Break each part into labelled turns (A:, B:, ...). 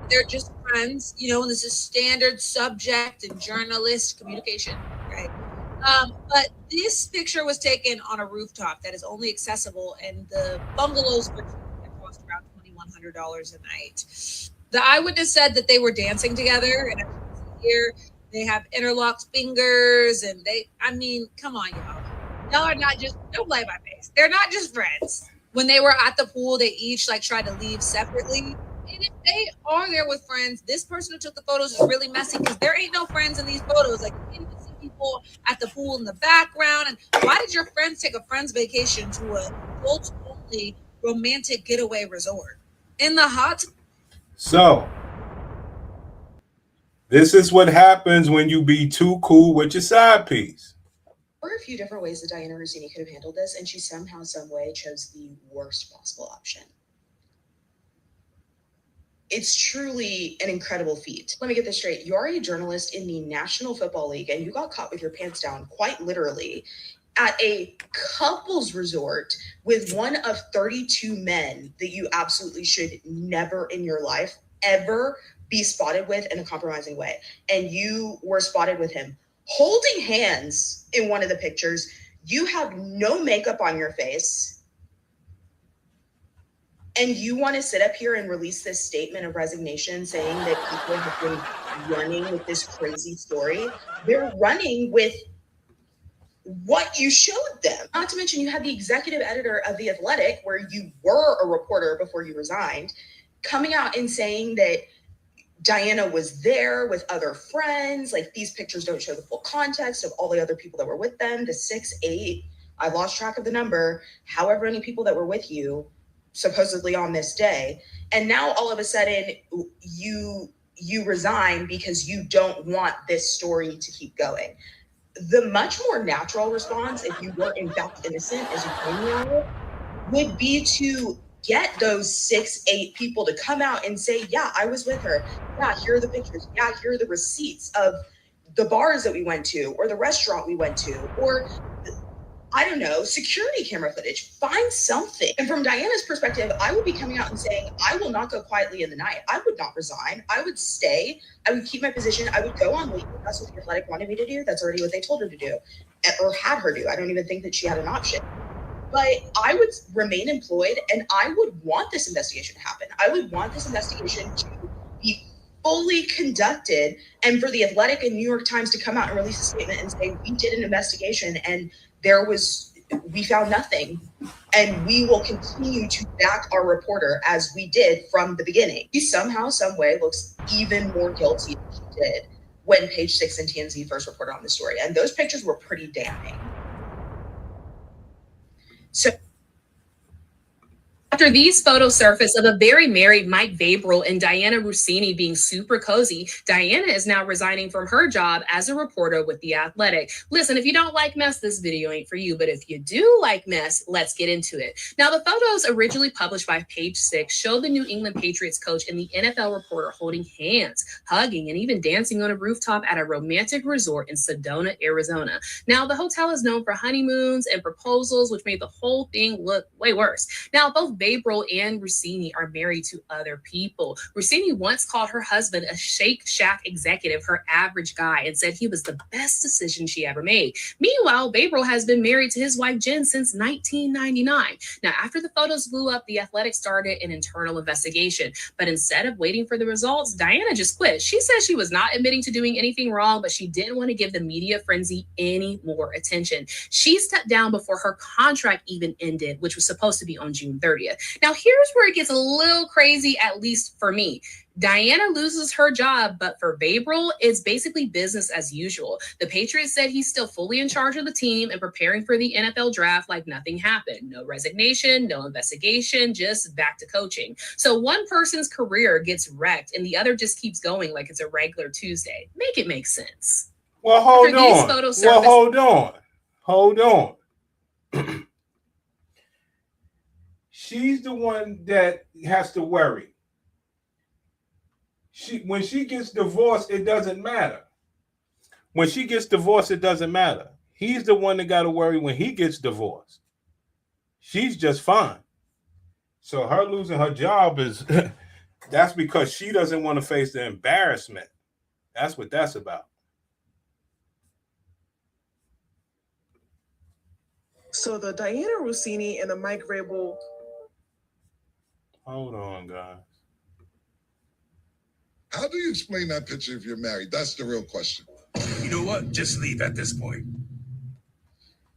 A: they're just friends, and this is standard subject in journalist communication, right? But this picture was taken on a rooftop that is only accessible, and the bungalows were that cost around $2,100 a night. The eyewitness said that they were dancing together, and as you can see here, they have interlocked fingers, and I mean, come on, y'all. Y'all are not just, don't play my face. They're not just friends. When they were at the pool, they each like tried to leave separately. And if they are there with friends, this person who took the photos is really messy because there ain't no friends in these photos. Like, you can't even see people at the pool in the background. And why did your friends take a friend's vacation to a adults only romantic getaway resort in the hot?
B: So this is what happens when you be too cool with your side piece.
C: There were a few different ways that Diana Rossini could have handled this, and she somehow, some way chose the worst possible option. It's truly an incredible feat. Let me get this straight. You're a journalist in the National Football League, and you got caught with your pants down, quite literally, at a couples resort with one of 32 men that you absolutely should never in your life ever be spotted with in a compromising way. And you were spotted with him holding hands in one of the pictures. You have no makeup on your face. And you want to sit up here and release this statement of resignation saying that people have been running with this crazy story. They're running with what you showed them. Not to mention you had the executive editor of The Athletic, where you were a reporter before you resigned, coming out and saying that Diana was there with other friends. Like, these pictures don't show the full context of all the other people that were with them. The 6, 8, I lost track of the number, however many people that were with you supposedly on this day. And now all of a sudden you resign because you don't want this story to keep going. The much more natural response, if you were in fact innocent, as you claim you are, would be to get those 6, 8 people to come out and say, yeah, I was with her. Yeah, here are the pictures. Yeah, here are the receipts of the bars that we went to, or the restaurant we went to, or I don't know, security camera footage. Find something. And from Diana's perspective, I would be coming out and saying, I will not go quietly in the night. I would not resign. I would stay. I would keep my position. I would go on leave. That's what The Athletic wanted me to do. That's already what they told her to do, or had her do. I don't even think that she had an option. But I would remain employed, and I would want this investigation to happen. I would want this investigation to be fully conducted, and for The Athletic and New York Times to come out and release a statement and say, we did an investigation and we found nothing, and we will continue to back our reporter as we did from the beginning. She somehow, some way looks even more guilty than she did when Page 6 and TMZ first reported on the story. And those pictures were pretty damning. So
D: after these photos surfaced of a very married Mike Vrabel and Diana Rossini being super cozy, Diana is now resigning from her job as a reporter with The Athletic. Listen, if you don't like mess, this video ain't for you. But if you do like mess, let's get into it. Now, the photos originally published by Page 6 show the New England Patriots coach and the NFL reporter holding hands, hugging, and even dancing on a rooftop at a romantic resort in Sedona, Arizona. Now, the hotel is known for honeymoons and proposals, which made the whole thing look way worse. Now, both Vrabel and Rossini are married to other people. Rossini once called her husband a Shake Shack executive, her average guy, and said he was the best decision she ever made. Meanwhile, Vrabel has been married to his wife Jen since 1999. Now, after the photos blew up, The Athletic started an internal investigation. But instead of waiting for the results, Diana just quit. She said she was not admitting to doing anything wrong, but she didn't want to give the media frenzy any more attention. She stepped down before her contract even ended, which was supposed to be on June 30th. Now, here's where it gets a little crazy, at least for me. Diana loses her job, but for Vrabel, it's basically business as usual. The Patriots said he's still fully in charge of the team and preparing for the NFL draft like nothing happened. No resignation, no investigation, just back to coaching. So one person's career gets wrecked and the other just keeps going like it's a regular Tuesday. Make it make sense.
B: Well, hold on. She's the one that has to worry. When she gets divorced, it doesn't matter. When she gets divorced, it doesn't matter. He's the one that got to worry when he gets divorced. She's just fine. So her losing her job is That's because she doesn't want to face the embarrassment. That's what that's about.
E: So the Diana Rossini and the Mike Vrabel.
B: Hold on, guys.
F: How do you explain that picture if you're married? That's the real question.
G: You know what? Just leave at this point.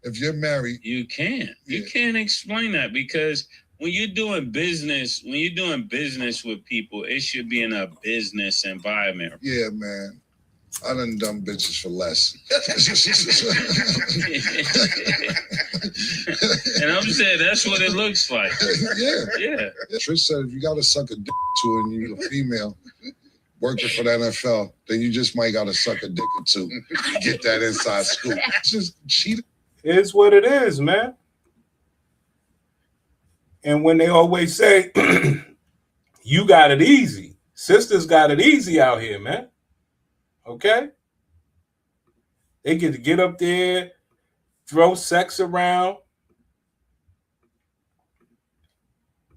F: If you're married,
H: you can't. You can't explain that because when you're doing business with people, it should be in a business environment.
F: Yeah, man. I done bitches for less.
H: And I'm saying that's what it looks like.
F: Yeah. Trish said if you got to suck a dick to and you're a female working for the NFL, then you just might got to suck a dick or two to get that inside scoop. It's just cheating.
B: It's what it is, man. And when they always say, you got it easy, sisters got it easy out here, man. Okay? They get up there, throw sex around,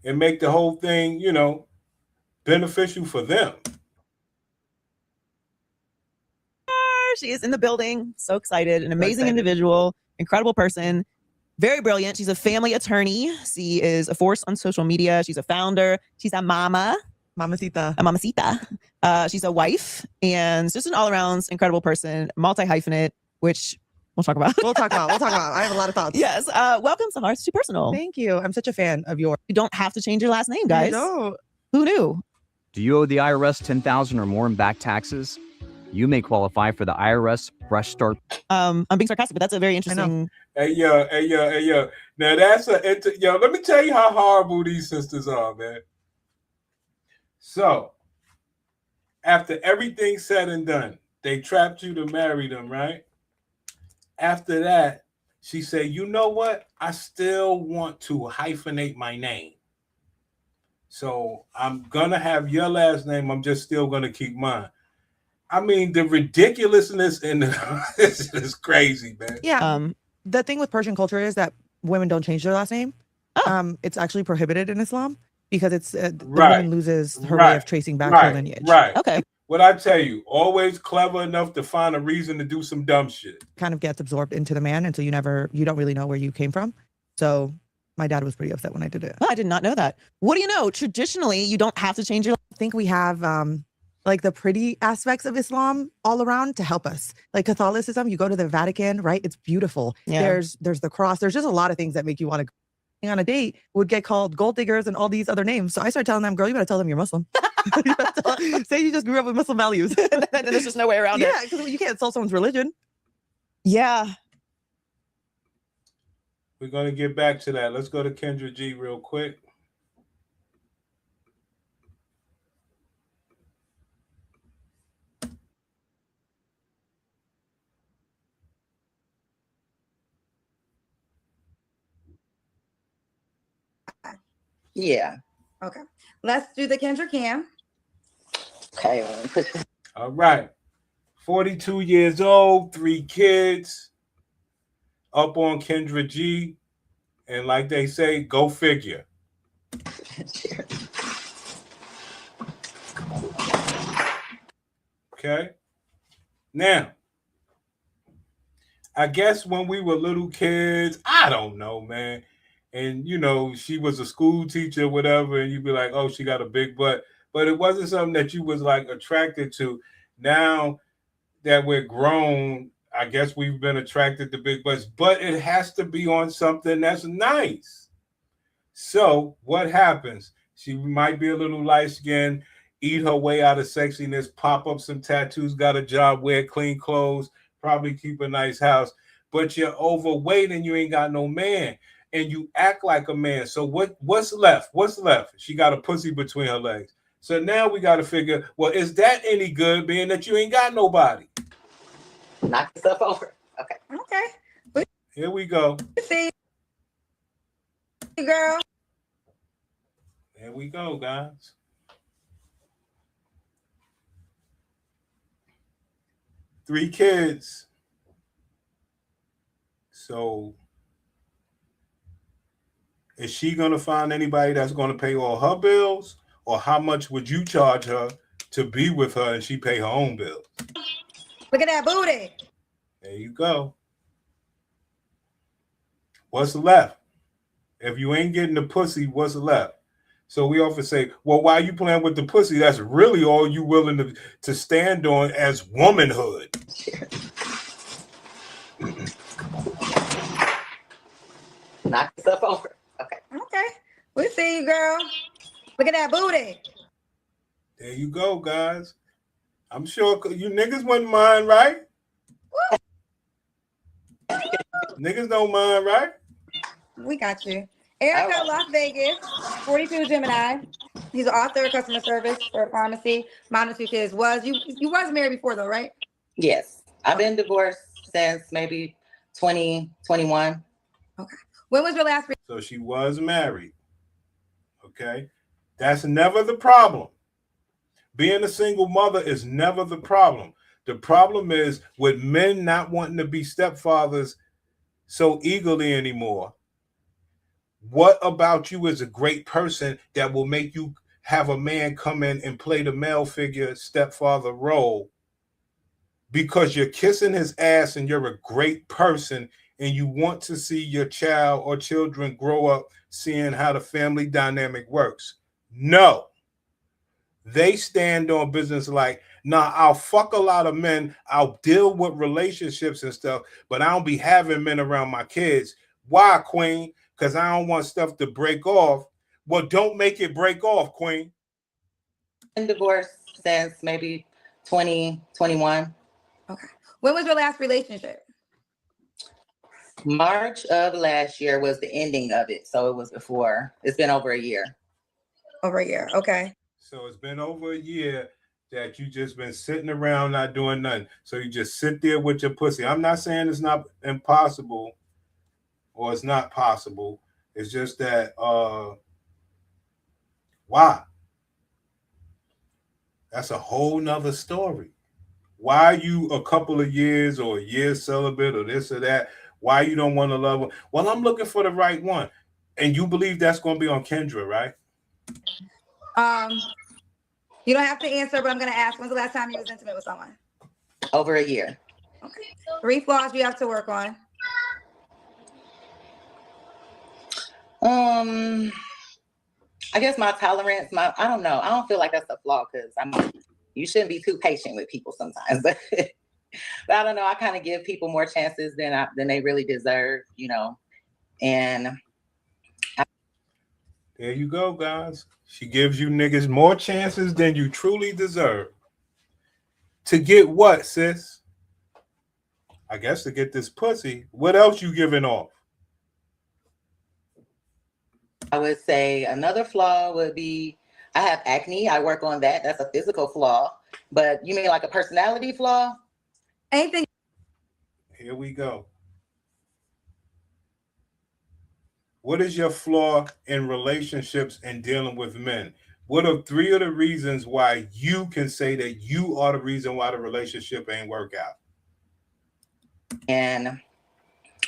B: and make the whole thing, beneficial for them.
I: She is in the building. So excited. An amazing individual, incredible person, very brilliant. She's a family attorney. She is a force on social media. She's a founder. She's a mama.
E: Mamacita.
I: A mamacita. She's a wife and just an all-around incredible person, multi-hyphenate, which we'll talk about.
E: We'll talk about. I have a lot of thoughts.
I: Yes. Welcome to Hearts Too Personal.
E: Thank you. I'm such a fan of yours.
I: You don't have to change your last name, guys.
E: No.
I: Who knew?
J: Do you owe the IRS $10,000 or more in back taxes? You may qualify for the IRS Fresh Start.
I: I'm being sarcastic, but that's a very interesting.
B: Hey yo. Now that's let me tell you how horrible these sisters are, man. So, after everything's said and done, they trapped you to marry them, right? After that, she said, you know what? I still want to hyphenate my name. So I'm going to have your last name. I'm just still going to keep mine. I mean, the ridiculousness in this is crazy, man.
E: Yeah. The thing with Persian culture is that women don't change their last name. It's actually prohibited in Islam because it's the woman loses her way of tracing back her lineage.
B: Right.
I: Okay.
B: What I tell you, always clever enough to find a reason to do some dumb shit.
E: Kind of gets absorbed into the man, and so you don't really know where you came from. So my dad was pretty upset when I did it.
I: Oh, I did not know that. What do you know? Traditionally, you don't have to change your.
E: I think we have like the pretty aspects of Islam all around to help us. Like Catholicism, you go to the Vatican, right? It's beautiful.
I: Yeah.
E: There's the cross. There's just a lot of things that make you want to go on a date. Would get called gold diggers and all these other names. So I started telling them, girl, you better tell them you're Muslim. Say you just grew up with Muslim values.
I: And there's just no way around it.
E: Yeah, because you can't insult someone's religion.
I: Yeah.
B: We're going to get back to that. Let's go to Kendra G real quick.
K: Yeah.
L: Okay. Let's do the Kendra Cam.
K: Okay.
B: All right. 42 years old, 3 kids, up on Kendra G. And like they say, go figure. Okay. Now, I guess when we were little kids, I don't know, man. And, she was a school teacher, whatever, and you'd be like, oh, she got a big butt. But it wasn't something that you was, like, attracted to. Now that we're grown, I guess we've been attracted to big butts. But it has to be on something that's nice. So what happens? She might be a little light-skinned, eat her way out of sexiness, pop up some tattoos, got a job, wear clean clothes, probably keep a nice house. But you're overweight and you ain't got no man. And you act like a man. So what's left? What's left? She got a pussy between her legs. So now we got to figure, well, is that any good being that you ain't got nobody?
K: Knock yourself over. Okay.
L: Okay.
B: Here we go.
L: See, girl.
B: Here we go, guys. Three kids. So is she going to find anybody that's going to pay all her bills? or how much would you charge her to be with her and she pay her own bills?
L: Look at that booty.
B: There you go. What's left? If you ain't getting the pussy, what's left? So we often say, well, why are you playing with the pussy? That's really all you willing to stand on as womanhood.
K: Knock yourself over. Okay.
L: Okay. We see you, girl. Look at that booty.
B: There you go, guys. I'm sure you niggas wouldn't mind, right? Niggas don't mind, right?
L: We got you. Erica, Las Vegas, 42 Gemini. He's an author of customer service for a pharmacy. Mom of 2 kids. You was married before though, right?
K: Yes. I've been divorced since maybe 2021.
L: Okay. When was your last?
B: So she was married. Okay. That's never the problem. Being a single mother is never the problem. The problem is with men not wanting to be stepfathers so eagerly anymore. What about you is a great person that will make you have a man come in and play the male figure stepfather role because you're kissing his ass and you're a great person and you want to see your child or children grow up seeing how the family dynamic works? No. They stand on business like, nah, I'll fuck a lot of men. I'll deal with relationships and stuff, but I don't be having men around my kids. Why, Queen? Because I don't want stuff to break off. Well, don't make it break off, Queen.
K: Been divorced since maybe 2021.
L: Okay. When was your last relationship?
K: March of last year was the ending of it. So it was before. It's been over a year.
L: Over a year. Okay.
B: So it's been over a year that you just been sitting around not doing nothing. So you just sit there with your pussy. I'm not saying it's not impossible or it's not possible. It's just that why? That's a whole nother story. Why you a couple of years or a year celibate or this or that? Why you don't want to love her? Well, I'm looking for the right one. And you believe that's going to be on Kendra, right?
L: You don't have to answer, but I'm going to ask, when's the last time you was intimate with someone?
K: Over a year.
L: Okay. 3 flaws you have to work on.
K: I guess my tolerance, I don't know. I don't feel like that's a flaw because you shouldn't be too patient with people sometimes. But I don't know. I kind of give people more chances than they really deserve, you know. And
B: there you go, guys. She gives you niggas more chances than you truly deserve. To get what, sis? I guess to get this pussy. What else you giving off?
K: I would say another flaw would be I have acne. I work on that. That's a physical flaw. But you mean like a personality flaw?
L: Anything.
B: Here we go. What is your flaw in relationships and dealing with men? What are 3 of the reasons why you can say that you are the reason why the relationship ain't work out?
K: And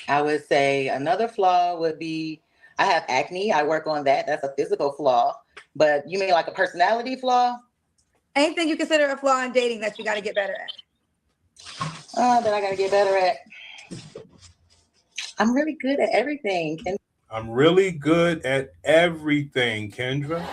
K: I would say another flaw would be I have acne. I work on that. That's a physical flaw. But you mean like a personality flaw?
L: Anything you consider a flaw in dating that you got to get better at?
K: That I got to get better at. I'm really good at everything.
B: I'm really good at everything, Kendra.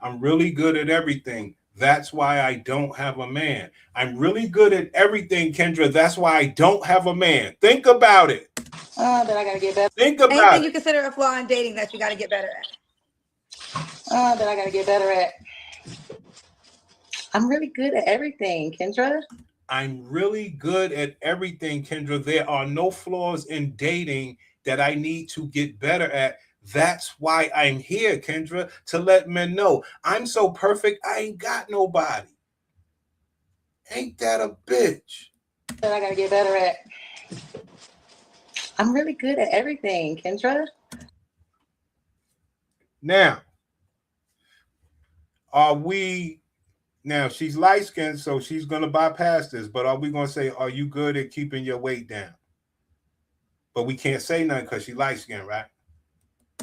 B: I'm really good at everything. That's why I don't have a man. I'm really good at everything, Kendra. That's why I don't have a man. Think about it.
K: That I got to get better.
B: Think about
L: Anything
B: it.
L: you consider a flaw in dating that you got to get better at?
K: That I got to get better at. I'm really good at everything, Kendra.
B: I'm really good at everything, Kendra. There are no flaws in dating that I need to get better at. That's why I'm here, Kendra, to let men know I'm so perfect, I ain't got nobody. Ain't that a bitch?
K: That I got to get better at. I'm really good at everything, Kendra.
B: Now, now she's light-skinned, so she's going to bypass this, but are we going to say, are you good at keeping your weight down? But we can't say nothing because she's light-skinned, right?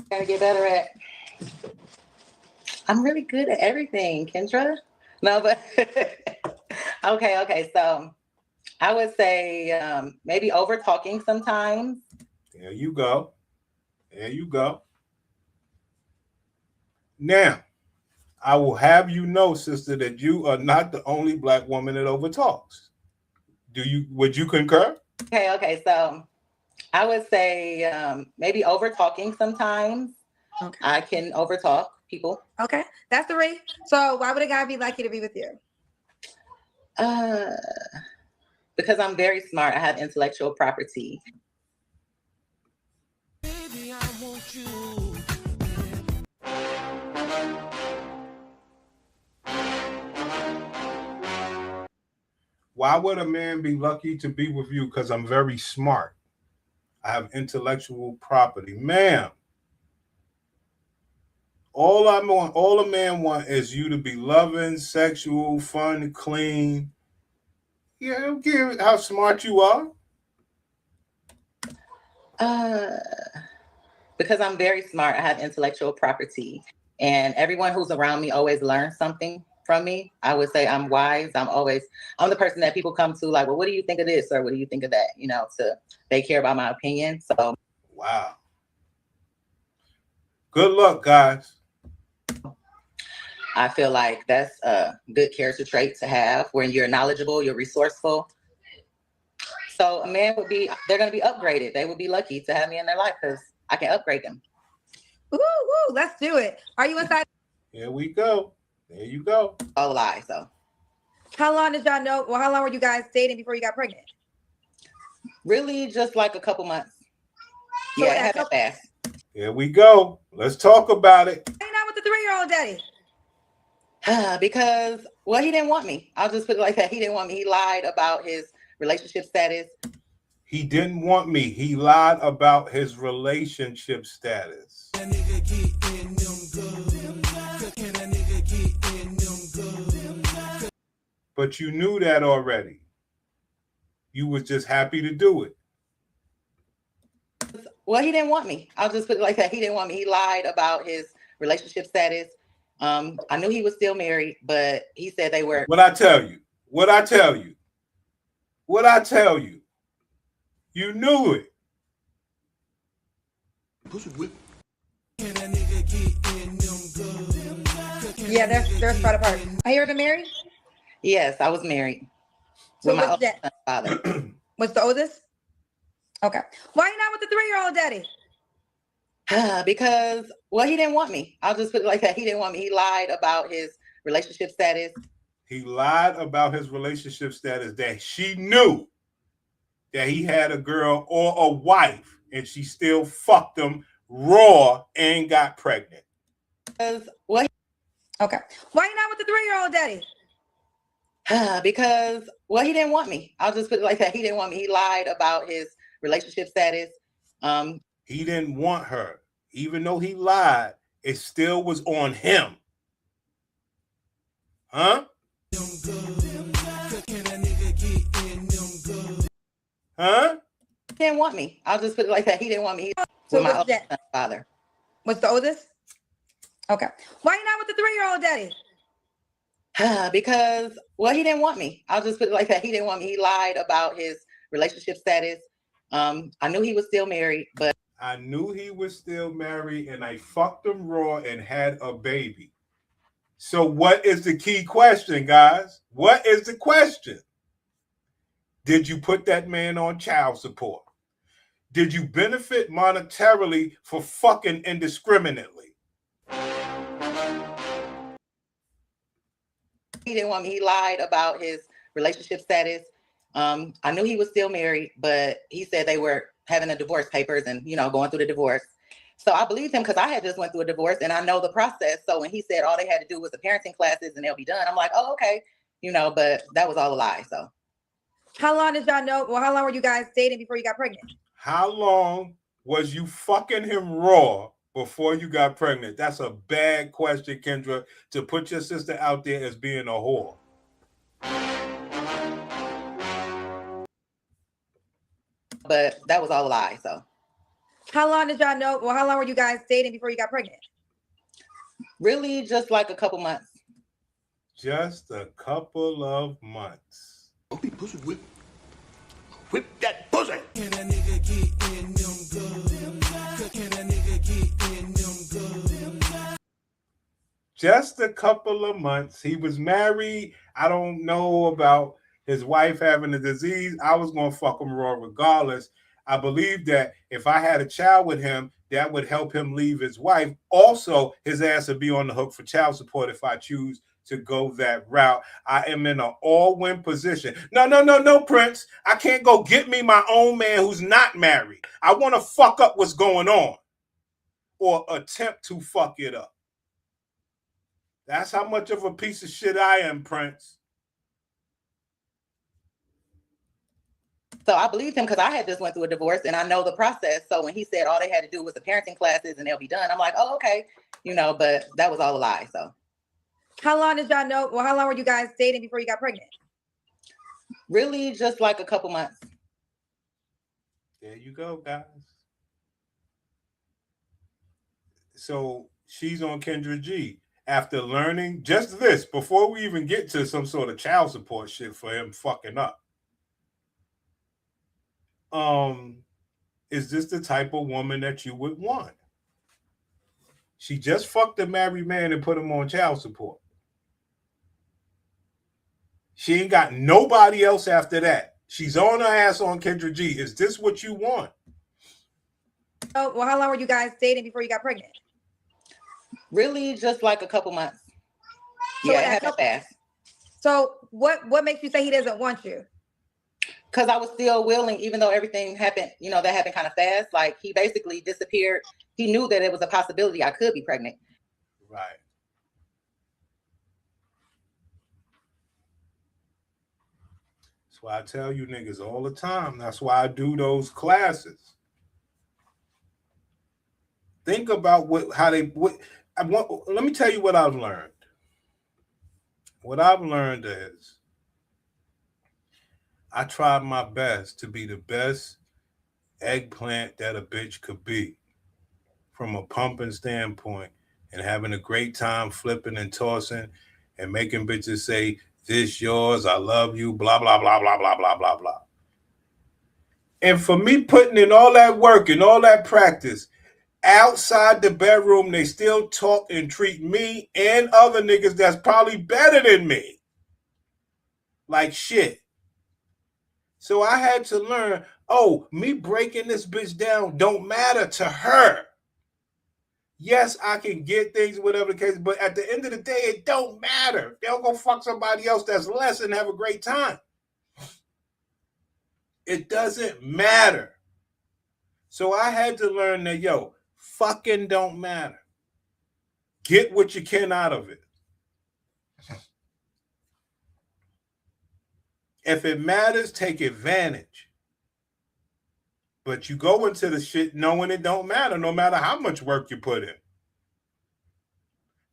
K: Gotta get better at. I'm really good at everything, Kendra. No, but okay. So I would say maybe over talking sometimes.
B: There you go. There you go. Now, I will have you know, sister, that you are not the only Black woman that overtalks. Would you concur?
K: Okay. So I would say maybe over talking sometimes.
L: Okay.
K: I can overtalk people.
L: Okay. That's 3. So why would a guy be lucky to be with you?
K: Because I'm very smart. I have intellectual property.
G: Baby, I want you.
B: Why would a man be lucky to be with you? Because I'm very smart. I have intellectual property. Ma'am, all a man want is you to be loving, sexual, fun, clean. Yeah, I don't care how smart you are.
K: Because I'm very smart. I have intellectual property. And everyone who's around me always learns something from me. I would say I'm wise. I'm the person that people come to like, well, what do you think of this? Or what do you think of that? They care about my opinion. So.
B: Wow. Good luck, guys.
K: I feel like that's a good character trait to have when you're knowledgeable, you're resourceful. So a man they're going to be upgraded. They would be lucky to have me in their life because I can upgrade them.
L: Ooh, let's do it. Are you inside?
B: Here we go. There you go.
K: All lie. So
L: how long did y'all know? Well, how long were you guys dating before you got pregnant?
K: Really just like a couple months.
L: So
K: yeah, it happened fast.
B: Here we go. Let's talk about it.
L: Why you not with the 3-year-old daddy?
K: Because, well, he didn't want me. I'll just put it like that. He didn't want me. He lied about his relationship status.
B: He didn't want me. He lied about his relationship status. But you knew that already. You was just happy to do it.
K: Well, he didn't want me. I'll just put it like that. He didn't want me. He lied about his relationship status. I knew he was still married, but he said they were.
B: What I tell you? You knew it.
L: Yeah, they're spread apart. Are you ever married?
K: Yes, I was married.
L: So
K: with my
L: what's that?
K: father.
L: What's the oldest? Okay. Why you not with the 3-year-old daddy?
K: Because, well, he didn't want me. I'll just put it like that. He didn't want me. He lied about his relationship status.
B: He lied about his relationship status that she knew that he had a girl or a wife, and she still fucked him raw and got pregnant.
K: Well,
L: okay. Why you not with the 3-year-old daddy?
K: Because, well, he didn't want me. I'll just put it like that. He didn't want me. He lied about his relationship status.
B: He didn't want her. Even though he lied, it still was on him. Huh? Huh?
K: He didn't want me. I'll just put it like that. He didn't want me.
L: So
K: with
L: what's
K: my father.
L: What's the oldest? Okay. Why you not with the 3-year-old daddy?
K: Because, well, he didn't want me. I'll just put it like that. He didn't want me. He lied about his relationship status. I knew he was still married, but
B: I knew he was still married, and I fucked him raw and had a baby. So what is the key question, guys? What is the question? Did you put that man on child support? Did you benefit monetarily for fucking indiscriminately?
K: He didn't want me. He lied about his relationship status. I knew he was still married, but he said they were having the divorce papers and, going through the divorce. So I believed him because I had just went through a divorce and I know the process. So when he said all they had to do was the parenting classes and they'll be done, I'm like, oh, okay. But that was all a lie. So
L: how long did y'all know? Well, how long were you guys dating before you got pregnant?
B: How long was you fucking him raw before you got pregnant? That's a bad question, Kendra, to put your sister out there as being a whore.
K: But that was all a lie. So
L: How long did y'all know? Well, how long were you guys dating before you got pregnant?
K: Really, just like a couple months.
B: Just a couple of months.
G: Don't be pussy whip. Whip that pussy. Can a nigga get in them good? Can a nigga get in them good?
B: Just a couple of months. He was married. I don't know about his wife having a disease. I was going to fuck him raw regardless. I believe that if I had a child with him, that would help him leave his wife. Also, his ass would be on the hook for child support if I choose to go that route. I am in an all-win position. No, Prince. I can't go get me my own man who's not married. I want to fuck up what's going on or attempt to fuck it up. That's how much of a piece of shit I am, Prince.
K: So I believed him because I had just went through a divorce and I know the process. So when he said all they had to do was the parenting classes and they'll be done, I'm like, oh, okay. But that was all a lie. So
L: how long did y'all know? Well, how long were you guys dating before you got pregnant?
K: Really, just like a couple months.
B: There you go, guys. So she's on Kendra G. After learning just this, before we even get to some sort of child support shit for him fucking up. Is this the type of woman that you would want? She just fucked a married man and put him on child support. She ain't got nobody else after that. She's on her ass on Kendra G. Is this what you want?
L: Oh, well, how long were you guys dating before you got pregnant?
K: Really, just like a couple months.
L: So
K: Yeah, it happened fast.
L: So what makes you say he doesn't want you?
K: Because I was still willing, even though everything happened, that happened kind of fast. Like he basically disappeared. He knew that it was a possibility I could be pregnant.
B: Right. That's why I tell you niggas all the time. That's why I do those classes. Think about let me tell you what I've learned. What I've learned is I tried my best to be the best eggplant that a bitch could be from a pumping standpoint and having a great time flipping and tossing and making bitches say, this yours, I love you, blah, blah, blah, blah, blah, blah, blah, blah. And for me putting in all that work and all that practice, outside the bedroom, they still talk and treat me and other niggas that's probably better than me like shit. So I had to learn, me breaking this bitch down don't matter to her. Yes, I can get things, whatever the case, but at the end of the day, it don't matter. They'll go fuck somebody else that's less and have a great time. It doesn't matter. So I had to learn that, fucking don't matter. Get what you can out of it. If it matters, take advantage. But you go into the shit knowing it don't matter, no matter how much work you put in.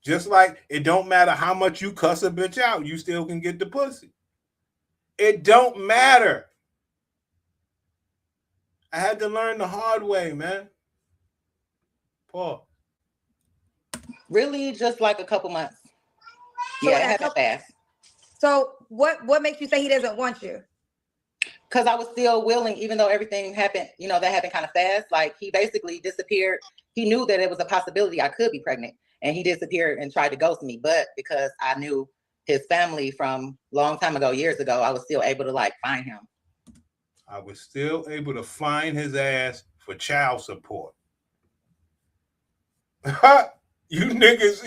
B: Just like it don't matter how much you cuss a bitch out, you still can get the pussy. It don't matter. I had to learn the hard way, man. Paul.
K: Really, just like a couple months.
L: So
K: yeah, it happened fast.
L: So what makes you say he doesn't want you?
K: Because I was still willing, even though everything happened, that happened kind of fast. Like he basically disappeared. He knew that it was a possibility I could be pregnant. And he disappeared and tried to ghost me. But because I knew his family from a long time ago, years ago, I was still able to find him.
B: I was still able to find his ass for child support. You niggas.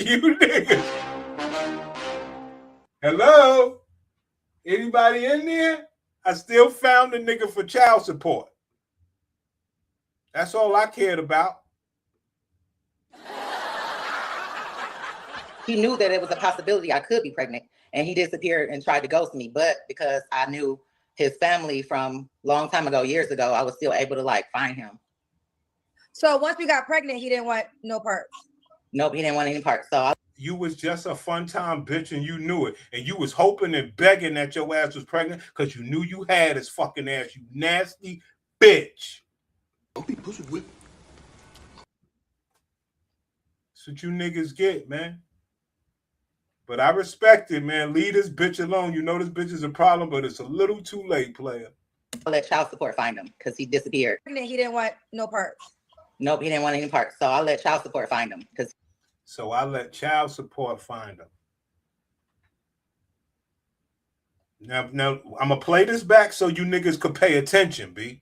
B: Hello? Anybody in there? I still found the nigga for child support. That's all I cared about.
K: He knew that it was a possibility I could be pregnant. And he disappeared and tried to ghost me. But because I knew his family from a long time ago, years ago, I was still able to find him.
L: So once you got pregnant, he didn't want no parts.
K: Nope, he didn't want any parts. So
B: you was just a fun time bitch and you knew it. And you was hoping and begging that your ass was pregnant because you knew you had his fucking ass, you nasty bitch.
G: Don't be pussy whip.
B: That's what you niggas get, man. But I respect it, man. Leave this bitch alone. You know this bitch is a problem, but it's a little too late, player.
K: I'll let child support find him because he disappeared.
L: He didn't want no parts.
K: Nope, he didn't want any parts. So I'll let child support find him because.
B: So I let child support find him. Now I'm gonna play this back so you niggas could pay attention, B.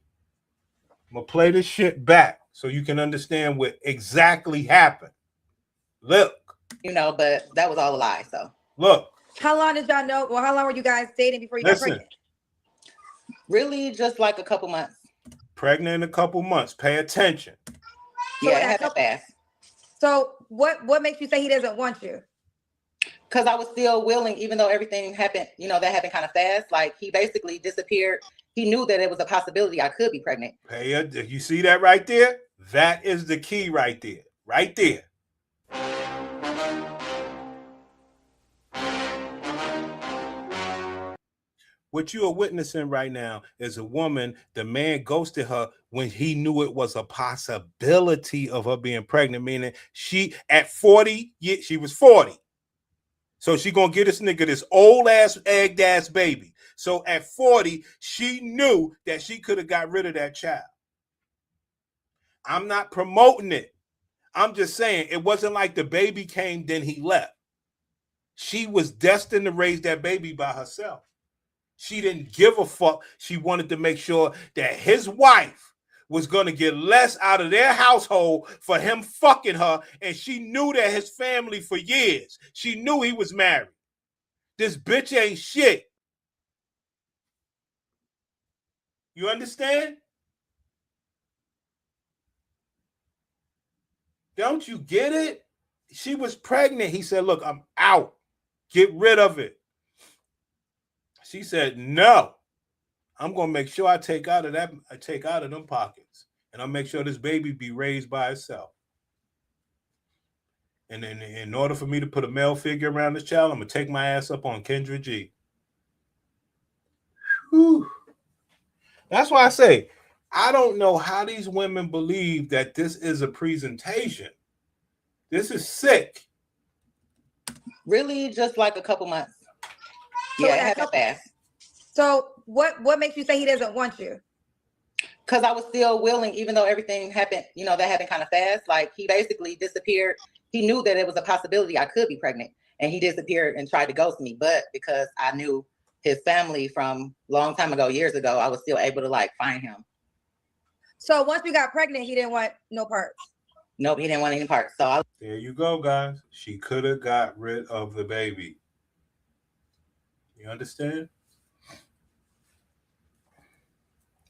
B: I'm gonna play this shit back so you can understand what exactly happened. Look.
K: You know, but that was all a lie. So
B: look.
L: How long did y'all know? Well, how long were you guys dating before you got pregnant?
K: Really, just like a couple months.
B: Pregnant in a couple months. Pay attention.
K: So yeah, it happened fast.
L: So what makes you say he doesn't want you?
K: Because I was still willing, even though everything happened, you know, that happened kind of fast. Like he basically disappeared. He knew that it was a possibility I could be pregnant.
B: You see that right there? That is the key right there. Right there. What you are witnessing right now is a woman, the man ghosted her when he knew it was a possibility of her being pregnant, meaning she at 40, she was 40. So she gonna get this nigga this old ass egged ass baby. So at 40, she knew that she could have got rid of that child. I'm not promoting it. I'm just saying it wasn't like the baby came, then he left. She was destined to raise that baby by herself. She didn't give a fuck. She wanted to make sure that his wife was going to get less out of their household for him fucking her. And she knew that his family for years. She knew he was married. This bitch ain't shit. You understand? Don't you get it? She was pregnant. He said, look, I'm out. Get rid of it. She said, no, I'm going to make sure I take out of them pockets. And I'll make sure this baby be raised by itself. And then in order for me to put a male figure around this child, I'm going to take my ass up on Kendra G. Whew. That's why I say, I don't know how these women believe that this is a presentation. This is sick.
K: Really, just like a couple months. Yeah, it happened fast.
L: So what makes you say he doesn't want you?
K: Because I was still willing, even though everything happened, you know, that happened kind of fast. Like he basically disappeared. He knew that it was a possibility I could be pregnant. And he disappeared and tried to ghost me. But because I knew his family from a long time ago, years ago, I was still able to like find him.
L: So once you got pregnant, he didn't want no parts.
K: Nope, he didn't want any parts. So
B: there you go, guys. She could have got rid of the baby. You understand?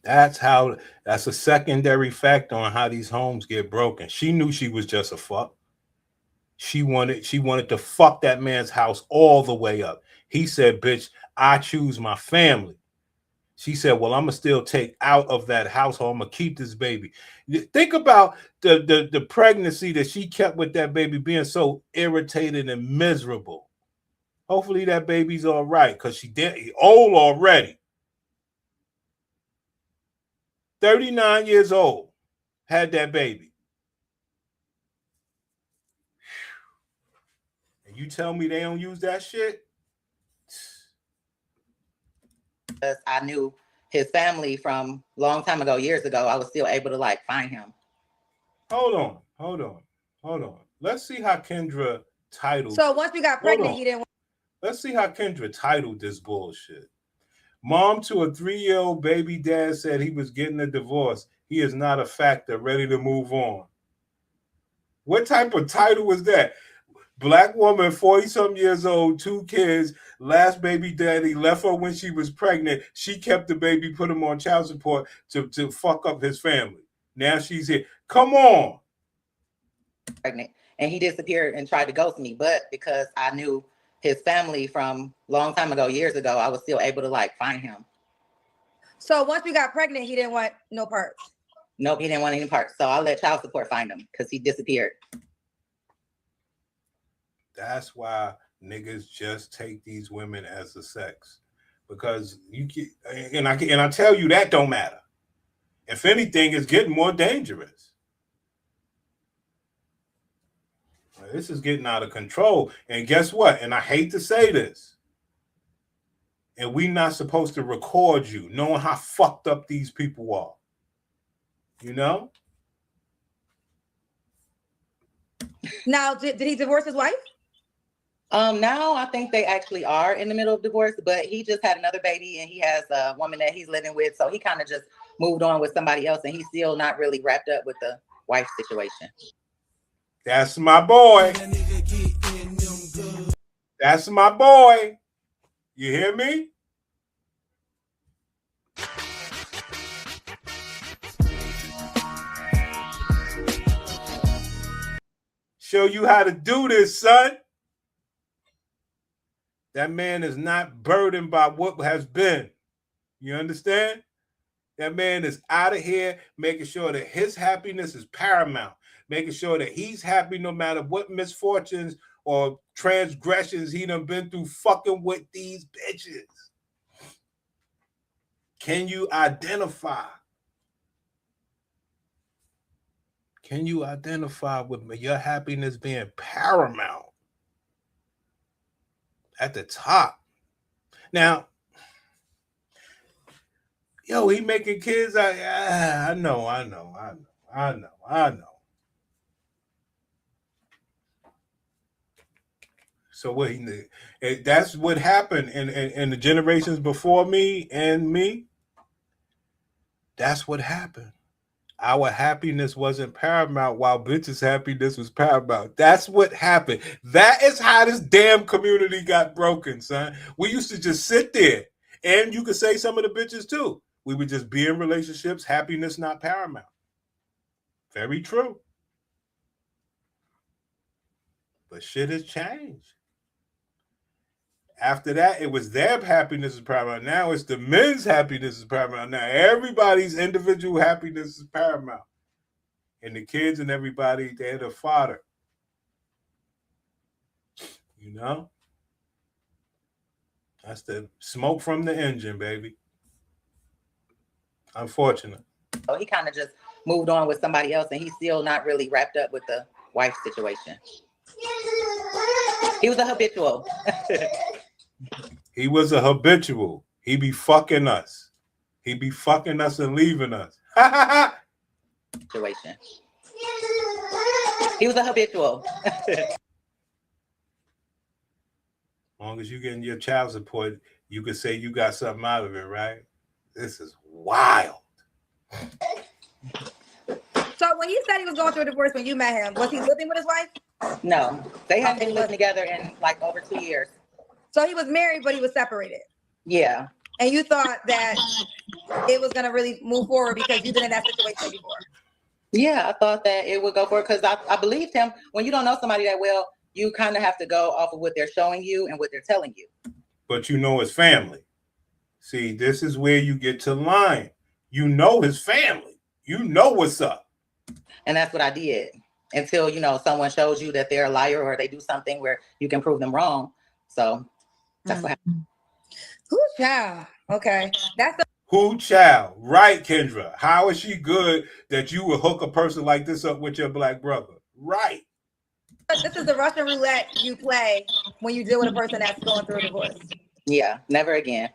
B: That's a secondary fact on how these homes get broken. She knew she was just a fuck. She wanted to fuck that man's house all the way up. He said, bitch, I choose my family. She said, well, I'm going to still take out of that household. I'm going to keep this baby. Think about the pregnancy that she kept with that baby being so irritated and miserable. Hopefully that baby's all right because she old already. 39 years old, had that baby. And you tell me they don't use that shit?
K: because I knew his family from a long time ago, years ago, I was still able to like find him.
B: Hold on. Let's see how Kendra titled.
L: So once you got pregnant, he didn't.
B: Let's see how Kendra titled this bullshit. Mom to a 3-year-old baby dad said he was getting a divorce. He is not a factor, ready to move on. What type of title was that? Black woman, 40-something years old, 2 kids, last baby daddy left her when she was pregnant. She kept the baby, put him on child support to fuck up his family. Now she's here. Come on.
K: Pregnant. And he disappeared and tried to ghost me. But because I knew his family from a long time ago, years ago, I was still able to like find him.
L: So once you got pregnant, he didn't want no parts.
K: Nope, he didn't want any parts. So I'll let child support find him because he disappeared.
B: That's why niggas just take these women as a sex, because you can, and I tell you that don't matter. If anything, it's getting more dangerous. This is getting out of control. And guess what? And I hate to say this. And we're not supposed to record you, knowing how fucked up these people are. You know?
L: Now, did he divorce his wife?
K: Now I think they actually are in the middle of divorce, but he just had another baby and he has a woman that he's living with. So he kind of just moved on with somebody else and he's still not really wrapped up with the wife situation.
B: That's my boy. That's my boy. You hear me? Show you how to do this, son. That man is not burdened by what has been. You understand? That man is out of here making sure that his happiness is paramount, making sure that he's happy no matter what misfortunes or transgressions he done been through fucking with these bitches. Can you identify? Can you identify with your happiness being paramount at the top? Now, yo, he making kids. I know. So what that's what happened in the generations before me and me. That's what happened. Our happiness wasn't paramount while bitches' happiness was paramount. That's what happened. That is how this damn community got broken, son. We used to just sit there, and you could say some of the bitches too. We would just be in relationships, happiness not paramount. Very true. But shit has changed. After that, it was their happiness is paramount. Now it's the men's happiness is paramount. Now everybody's individual happiness is paramount. And the kids and everybody, they're the fodder. You know? That's the smoke from the engine, baby. Unfortunate.
K: So he kind of just moved on with somebody else and he's still not really wrapped up with the wife situation. He was a habitual.
B: He was a habitual. He be fucking us. He be fucking us and leaving us.
K: Situation. He was a habitual.
B: As long as you getting your child support, you could say you got something out of it, right? This is wild.
L: So when you said he was going through a divorce when you met him, was he living with his wife?
K: No, they hadn't been living together in like over 2 years.
L: So he was married, but he was separated.
K: Yeah.
L: And you thought that it was going to really move forward because you've been in that situation before.
K: Yeah, I thought that it would go forward because I believed him. When you don't know somebody that well, you kind of have to go off of what they're showing you and what they're telling you.
B: But you know his family. See, this is where you get to line. You know his family. You know what's up.
K: And that's what I did until, someone shows you that they're a liar or they do something where you can prove them wrong. So that's what happened.
L: Who child? Okay.
B: Who child? Right, Kendra. How is she good that you would hook a person like this up with your black brother? Right.
L: This is the Russian roulette you play when you deal with a person that's going through a divorce.
K: Yeah, never again.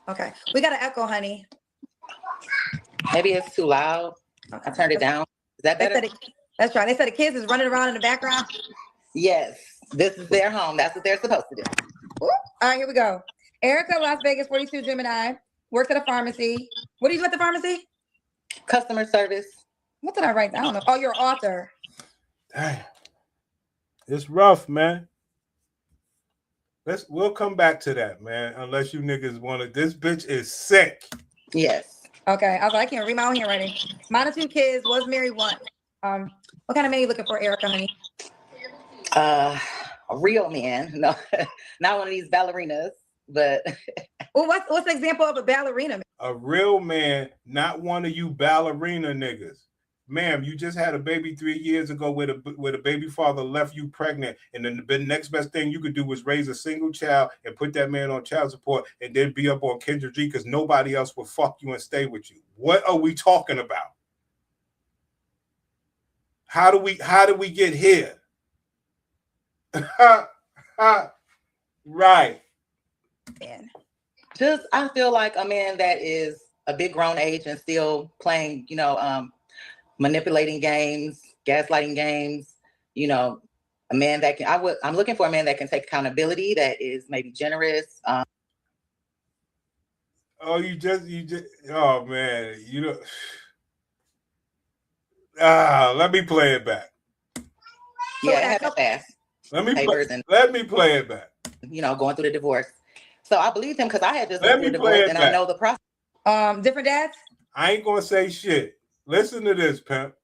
L: Okay. We got an echo, honey.
K: Maybe it's too loud. I turned it down. Is that better?
L: That's right. They said the kids is running around in the background.
K: Yes. This is their home. That's what they're supposed to do.
L: Ooh. All right, here we go. Erica, Las Vegas, 42 Gemini, works at a pharmacy. What do you do at the pharmacy?
K: Customer service.
L: What did I write? I don't know. Oh, you're an author.
B: Damn. It's rough, man. We'll come back to that, man. Unless you niggas want to. This bitch is sick.
K: Yes.
L: Okay. I was like, I can't read my own handwriting. Mine are 2 kids, was married once. What kind of man you looking for, Erica, honey?
K: A real man. No, not one of these ballerinas, but
L: well, what's the example of a ballerina?
B: A real man, not one of you ballerina niggas. Ma'am, you just had a baby 3 years ago where the baby father left you pregnant, and then the next best thing you could do was raise a single child and put that man on child support and then be up on Kendra G because nobody else will fuck you and stay with you. What are we talking about? How do we get here? Right.
L: Man.
K: Just I feel like a man that is a big grown age and still playing, manipulating games, gaslighting games, a man that can I'm looking for a man that can take accountability, that is maybe generous.
B: Oh, you just oh man, let me play it back.
K: Yeah, it happened fast.
B: Let me play it back.
K: Going through the divorce. So I believed him because I had just
B: Let
K: went through
B: me
K: a
B: play
K: divorce
B: it
K: and
B: back.
K: I know the process.
L: Different dads?
B: I ain't gonna say shit. Listen to this, pimp.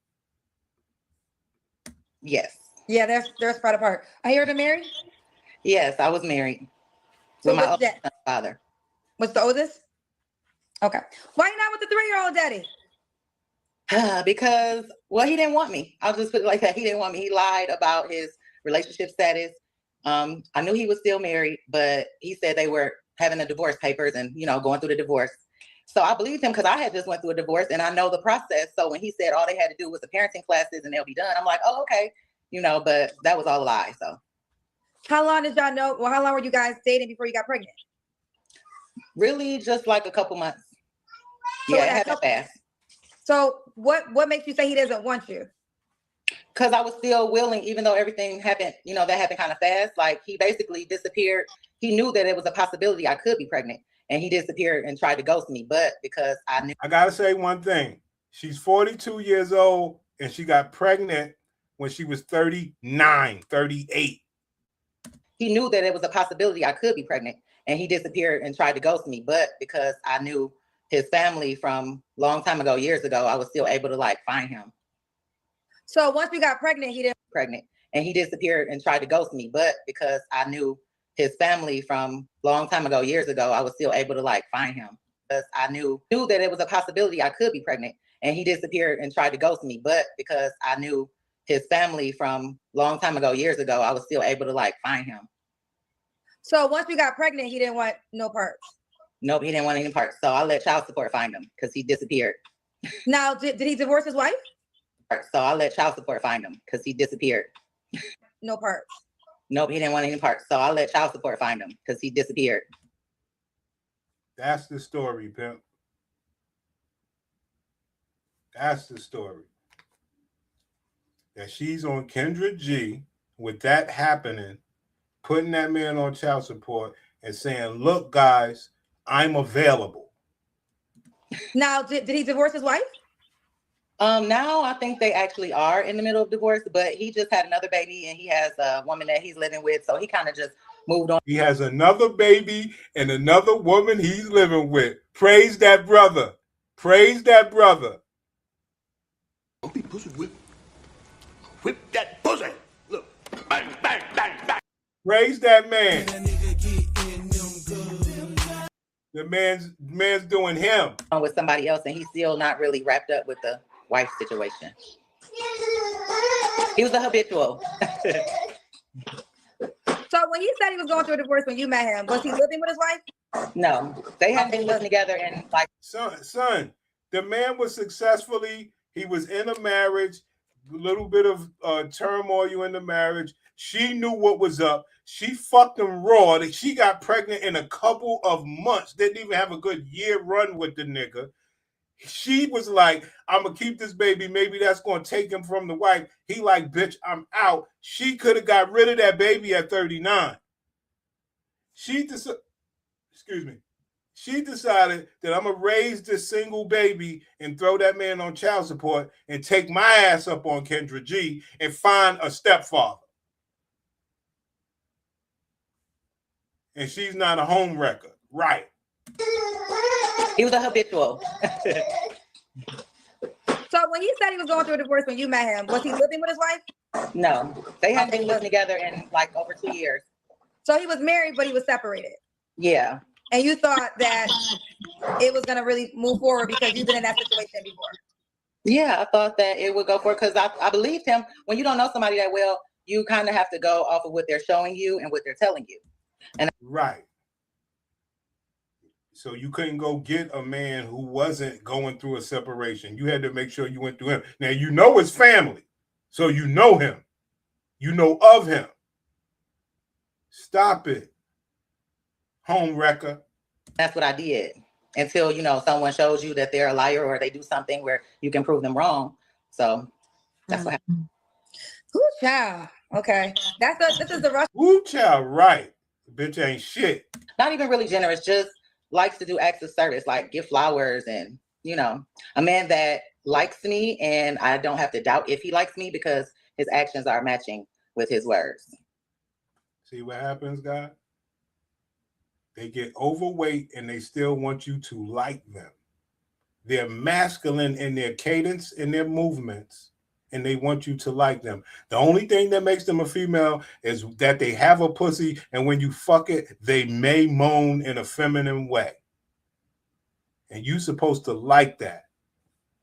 K: Yes.
L: Yeah, they're spread apart. I hear them married?
K: Yes, I was married
L: So
K: with my
L: what's that?
K: father.
L: What's the oldest? Okay. Why you not with the 3-year-old daddy?
K: Because, well, he didn't want me. I'll just put it like that. He didn't want me. He lied about his relationship status. I knew he was still married, but he said they were having the divorce papers and, going through the divorce. So I believed him because I had just went through a divorce and I know the process. So when he said all they had to do was the parenting classes and they'll be done, I'm like, oh, okay. But that was all a lie. So
L: how long did y'all know? Well, how long were you guys dating before you got pregnant?
K: Really just like a couple months.
L: So
K: yeah, it happened fast.
L: So what makes you say he doesn't want you?
K: Because I was still willing, even though everything happened, that happened kind of fast. Like he basically disappeared. He knew that it was a possibility I could be pregnant. And he disappeared and tried to ghost me. But because I knew.
B: I gotta say one thing. She's 42 years old and she got pregnant when she was 39, 38.
K: He knew that it was a possibility I could be pregnant. And he disappeared and tried to ghost me. But because I knew his family from long time ago, years ago, I was still able to find him.
L: So once you got pregnant, he didn't
K: pregnant and he disappeared and tried to ghost me. But because I knew his family from long time ago, years ago, I was still able to find him. Because I knew that it was a possibility I could be pregnant and he disappeared and tried to ghost me. But because I knew his family from long time ago, years ago, I was still able to find him.
L: So once you got pregnant, he didn't want no parts.
K: Nope, he didn't want any parts. So I let child support find him because he disappeared.
L: Now, did he divorce his wife?
K: So I let child support find him because he disappeared.
L: No parts.
K: Nope, he didn't want any parts. So I let child support find him because he disappeared.
B: That's the story, pimp. That's the story. That she's on Kendra G with that happening, putting that man on child support and saying, look, guys, I'm available.
L: Now, did he divorce his wife?
K: Now I think they actually are in the middle of divorce, but he just had another baby and he has a woman that he's living with. So he kind of just moved on.
B: He has another baby and another woman he's living with. Praise that brother. Praise that brother.
G: Don't be pussy whip. Whip that pussy. Look. Bang, bang, bang, bang.
B: Praise that man. The man's doing him.
K: With somebody else and he's still not really wrapped up with the wife situation. He was a habitual.
L: So when he said he was going through a divorce when you met him, was he living with his wife?
K: No, they hadn't been living together in
B: son, the man was successfully, he was in a marriage, a little bit of turmoil in the marriage. She knew what was up. She fucked him raw. She got pregnant in a couple of months. Didn't even have a good year run with the nigga. She was like, I'm going to keep this baby. Maybe that's going to take him from the wife. He like, bitch, I'm out. She could have got rid of that baby at 39. She decided that I'm going to raise this single baby and throw that man on child support and take my ass up on Kendra G and find a stepfather. And she's not a home wrecker. Right.
K: He was a habitual.
L: So when he said he was going through a divorce when you met him, was he living with his wife?
K: No, they hadn't been living together in over 2 years.
L: So he was married, but he was separated.
K: Yeah.
L: And you thought that it was going to really move forward because you've been in that situation before.
K: Yeah, I thought that it would go for it because I believed him. When you don't know somebody that well, you kind of have to go off of what they're showing you and what they're telling you. And
B: right. So you couldn't go get a man who wasn't going through a separation. You had to make sure you went through him. Now, you know his family. So you know him. You know of him. Stop it. Home wrecker.
K: That's what I did until, you know, someone shows you that they're a liar or they do something where you can prove them wrong. So that's what happened.
L: Ooh, child. Okay. This is the rush.
B: Ooh, child, right. Bitch ain't shit.
K: Not even really generous, just likes to do acts of service, like give flowers and, you know, a man that likes me and I don't have to doubt if he likes me because his actions are matching with his words.
B: See what happens, guys? They get overweight and they still want you to like them. They're masculine in their cadence and their movements, and they want you to like them. The only thing that makes them a female is that they have a pussy, and when you fuck it, they may moan in a feminine way. And you're supposed to like that.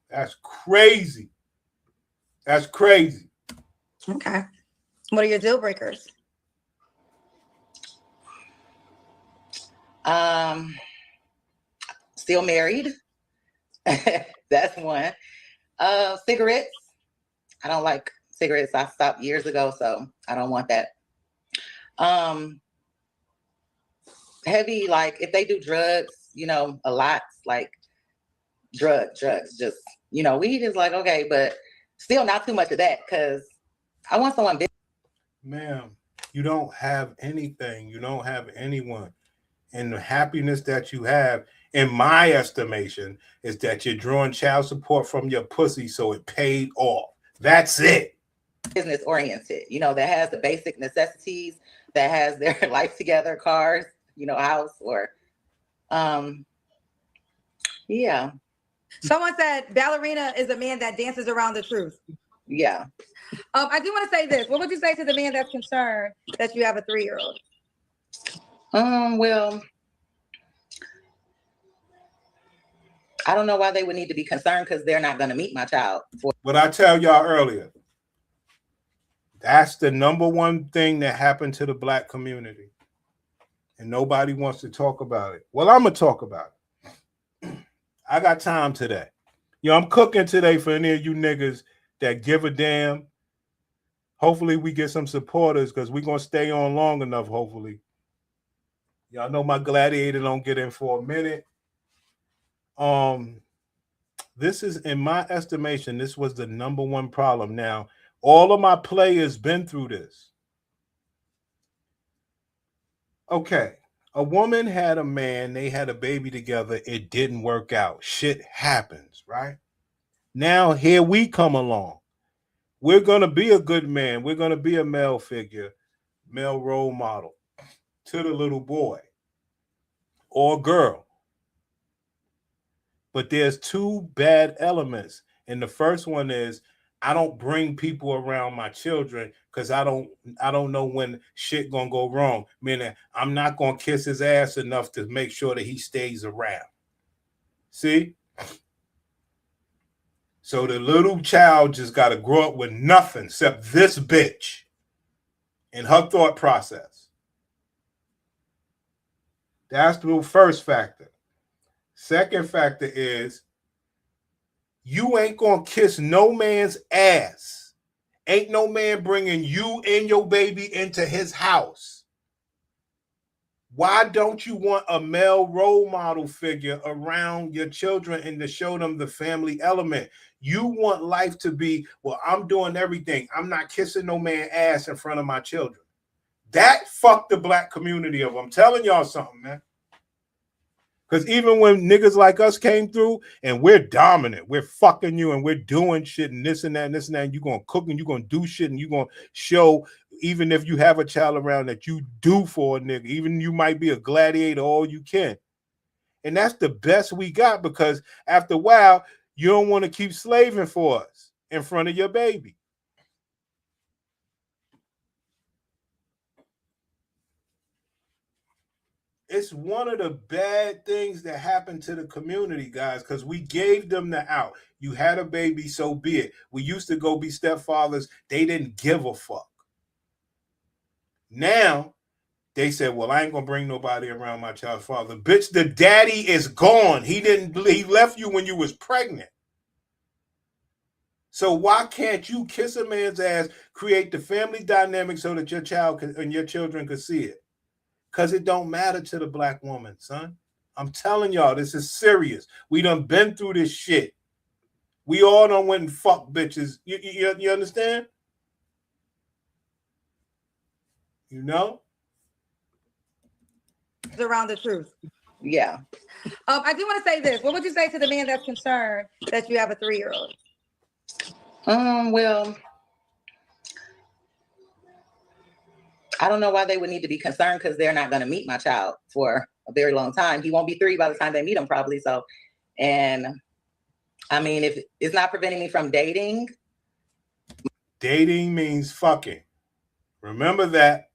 B: That's crazy. That's crazy.
L: Okay. What are your deal breakers?
K: Still married. That's one. Cigarettes. I don't like cigarettes. I stopped years ago, so I don't want that. Heavy, like if they do drugs, you know, a lot, like drugs, just, you know, weed is like, okay, but still not too much of that because I want someone big.
B: Ma'am, you don't have anything. You don't have anyone. And the happiness that you have, in my estimation, is that you're drawing child support from your pussy, so it paid off. That's it.
K: Business oriented, you know, that has the basic necessities, that has their life together, cars, you know, house, or yeah.
L: Someone said ballerina is a man that dances around the truth.
K: Yeah.
L: I do want to say this. What would you say to the man that's concerned that you have a 3-year-old?
K: Well, I don't know why they would need to be concerned because they're not going to meet my child.
B: What I tell y'all earlier, that's the number one thing that happened to the Black community. And nobody wants to talk about it. Well, I'm going to talk about it. I got time today. I'm cooking today for any of you niggas that give a damn. Hopefully we get some supporters because we're going to stay on long enough, hopefully. Y'all know my gladiator don't get in for a minute. This is, in my estimation, this was the number one problem. Now, all of my players been through this. Okay, a woman had a man, they had a baby together, it didn't work out. Shit happens, right? Now, here we come along. We're going to be a good man. We're going to be a male figure, male role model to the little boy or girl. But there's two bad elements. And the first one is I don't bring people around my children because I don't know when shit gonna go wrong. Meaning I'm not gonna kiss his ass enough to make sure that he stays around. See? So the little child just gotta grow up with nothing except this bitch and her thought process. That's the first factor. Second factor is you ain't gonna kiss no man's ass. Ain't no man bringing you and your baby into his house. Why don't you want a male role model figure around your children and to show them the family element? You want life to be, well, I'm doing everything. I'm not kissing no man's ass in front of my children. That fucked the Black community up. I'm telling y'all something, man. Because even when niggas like us came through and we're dominant, we're fucking you and we're doing shit and this and that and this and that, and you're going to cook and you're going to do shit and you're going to show, even if you have a child around, that you do for a nigga. Even you might be a gladiator all you can. And that's the best we got because after a while, you don't want to keep slaving for us in front of your baby. It's one of the bad things that happened to the community, guys, because we gave them the out. You had a baby, so be it. We used to go be stepfathers. They didn't give a fuck. Now, they said, well, I ain't going to bring nobody around my child's father. Bitch, the daddy is gone. He left you when you was pregnant. So why can't you kiss a man's ass, create the family dynamic so that your child and your children could see it? Because it don't matter to the black woman, son. I'm telling y'all, this is serious. We done been through this shit. We all done went and fuck bitches. You understand? You know?
L: Around the truth.
K: Yeah.
L: I do want to say this. What would you say to the man that's concerned that you have a 3-year-old?
K: Well, I don't know why they would need to be concerned because they're not going to meet my child for a very long time. He won't be 3 by the time they meet him, probably. So, and I mean, if it's not preventing me from dating.
B: Dating means fucking. Remember that.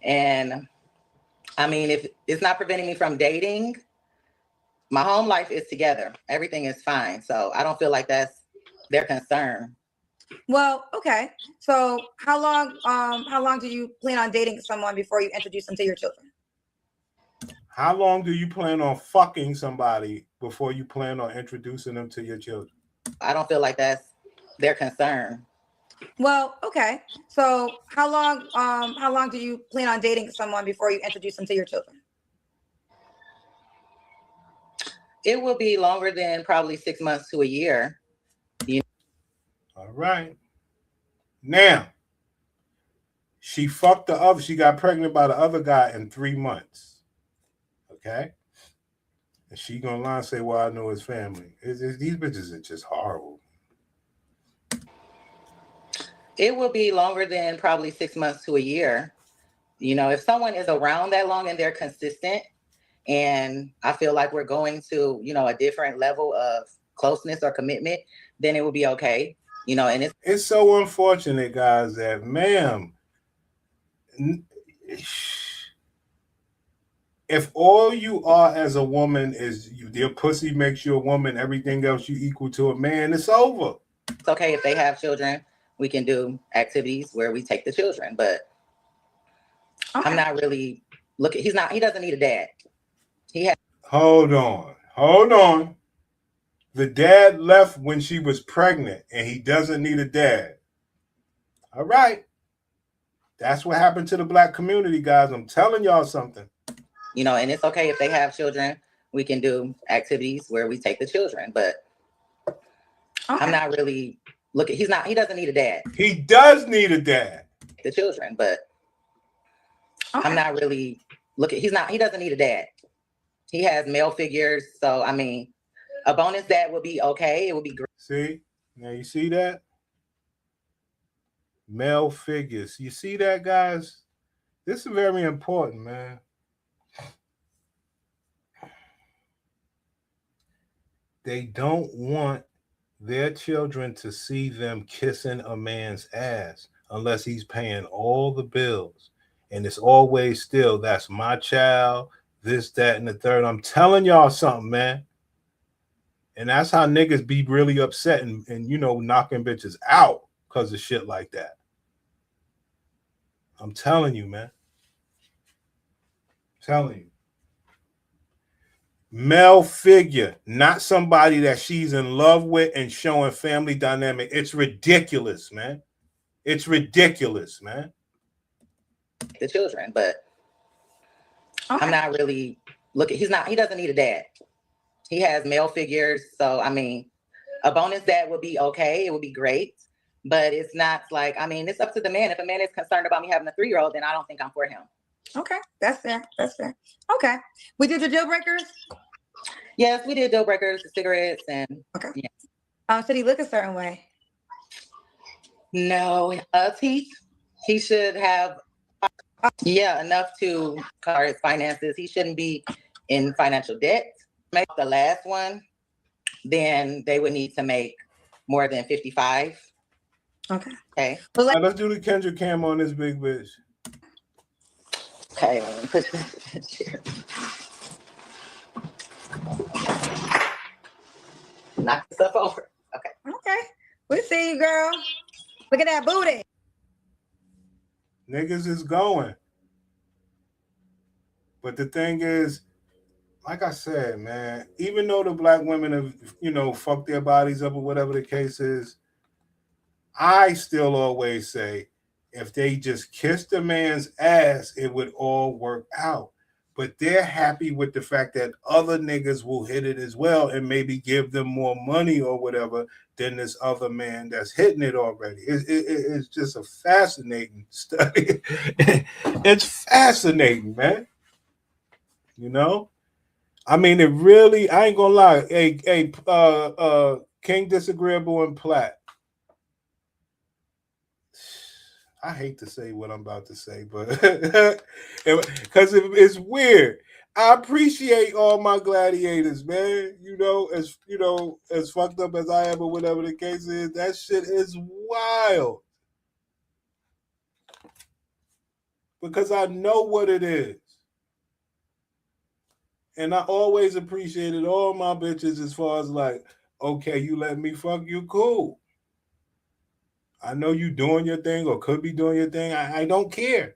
K: And I mean, if it's not preventing me from dating, my home life is together. Everything is fine. So I don't feel like that's their concern.
L: Well, okay. So how long do you plan on dating someone before you introduce them to your children?
B: How long do you plan on fucking somebody before you plan on introducing them to your children?
K: I don't feel like that's their concern.
L: Well, okay. So how long do you plan on dating someone before you introduce them to your children?
K: It will be longer than probably 6 months to a year.
B: All right. Now, she got pregnant by the other guy in 3 months. Okay? And she gonna lie and say, well, I know his family. These bitches are just horrible.
K: It will be longer than probably 6 months to a year. If someone is around that long and they're consistent, and I feel like we're going to, a different level of closeness or commitment, then it will be okay. And
B: it's so unfortunate, guys, that ma'am, if all you are as a woman is your pussy makes you a woman, everything else you equal to a man, it's over.
K: It's okay if they have children. We can do activities where we take the children, but okay. I'm not really looking. He doesn't need a dad.
B: Hold on. The dad left when she was pregnant and he doesn't need a dad. All right. That's what happened to the black community, guys. I'm telling y'all something.
K: And it's okay if they have children. We can do activities where we take the children, but okay. I'm not really looking. He doesn't need a dad.
B: He does need a dad.
K: The children, but okay. I'm not really looking. He doesn't need a dad. He has male figures. So, I mean, a bonus dad would be okay. It would be great.
B: See? Now you see that? Male figures. You see that, guys? This is very important, man. They don't want their children to see them kissing a man's ass unless he's paying all the bills. And it's always still, that's my child, this, that, and the third. I'm telling y'all something, man. And that's how niggas be really upset and knocking bitches out because of shit like that. I'm telling you, man. I'm telling you. Male figure, not somebody that she's in love with and showing family dynamic. It's ridiculous, man. It's ridiculous, man.
K: The children, but okay. I'm not really looking. He doesn't need a dad. He has male figures. So, I mean, a bonus dad would be okay. It would be great. But it's not like, I mean, it's up to the man. If a man is concerned about me having a 3-year-old, then I don't think I'm for him.
L: Okay, that's fair. Okay. We did the deal breakers?
K: Yes, we did deal breakers, the cigarettes, and
L: okay. Yeah. Should he look a certain way?
K: No, he should have enough to cover his finances. He shouldn't be in financial debt. Make the last one, then they would need to make more than 55. Okay.
B: Let's do the Kendra cam on this big bitch.
K: Okay, let me put this here. Knock stuff over. Okay.
L: We see you, girl. Look at that booty.
B: Niggas is going. But the thing is, like I said, man, even though the black women have, fucked their bodies up or whatever the case is, I still always say, if they just kissed a man's ass, it would all work out. But they're happy with the fact that other niggas will hit it as well and maybe give them more money or whatever than this other man that's hitting it already. It's just a fascinating study. It's fascinating, man. You know? I mean, it really, I ain't gonna lie. King Disagreeable and Platt. I hate to say what I'm about to say, but because it's weird. I appreciate all my gladiators, man. As fucked up as I am, or whatever the case is, that shit is wild. Because I know what it is. And I always appreciated all my bitches as far as like, okay, you let me fuck you, cool. I know you doing your thing or could be doing your thing. I don't care.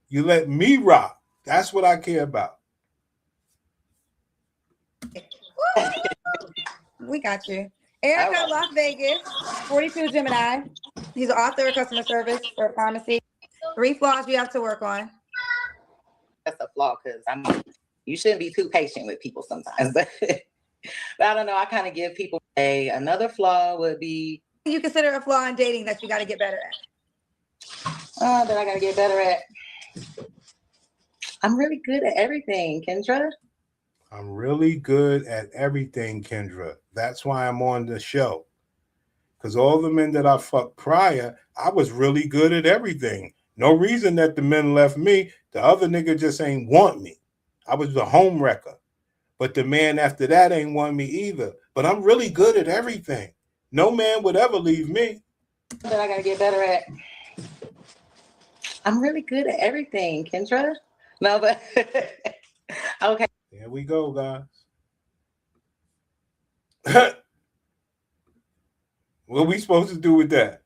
B: You let me rock. That's what I care about.
L: We got you. Erica, Las Vegas, 42 Gemini. He's an author of customer service for a pharmacy. 3 flaws you have to work on.
K: That's a flaw because you shouldn't be too patient with people sometimes. But I don't know. I kind of give people another flaw would be.
L: You consider a flaw in dating that you got to get better at?
K: That I got to get better at. I'm really good at everything, Kendra.
B: I'm really good at everything, Kendra. That's why I'm on the show. Because all the men that I fucked prior, I was really good at everything. No reason that the men left me. The other nigga just ain't want me. I was the home wrecker. But the man after that ain't want me either. But I'm really good at everything. No man would ever leave me.
K: That I got to get better at. I'm really good at everything, Kendra. No, but okay.
B: There we go, guys. What we supposed to do with that?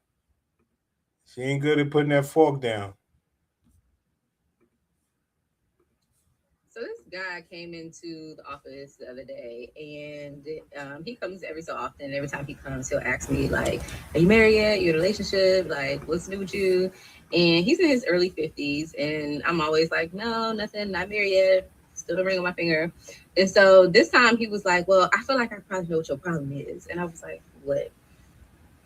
B: She ain't good at putting that fork down.
D: So this guy came into the office the other day, and he comes every so often. Every time he comes, he'll ask me like, "Are you married yet? You in a relationship? Like, what's new with you?" And he's in his early 50s, and I'm always like, "No, nothing. Not married yet. Still the ring on my finger." And so this time he was like, "Well, I feel like I probably know what your problem is." And I was like, "What?"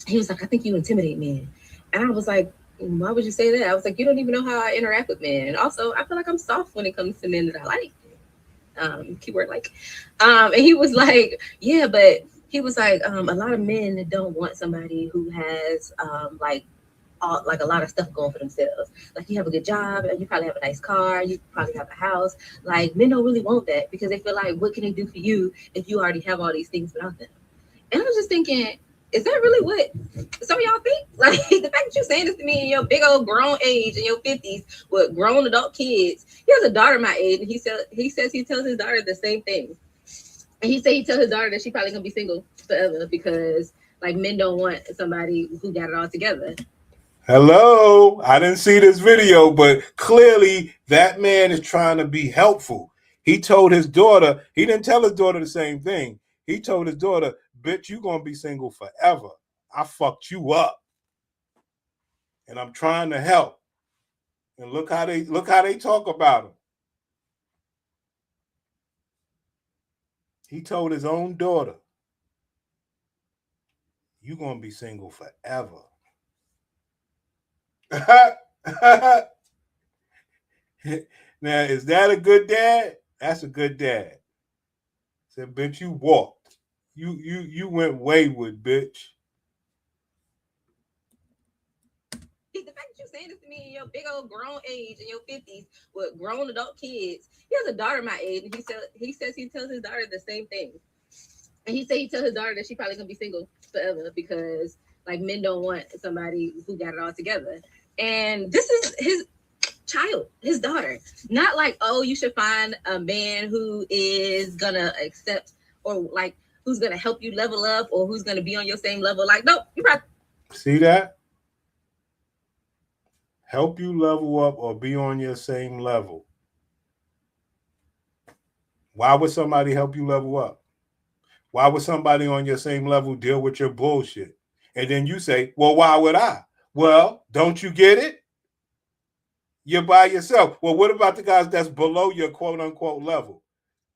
D: He was like, "I think you intimidate men." And I was like, "Why would you say that?" I was like, "You don't even know how I interact with men. And also, I feel like I'm soft when it comes to men that I like." Keyword like. And he was like, "Yeah, but," he was like, "A lot of men don't want somebody who has like a lot of stuff going for themselves. Like, you have a good job, and you probably have a nice car, you probably have a house. Like, men don't really want that because they feel like, what can they do for you if you already have all these things without them?" And I was just thinking, is that really what some of y'all think? Like, the fact that you're saying this to me in your big old grown age in your 50s with grown adult kids. He has a daughter my age, and he says he tells his daughter the same thing. And he said he tells his daughter that she probably gonna be single forever because like men don't want somebody who got it all together.
B: Hello, I didn't see this video, but clearly that man is trying to be helpful. He told his daughter, he didn't tell his daughter the same thing. He told his daughter, "Bitch, you gonna be single forever. I fucked you up. And I'm trying to help." And look how they talk about him. He told his own daughter, "You gonna be single forever." Now, is that a good dad? That's a good dad. Said, "Bitch, you walked. You went wayward, bitch."
D: The fact that you're saying this to me in your big old grown age in your 50s with grown adult kids. He has a daughter my age, and he says he tells his daughter the same thing. And he said he tells his daughter that she probably gonna be single forever because like men don't want somebody who got it all together. And this is his child, his daughter. Not like, oh, you should find a man who is gonna accept or like who's gonna help you level up or who's gonna be on your same level. Like, nope, you probably
B: see that? Help you level up or be on your same level. Why would somebody help you level up? Why would somebody on your same level deal with your bullshit? And then you say, well, why would I? Well, don't you get it? You're by yourself. Well, what about the guys that's below your quote unquote level?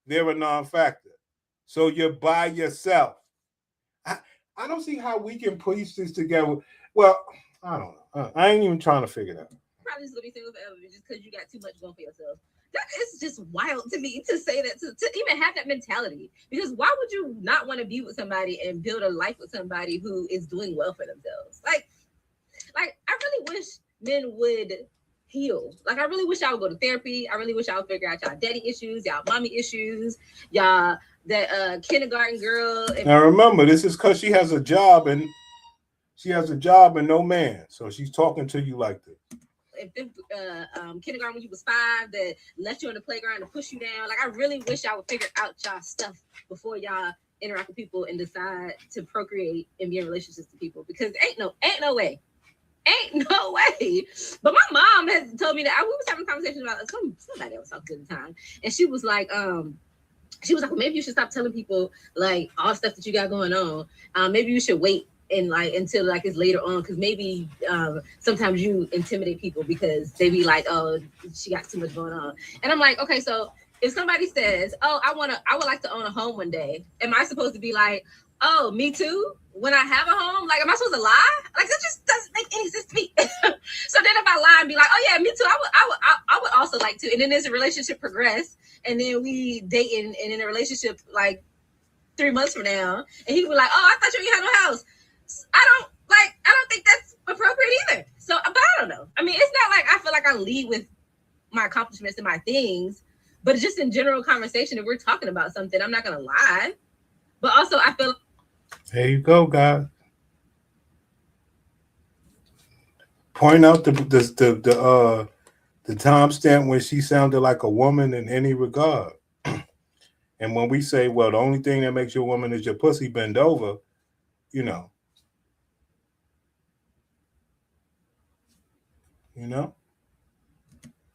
B: They're a non-factor. So you're by yourself. I don't see how we can piece this together. Well, I don't know. I ain't even trying to figure that out.
A: Probably just gonna be single forever just because you got too much going for yourself. That is just wild to me to say that, to even have that mentality. Because why would you not want to be with somebody and build a life with somebody who is doing well for themselves? Like I really wish men would heal. Like I really wish I would go to therapy. I really wish I would figure out y'all daddy issues, y'all mommy issues, y'all that kindergarten girl.
B: Now remember, this is because she has a job and no man. So she's talking to you like this.
A: If kindergarten when you was 5 that left you on the playground to push you down. Like I really wish I would figure out y'all stuff before y'all interact with people and decide to procreate and be in relationships with people, because ain't no way. But my mom has told me that we was having a conversation about somebody else talking at the time, and she was like, well, maybe you should stop telling people like all the stuff that you got going on. Maybe you should wait and like until like it's later on, because maybe sometimes you intimidate people because they be like, oh, she got too much going on. And I'm like, okay, so if somebody says, oh, I would like to own a home one day, am I supposed to be like, oh, me too? When I have a home, like, am I supposed to lie? Like, that just doesn't make any sense to me. So then if I lie and be like, oh yeah, me too, I would also like to. And then there's a relationship progress, and then we dating and in a relationship like 3 months from now, and he was like, oh, I thought you had no house. I don't think that's appropriate either. So, but I don't know. I mean, it's not like I feel like I lead with my accomplishments and my things, but it's just in general conversation, if we're talking about something, I'm not gonna lie. But also I feel
B: there you go, guys. Point out the timestamp when she sounded like a woman in any regard. And when we say, well, the only thing that makes you a woman is your pussy, bend over, you know.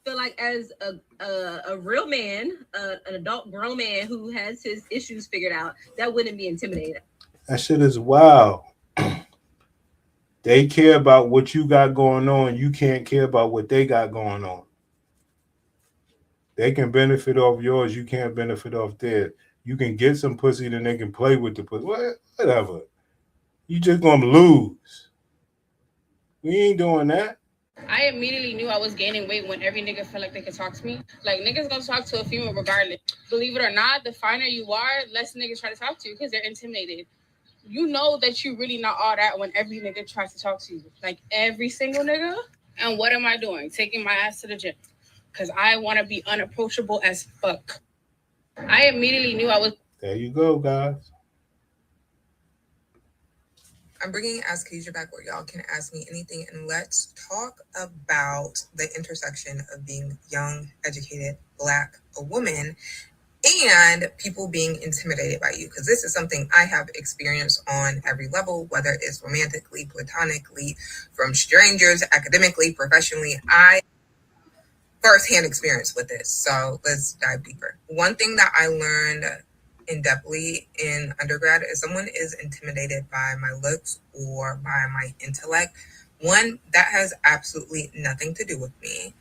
A: Feel like as a real man, an adult grown man who has his issues figured out, that wouldn't be intimidating.
B: That shit is wild. They care about what you got going on. You can't care about what they got going on. They can benefit off yours. You can't benefit off theirs. You can get some pussy, then they can play with the pussy. Whatever. You just gonna lose. We ain't doing that.
D: I immediately knew I was gaining weight when every nigga felt like they could talk to me. Like, niggas gonna talk to a female regardless. Believe it or not, the finer you are, less niggas try to talk to you because they're intimidated. You know that you really not all that when every nigga tries to talk to you. Like, every single nigga. And what am I doing? Taking my ass to the gym. Because I want to be unapproachable as fuck. I immediately knew I was...
B: There you go, guys.
M: I'm bringing Ask Keisha back where y'all can ask me anything, and let's talk about the intersection of being young, educated, Black, a woman, and people being intimidated by you, because this is something I have experienced on every level, whether it's romantically, platonically, from strangers, academically, professionally. I firsthand experience with this, so let's dive deeper. One thing that I learned in-depthly in undergrad is someone is intimidated by my looks or by my intellect. One, that has absolutely nothing to do with me.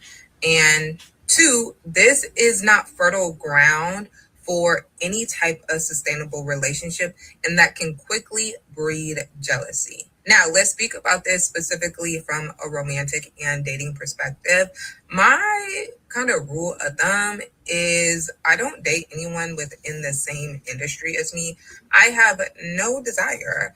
M: And two, this is not fertile ground for any type of sustainable relationship, and that can quickly breed jealousy. Now, let's speak about this specifically from a romantic and dating perspective. My kind of rule of thumb is I don't date anyone within the same industry as me. I have no desire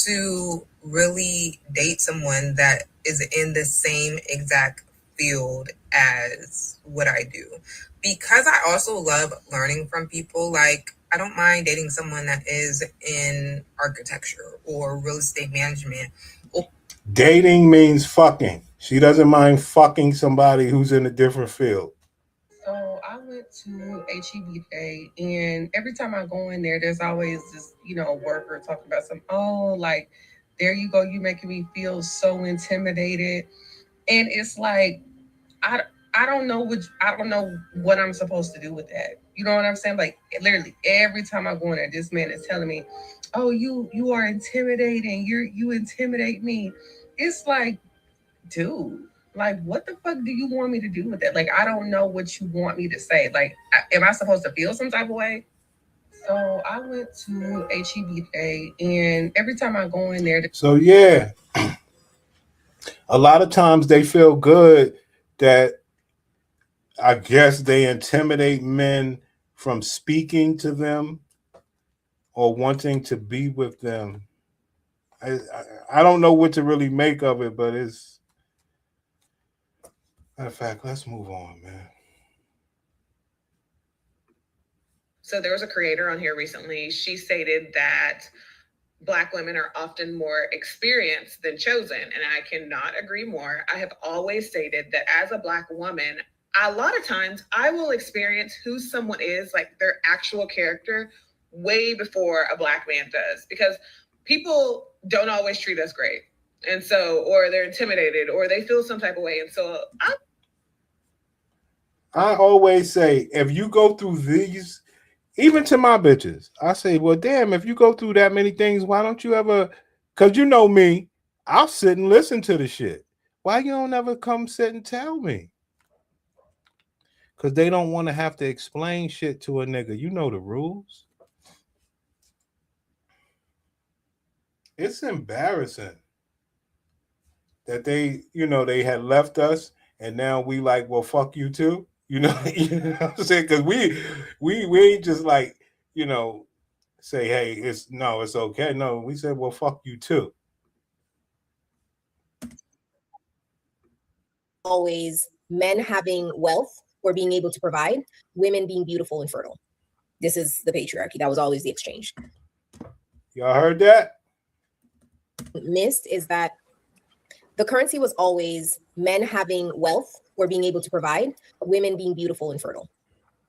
M: to really date someone that is in the same exact field as what I do. Because I also love learning from people, like I don't mind dating someone that is in architecture or real estate management.
B: Dating means fucking. She doesn't mind fucking somebody who's in a different field.
N: So I went to HEBK, and every time I go in there, there's always this, worker talking about like, there you go, you making me feel so intimidated. And it's like, I I don't know what I'm supposed to do with that. You know what I'm saying? Like literally every time I go in there, this man is telling me, "Oh, you are intimidating. You intimidate me." It's like, dude, like what the fuck do you want me to do with that? Like I don't know what you want me to say. Like, am I supposed to feel some type of way? So I went to HEB and every time I go in there,
B: So yeah, a lot of times they feel good that I guess they intimidate men from speaking to them or wanting to be with them. I don't know what to really make of it, but it's matter of fact, let's move on, man.
O: So there was a creator on here recently. She stated that Black women are often more experienced than chosen. And I cannot agree more. I have always stated that as a Black woman, a lot of times I will experience who someone is, like their actual character, way before a Black man does, because people don't always treat us great. And so, or they're intimidated or they feel some type of way. And so
B: I always say, if you go through these, even to my bitches, I say, well, damn, if you go through that many things, why don't you ever, because you know me, I'll sit and listen to the shit. Why you don't ever come sit and tell me? Because they don't want to have to explain shit to a nigga. You know the rules. It's embarrassing that they had left us and now we like, well, fuck you too. You know what I'm saying? Because we ain't just like, say, hey, it's okay. No, we said, well, fuck you too.
P: Always men having wealth or being able to provide, women being beautiful and fertile. This is the patriarchy. That was always the exchange.
B: Y'all heard that?
P: Missed is that the currency was always men having wealth or being able to provide, women being beautiful and fertile.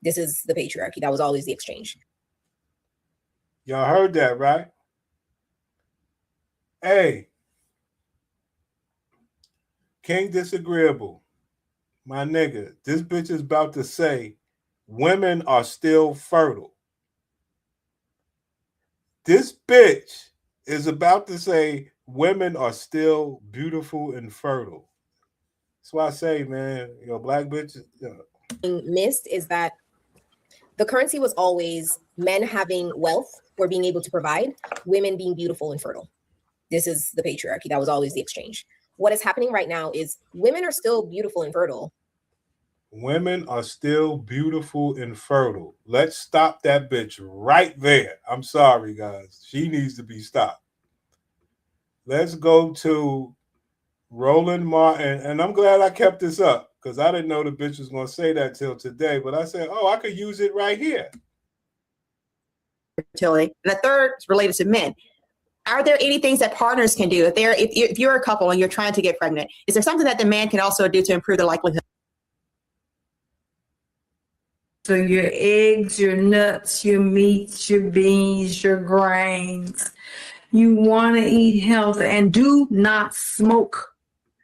P: This is the patriarchy. That was always the exchange.
B: Y'all heard that, right? Hey, King Disagreeable, my nigga, this bitch is about to say women are still fertile. This bitch is about to say women are still beautiful and fertile. That's why I say, man, Black bitches.
P: Missed is that the currency was always men having wealth or being able to provide, women being beautiful and fertile. This is the patriarchy. That was always the exchange. What is happening right now is women are still beautiful and fertile.
B: Women are still beautiful and fertile. Let's stop that bitch right there. I'm sorry, guys. She needs to be stopped. Let's go to Roland Martin. And I'm glad I kept this up because I didn't know the bitch was going to say that till today. But I said, I could use it right here.
Q: Fertility. And the third is related to men. Are there any things that partners can do? If you're a couple and you're trying to get pregnant, is there something that the man can also do to improve the likelihood?
R: So your eggs, your nuts, your meats, your beans, your grains. You want to eat healthy and do not smoke.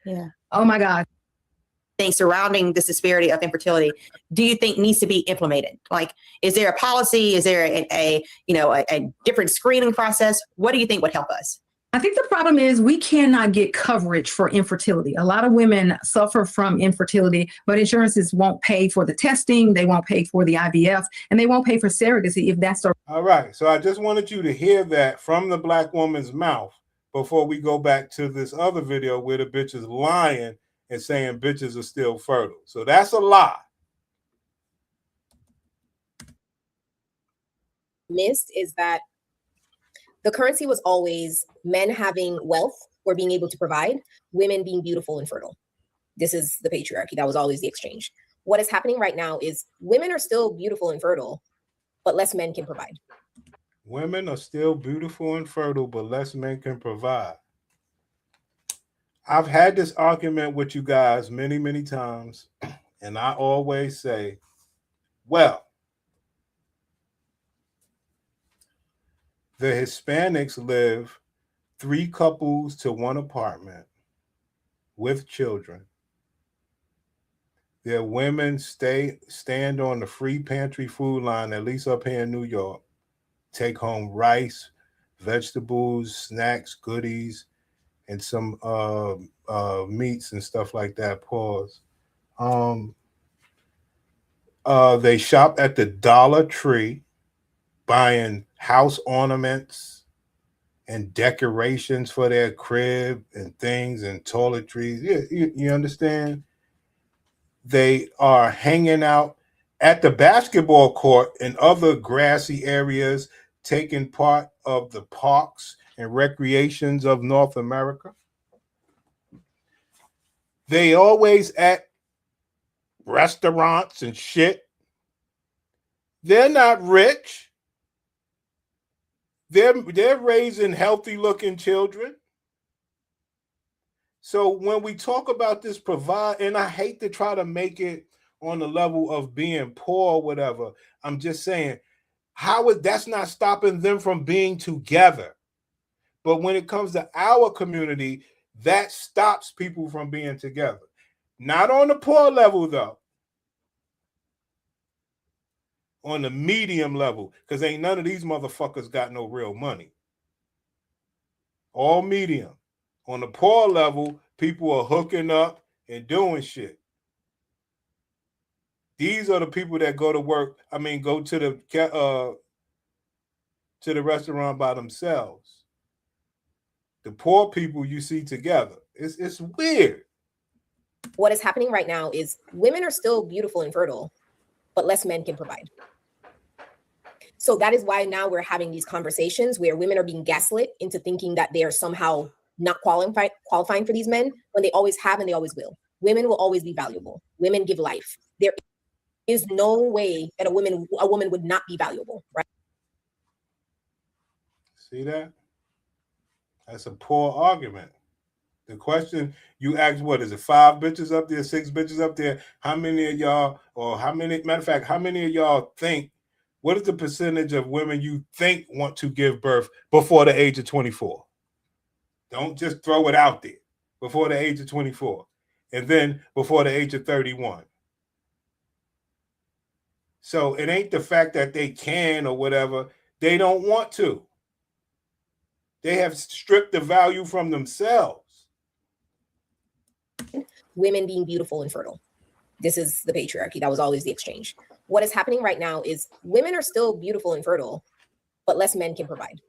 Q: Yeah.
R: Oh my God.
Q: Things surrounding this disparity of infertility, do you think needs to be implemented? Like, is there a policy? Is there a different screening process? What do you think would help us?
R: I think the problem is we cannot get coverage for infertility. A lot of women suffer from infertility, but insurances won't pay for the testing. They won't pay for the IVF, and they won't pay for surrogacy if that's the.
B: All right. So I just wanted you to hear that from the Black woman's mouth before we go back to this other video where the bitch is lying and saying bitches are still fertile. So that's a lie.
P: Missed is that the currency was always men having wealth or being able to provide, women being beautiful and fertile. This is the patriarchy. That was always the exchange. What is happening right now is women are still beautiful and fertile, but less men can provide.
B: Women are still beautiful and fertile, but less men can provide. I've had this argument with you guys many, many times, and I always say, well, the Hispanics live 3 couples to 1 apartment with children. Their women stand on the free pantry food line, at least up here in New York, take home rice, vegetables, snacks, goodies, and some meats and stuff like that. Pause. They shop at the Dollar Tree, buying house ornaments and decorations for their crib and things and toiletries. You understand? They are hanging out at the basketball court and other grassy areas, taking part of the parks and recreations of North America. They always at restaurants and shit. They're not rich. They're raising healthy looking children. So when we talk about this provide, and I hate to try to make it on the level of being poor or whatever, I'm just saying, that's not stopping them from being together. But when it comes to our community, that stops people from being together. Not on the poor level, though. On the medium level, because ain't none of these motherfuckers got no real money. All medium. On the poor level, people are hooking up and doing shit. These are the people that go to work. I mean, go to the restaurant by themselves. The poor people you see together. It's weird.
P: What is happening right now is women are still beautiful and fertile, but less men can provide. So that is why now we're having these conversations where women are being gaslit into thinking that they are somehow not qualifying for these men when they always have and they always will. Women will always be valuable. Women give life. There is no way that a woman would not be valuable, right?
B: See that? That's a poor argument. The question you asked, what is it? 5 bitches up there, 6 bitches up there? How many of y'all, or how many, matter of fact, how many of y'all think, what is the percentage of women you think want to give birth before the age of 24? Don't just throw it out there. Before the age of 24. And then before the age of 31. So it ain't the fact that they can or whatever. They don't want to. They have stripped the value from themselves.
P: Women being beautiful and fertile. This is the patriarchy. That was always the exchange. What is happening right now is women are still beautiful and fertile, but less men can provide.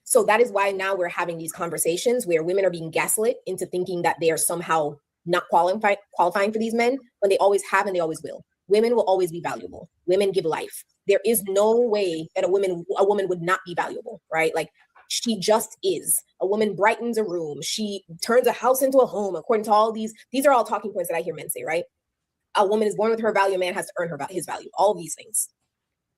P: So that is why now we're having these conversations where women are being gaslit into thinking that they are somehow not qualifying for these men when they always have and they always will. Women will always be valuable. Women give life. There is no way that a woman would not be valuable, right? Like, she just is. A woman brightens a room. She turns a house into a home, according to all these are all talking points that I hear men say, right? A woman is born with her value. A man has to earn his value. All these things.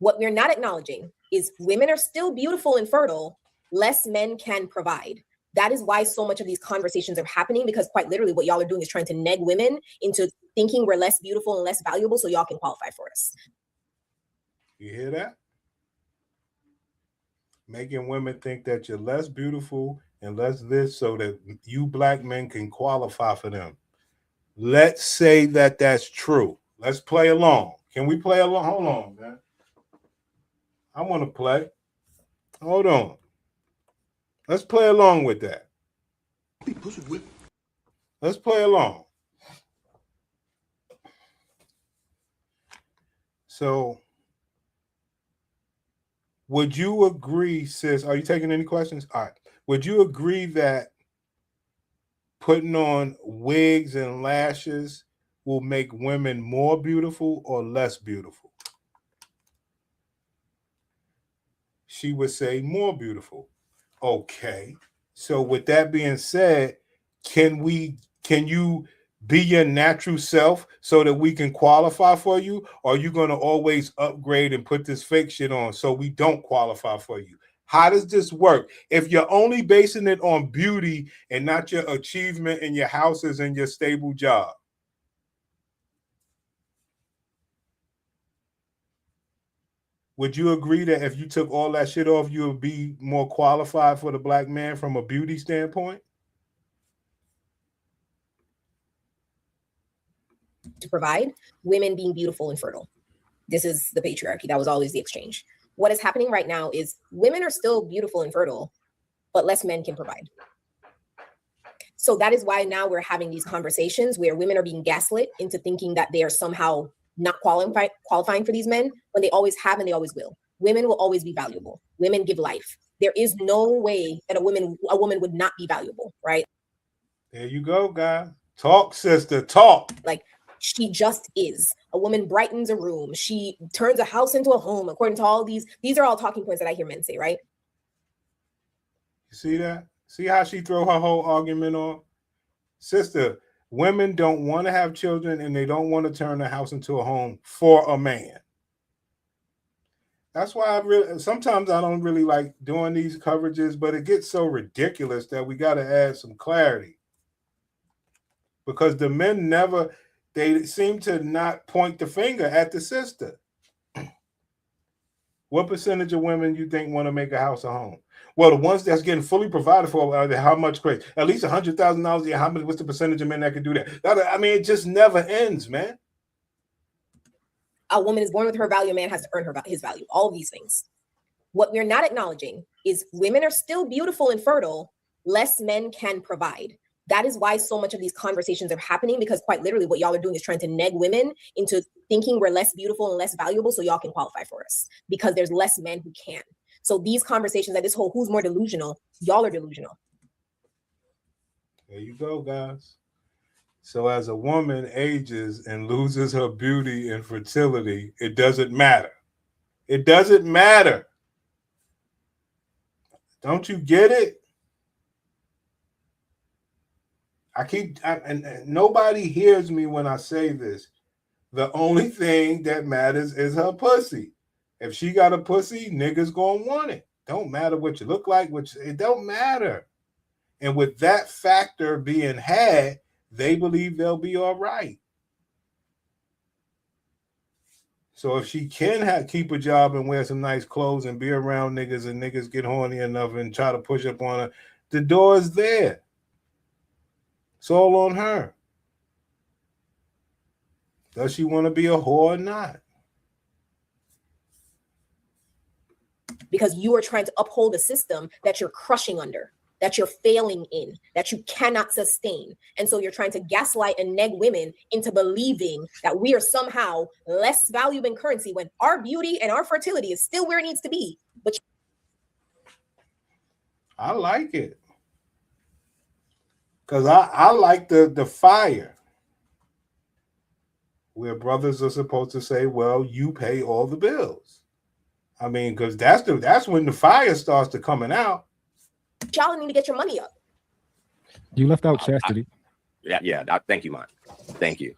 P: What we're not acknowledging is women are still beautiful and fertile. Less men can provide. That is why so much of these conversations are happening, because quite literally what y'all are doing is trying to neg women into thinking we're less beautiful and less valuable so y'all can qualify for us.
B: You hear that? Making women think that you're less beautiful and less this so that you black men can qualify for them. Let's say that that's true. Let's play along. Can we play along? Hold on, man. I want to play. Hold on. Let's play along with that. Let's play along. So, would you agree, sis? Are you taking any questions? All right. Would you agree that putting on wigs and lashes will make women more beautiful or less beautiful? She would say more beautiful. Okay. So with that being said, can you be your natural self so that we can qualify for you? Or are you going to always upgrade and put this fake shit on so we don't qualify for you? How does this work? If you're only basing it on beauty and not your achievement in your houses and your stable job. Would you agree that if you took all that shit off, you would be more qualified for the black man from a beauty standpoint?
P: to provide, women being beautiful and fertile. This is the patriarchy. That was always the exchange. What is happening right now is women are still beautiful and fertile, but less men can provide. So that is why now we're having these conversations where women are being gaslit into thinking that they are somehow not qualifying for these men when they always have and they always will. Women will always be valuable. Women give life. There is no way that a woman would not be valuable, right?
B: There you go, guys. Talk, sister, talk.
P: Like, she just is. A woman brightens a room. She turns a house into a home, according to all these are all talking points that I hear men say, right?
B: You see that? See how she throw her whole argument on? Sister, women don't want to have children and they don't want to turn the house into a home for a man. That's why sometimes I don't really like doing these coverages, but it gets so ridiculous that we got to add some clarity. Because the men they seem to not point the finger at the sister. What percentage of women you think want to make a house a home? Well, the ones that's getting fully provided for, how much crazy? At least $100,000 a year. What's the percentage of men that can do that? I mean, it just never ends, man.
P: A woman is born with her value. A man has to earn his value. All of these things. What we're not acknowledging is women are still beautiful and fertile. Less men can provide. That is why so much of these conversations are happening, because quite literally what y'all are doing is trying to neg women into thinking we're less beautiful and less valuable so y'all can qualify for us, because there's less men who can. So these conversations, this whole who's more delusional, y'all are delusional.
B: There you go, guys. So as a woman ages and loses her beauty and fertility, it doesn't matter. It doesn't matter. Don't you get it? And nobody hears me when I say this. The only thing that matters is her pussy. If she got a pussy, niggas gonna want it. Don't matter what you look like, it don't matter. And with that factor being had, they believe they'll be all right. So if she can keep a job and wear some nice clothes and be around niggas and niggas get horny enough and try to push up on her, the door is there. It's all on her. Does she want to be a whore or not?
P: Because you are trying to uphold a system that you're crushing under, that you're failing in, that you cannot sustain. And so you're trying to gaslight and neg women into believing that we are somehow less valuable in currency when our beauty and our fertility is still where it needs to be. But
B: I like it. Because I like the fire where brothers are supposed to say, well, you pay all the bills. I mean, because that's when the fire starts to coming out.
P: y'all need to get your money up.
S: You left out chastity.
T: Thank you, Mon. Thank you.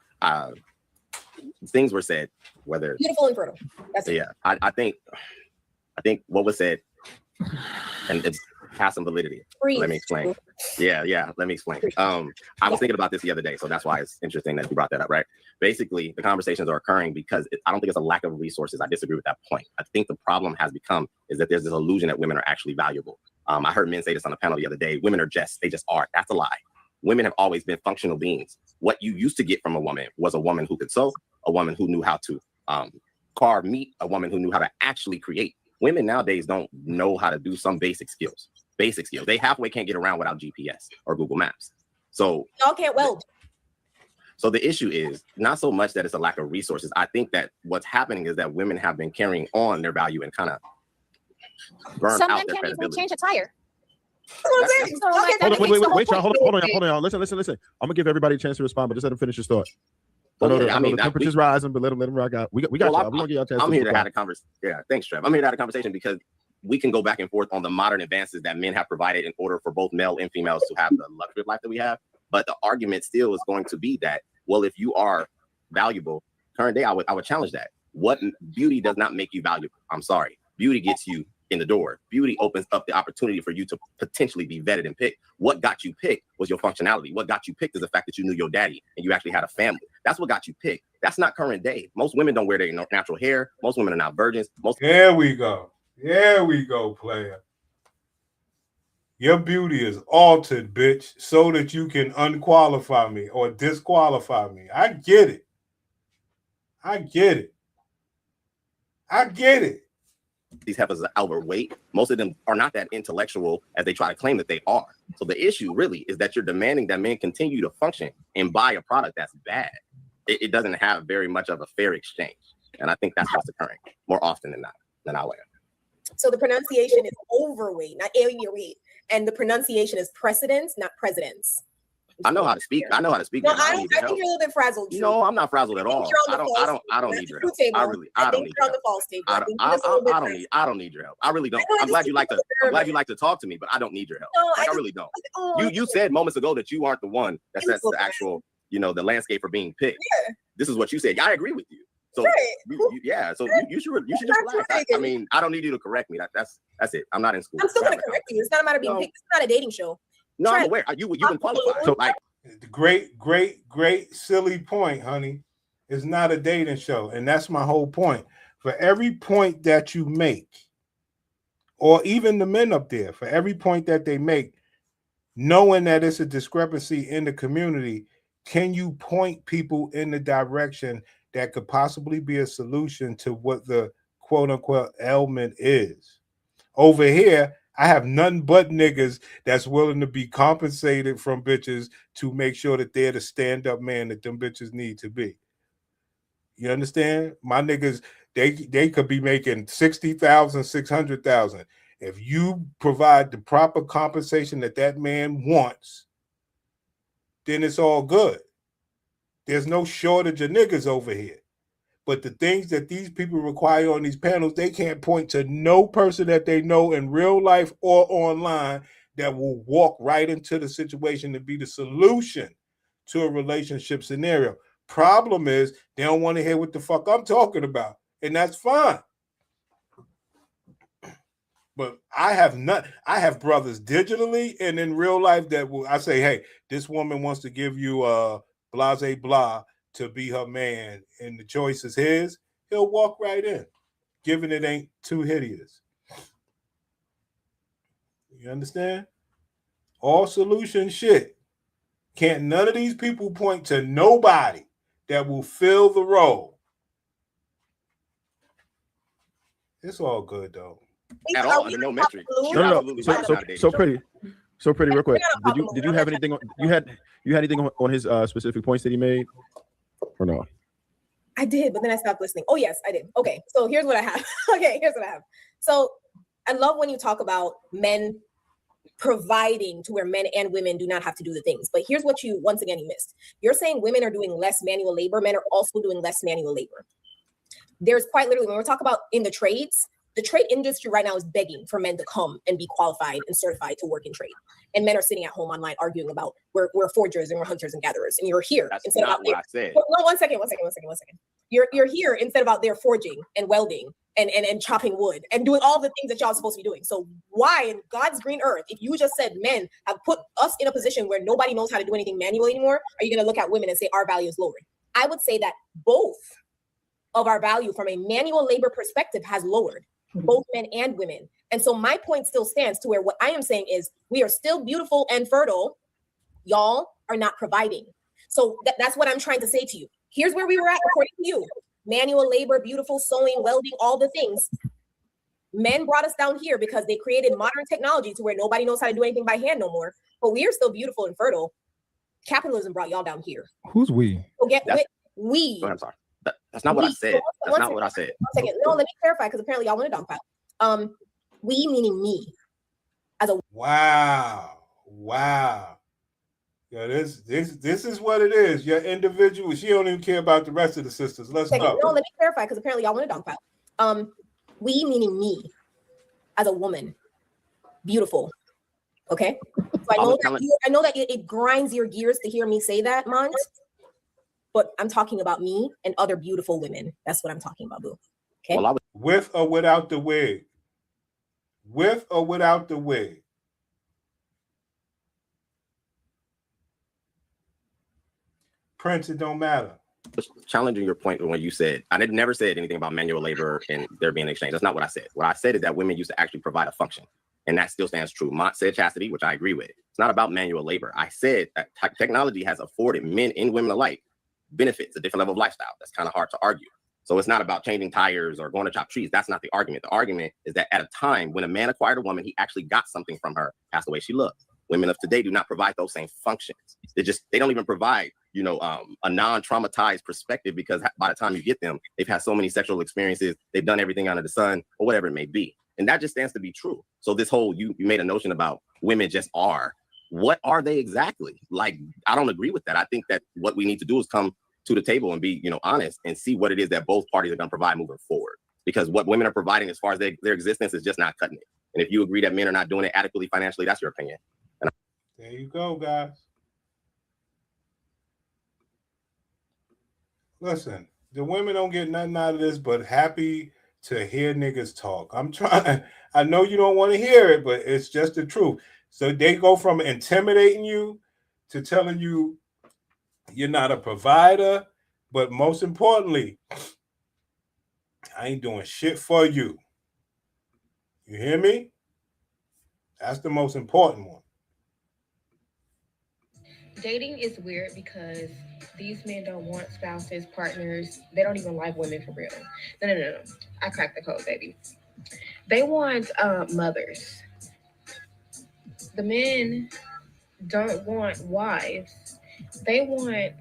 T: Things were said, whether
P: beautiful and fertile. That's it.
T: Yeah, I think what was said, and it's has some validity. Let me explain. Yeah. Let me explain. I was thinking about this the other day, so that's why it's interesting that you brought that up, right? Basically, the conversations are occurring because I don't think it's a lack of resources. I disagree with that point. I think the problem has become is that there's this illusion that women are actually valuable. I heard men say this on a panel the other day. Women are they just are. That's a lie. Women have always been functional beings. What you used to get from a woman was a woman who could sew, a woman who knew how to carve meat, a woman who knew how to actually create. Women nowadays don't know how to do some basic skills. They halfway can't get around without GPS or Google Maps. So
P: y'all can't weld.
T: So the issue is not so much that it's a lack of resources. I think that what's happening is that women have been carrying on their value and kind of burned
U: Some
T: out
U: men
T: their
U: can't even
T: credibility.
U: change a tire.
S: Wait, y'all. Hold on, y'all. Listen. I'm gonna give everybody a chance to respond, but just let them finish your thought. I know the temperature's rising, but let them rock out. We got y'all. We're gonna get y'all a chance.
T: I'm here to have a conversation. Yeah, thanks, Trev. I'm here to have a conversation because we can go back and forth on the modern advances that men have provided in order for both male and females to have the luxury of life that we have. But the argument still is going to be that, well, if you are valuable, current day, I would challenge that. What beauty does not make you valuable? I'm sorry. Beauty gets you in the door. Beauty opens up the opportunity for you to potentially be vetted and picked. What got you picked was your functionality. What got you picked is the fact that you knew your daddy and you actually had a family. That's what got you picked. That's not current day. Most women don't wear their natural hair. Most women are not virgins.
B: There we go. There we go, player. Your beauty is altered, bitch, so that you can unqualify me or disqualify me. I get it. I get it. I get it.
T: These heifers are overweight. Most of them are not that intellectual as they try to claim that they are. So the issue really is that you're demanding that men continue to function and buy a product that's bad. It doesn't have very much of a fair exchange. And I think that's what's occurring more often than not than our way.
P: So the pronunciation is overweight, not weight. And the pronunciation is precedence, not presidents.
T: I know how to speak. I know how to speak.
P: No, I think you're a little bit frazzled. Drew.
T: No, I'm not frazzled at all. I don't need your help. I don't need your help. I don't need your help. I really don't. I'm glad you like to talk to me, but I don't need your help. I really don't. You said moments ago that you aren't the one that sets the actual, the landscape for being picked. Yeah. This is what you said. I agree with you. So you should just relax. I mean, I don't need you to correct me. That's it. I'm not in school.
P: I'm still gonna correct you. It's not a matter of being picked. It's not a dating show.
T: No, I'm aware. You've been qualified.
B: So, like, the great silly point, honey. It's not a dating show, and that's my whole point. For every point that you make, or even the men up there, for every point that they make, knowing that it's a discrepancy in the community, can you point people in the direction that could possibly be a solution to what the quote unquote ailment is? Over here, I have none but niggas that's willing to be compensated from bitches to make sure that they're the stand-up man that them bitches need to be. You understand? My niggas, they could be making 60,000, 600,000. If you provide the proper compensation that man wants, then it's all good. There's no shortage of niggas over here. But the things that these people require on these panels, they can't point to no person that they know in real life or online that will walk right into the situation and be the solution to a relationship scenario. Problem is, they don't want to hear what the fuck I'm talking about. And that's fine. But I have brothers digitally and in real life that I say, hey, this woman wants to give you a blase blah to be her man, and the choice is his, he'll walk right in, given it ain't too hideous. You understand? All solution shit. Can't none of these people point to nobody that will fill the role. It's all good though.
T: At all, under no metric.
S: No. So pretty, real quick. Did you have anything? You had anything on his specific points that he made? Or no?
P: I did, but then I stopped listening. Oh, yes, I did. Okay, so here's what I have. So I love when you talk about men providing to where men and women do not have to do the things. But here's what you missed. You're saying women are doing less manual labor. Men are also doing less manual labor. There's quite literally, when we're talking about in the trades, the trade industry right now is begging for men to come and be qualified and certified to work in trade. And men are sitting at home online arguing about we're forgers and we're hunters and gatherers. And you're here instead of out there. No, one second. You're here instead of out there forging and welding and chopping wood and doing all the things that y'all are supposed to be doing. So why in God's green earth, if you just said men have put us in a position where nobody knows how to do anything manually anymore, are you going to look at women and say our value is lowered? I would say that both of our value from a manual labor perspective has lowered. Both men and women. And so my point still stands to where what I am saying is we are still beautiful and fertile. Y'all are not providing. So that's what I'm trying to say to you. Here's where we were at according to you. Manual labor, beautiful sewing, welding, all the things. Men brought us down here because they created modern technology to where nobody knows how to do anything by hand no more. But we are still beautiful and fertile. Capitalism brought y'all down here.
S: Who's we?
P: So we.
T: Oh, I'm sorry. That's not what I said. That's not what I said.
P: 1 second. No, let me clarify because apparently y'all want to dogpile. We meaning me. As a
B: wow. Yeah, this is what it is. You're individual. She don't even care about the rest of the sisters. Let's go.
P: No, let me clarify because apparently y'all want to dogpile. We meaning me as a woman. Beautiful. Okay. So I know that it grinds your gears to hear me say that, Mont. But I'm talking about me and other beautiful women. That's what I'm talking about, boo. Okay.
B: Well, with or without the wig. With or without the wig. Prince, it don't matter.
T: Challenging your point when you said, I never said anything about manual labor and there being an exchange. That's not what I said. What I said is that women used to actually provide a function. And that still stands true. Mont said chastity, which I agree with. It's not about manual labor. I said that technology has afforded men and women alike benefits, a different level of lifestyle. That's kind of hard to argue. So it's not about changing tires or going to chop trees. That's not the argument. The argument is that at a time when a man acquired a woman, he actually got something from her, passed the way she looked. Women of today do not provide those same functions. They don't even provide, a non-traumatized perspective, because by the time you get them, they've had so many sexual experiences, they've done everything under the sun, or whatever it may be. And that just stands to be true. So this whole, you made a notion about women just are. What are they exactly? Like, I don't agree with that. I think that what we need to do is come to the table and be, honest and see what it is that both parties are going to provide moving forward. Because what women are providing as far as their existence is just not cutting it. And if you agree that men are not doing it adequately financially, that's your opinion.
B: There you go, guys. Listen, the women don't get nothing out of this but happy to hear niggas talk. I know you don't want to hear it, but it's just the truth. So they go from intimidating you to telling you you're not a provider, but most importantly, I ain't doing shit for you. You hear me? That's the most important one.
N: Dating is weird because these men don't want spouses, partners. They don't even like women for real. No. I cracked the code, baby. They want mothers. The men don't want wives. They want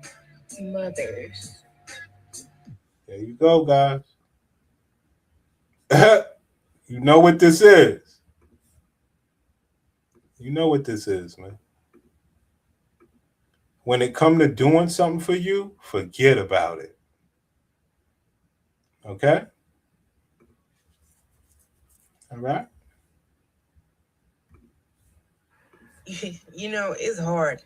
N: mothers.
B: There you go, guys. You know what this is. You know what this is, man. When it comes to doing something for you, forget about it. Okay? All right?
U: It's hard.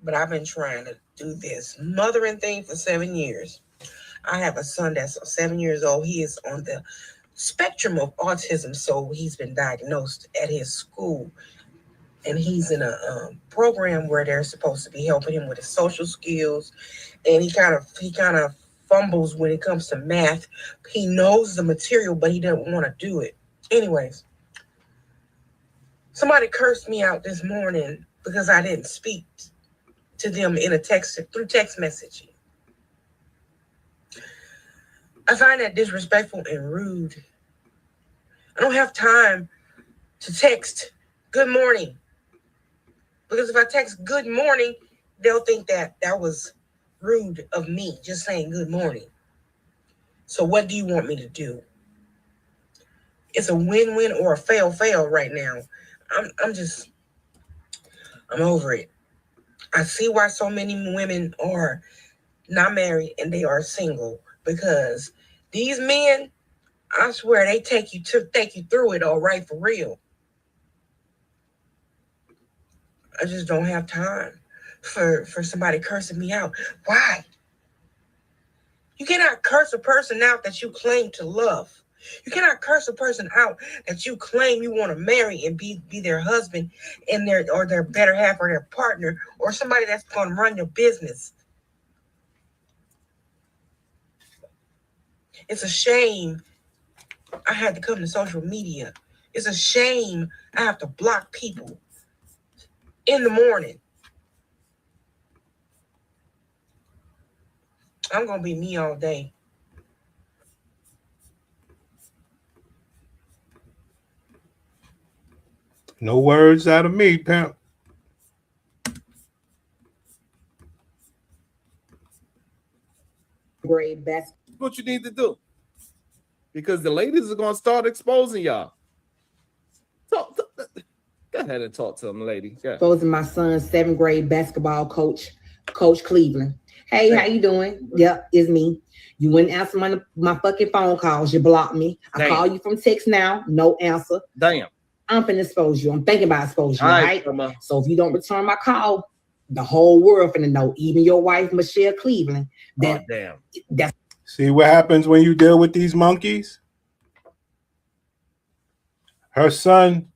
U: But I've been trying to do this mothering thing for 7 years. I have a son that's 7 years old. He is on the spectrum of autism, so he's been diagnosed at his school. And he's in a program where they're supposed to be helping him with his social skills. And he kind of fumbles when it comes to math. He knows the material, but he doesn't want to do it. Anyways, somebody cursed me out this morning because I didn't speak to them through text messaging. I find that disrespectful and rude. I don't have time to text good morning. Because if I text good morning, they'll think that was rude of me, just saying good morning. So what do you want me to do? It's a win-win or a fail right now. I'm over it. I see why so many women are not married and they are single, because these men, I swear, they take you through it all right for real. I just don't have time for somebody cursing me out. Why? You cannot curse a person out that you claim to love. You cannot curse a person out that you claim you want to marry and be their husband and their better half or their partner or somebody that's going to run your business. It's a shame I had to come to social media. It's a shame I have to block people in the morning. I'm going to be me all day.
B: No words out of me, pimp.
V: Grade best. What you need to do, because the ladies are gonna start exposing y'all. Go ahead and talk to them, lady. Yeah.
W: Exposing my son's 7th grade basketball coach, Coach Cleveland. Hey, how you doing? Yep, it's me. You wouldn't answer my fucking phone calls. You blocked me. I call you from text now, no answer.
V: Damn.
W: I'm finna expose you. I'm thinking about exposing you,
V: All
W: right?
V: right?
W: So if you don't return my call, the whole world finna know, even your wife, Michelle Cleveland. That, that's
B: See what happens when you deal with these monkeys? Her son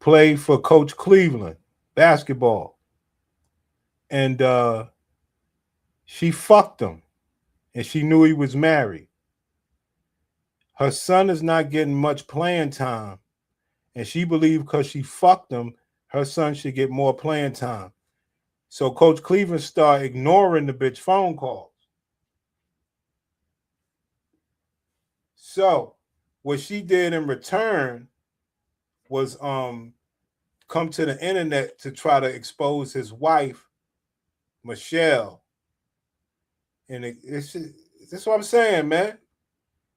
B: played for Coach Cleveland basketball. And she fucked him. And she knew he was married. Her son is not getting much playing time. And she believed because she fucked him, her son should get more playing time. So Coach Cleveland started ignoring the bitch phone calls. So what she did in return was come to the internet to try to expose his wife, Michelle. And this is what I'm saying, man.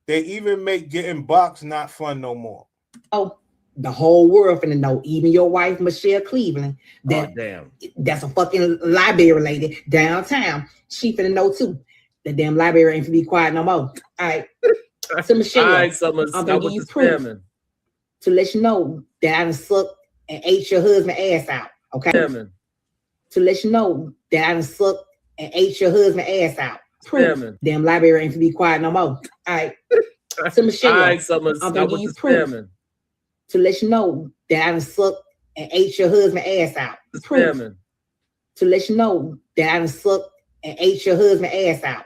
B: They even make getting boxed not fun no more.
W: Oh, the whole world finna know, even your wife, Michelle Cleveland, that that's a fucking library lady downtown. She finna know too. The damn library ain't finna be quiet no more. All right. So Michelle, I'm gonna give you proof to let you know that I done sucked and ate your husband ass out. Okay. To let you know that I done sucked and ate your husband ass out. Proof. Damn library ain't finna be quiet no more. All right. So Michelle, I'm gonna give you proof to let you know that I done sucked and ate your husband ass out. Proof. To let you know that I done sucked and ate your husband ass out.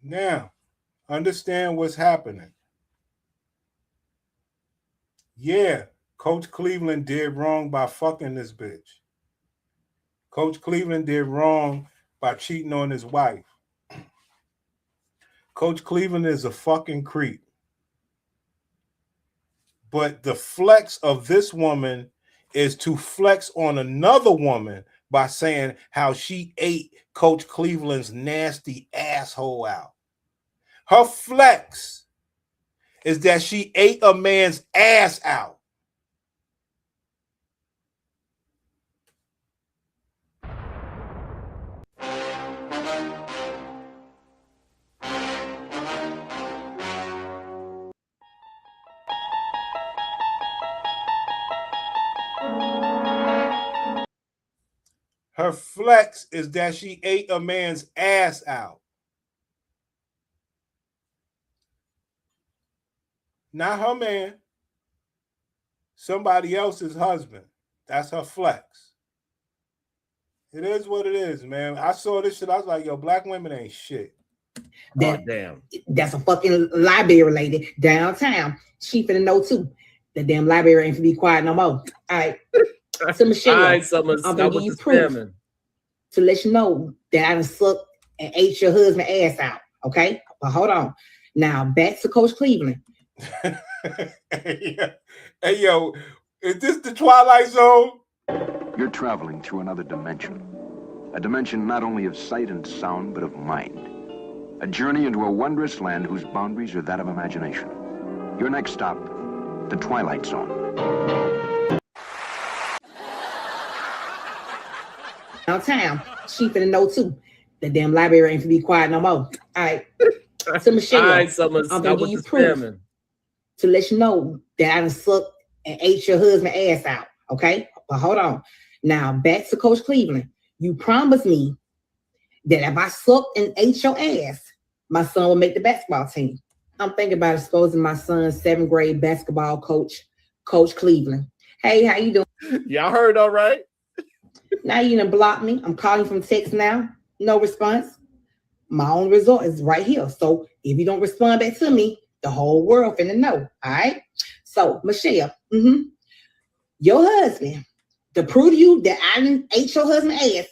B: Now, understand what's happening. Yeah, Coach Cleveland did wrong by fucking this bitch. Coach Cleveland did wrong by cheating on his wife. Coach Cleveland is a fucking creep. But the flex of this woman is to flex on another woman by saying how she ate Coach Cleveland's nasty asshole out. Her flex is that she ate a man's ass out. Her flex is that she ate a man's ass out. Not her man. Somebody else's husband. That's her flex. It is what it is, man. I saw this shit. I was like, yo, black women ain't shit.
W: That's a fucking library lady downtown. She finna know too. The damn library ain't finna be quiet no more. All right. So Michelle, I'm gonna give you proof to let you know that I done sucked and ate your husband ass out. Okay? But hold on. Now back to Coach Cleveland.
B: Hey, yo, is this the Twilight Zone?
C: You're traveling through another dimension. A dimension not only of sight and sound, but of mind. A journey into a wondrous land whose boundaries are that of imagination. Your next stop, the Twilight Zone.
W: Downtown, she finna know too. The damn library ain't finna be quiet no more. All right. So Michelle, I'm gonna give you proof to let you know that I done sucked and ate your husband ass out. Okay? But hold on. Now back to Coach Cleveland. You promised me that if I sucked and ate your ass, my son would make the basketball team. I'm thinking about exposing my son's 7th grade basketball coach, Coach Cleveland. Hey, how you doing?
V: Y'all heard all right?
W: Now you done blocked me. I'm calling from text now. No response. My own result is right here. So if you don't respond back to me, the whole world finna know. All right? So, Michelle, your husband, to prove to you that I didn't ate your husband's ass,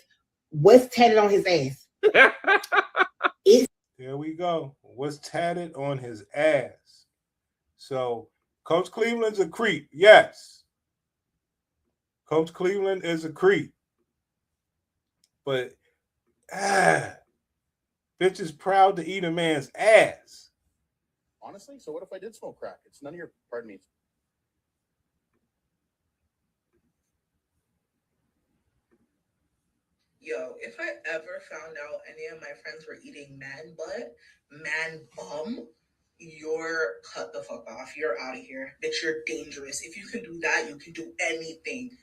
W: what's tatted on his ass?
B: There we go. What's tatted on his ass? So, Coach Cleveland's a creep. Yes. Coach Cleveland is a creep. But, bitch is proud to eat a man's ass.
S: Honestly, so what if I did smoke crack? It's none of your, pardon me.
U: Yo, if I ever found out any of my friends were eating man butt, man bum, you're cut the fuck off. You're out of here. Bitch, you're dangerous. If you can do that, you can do anything.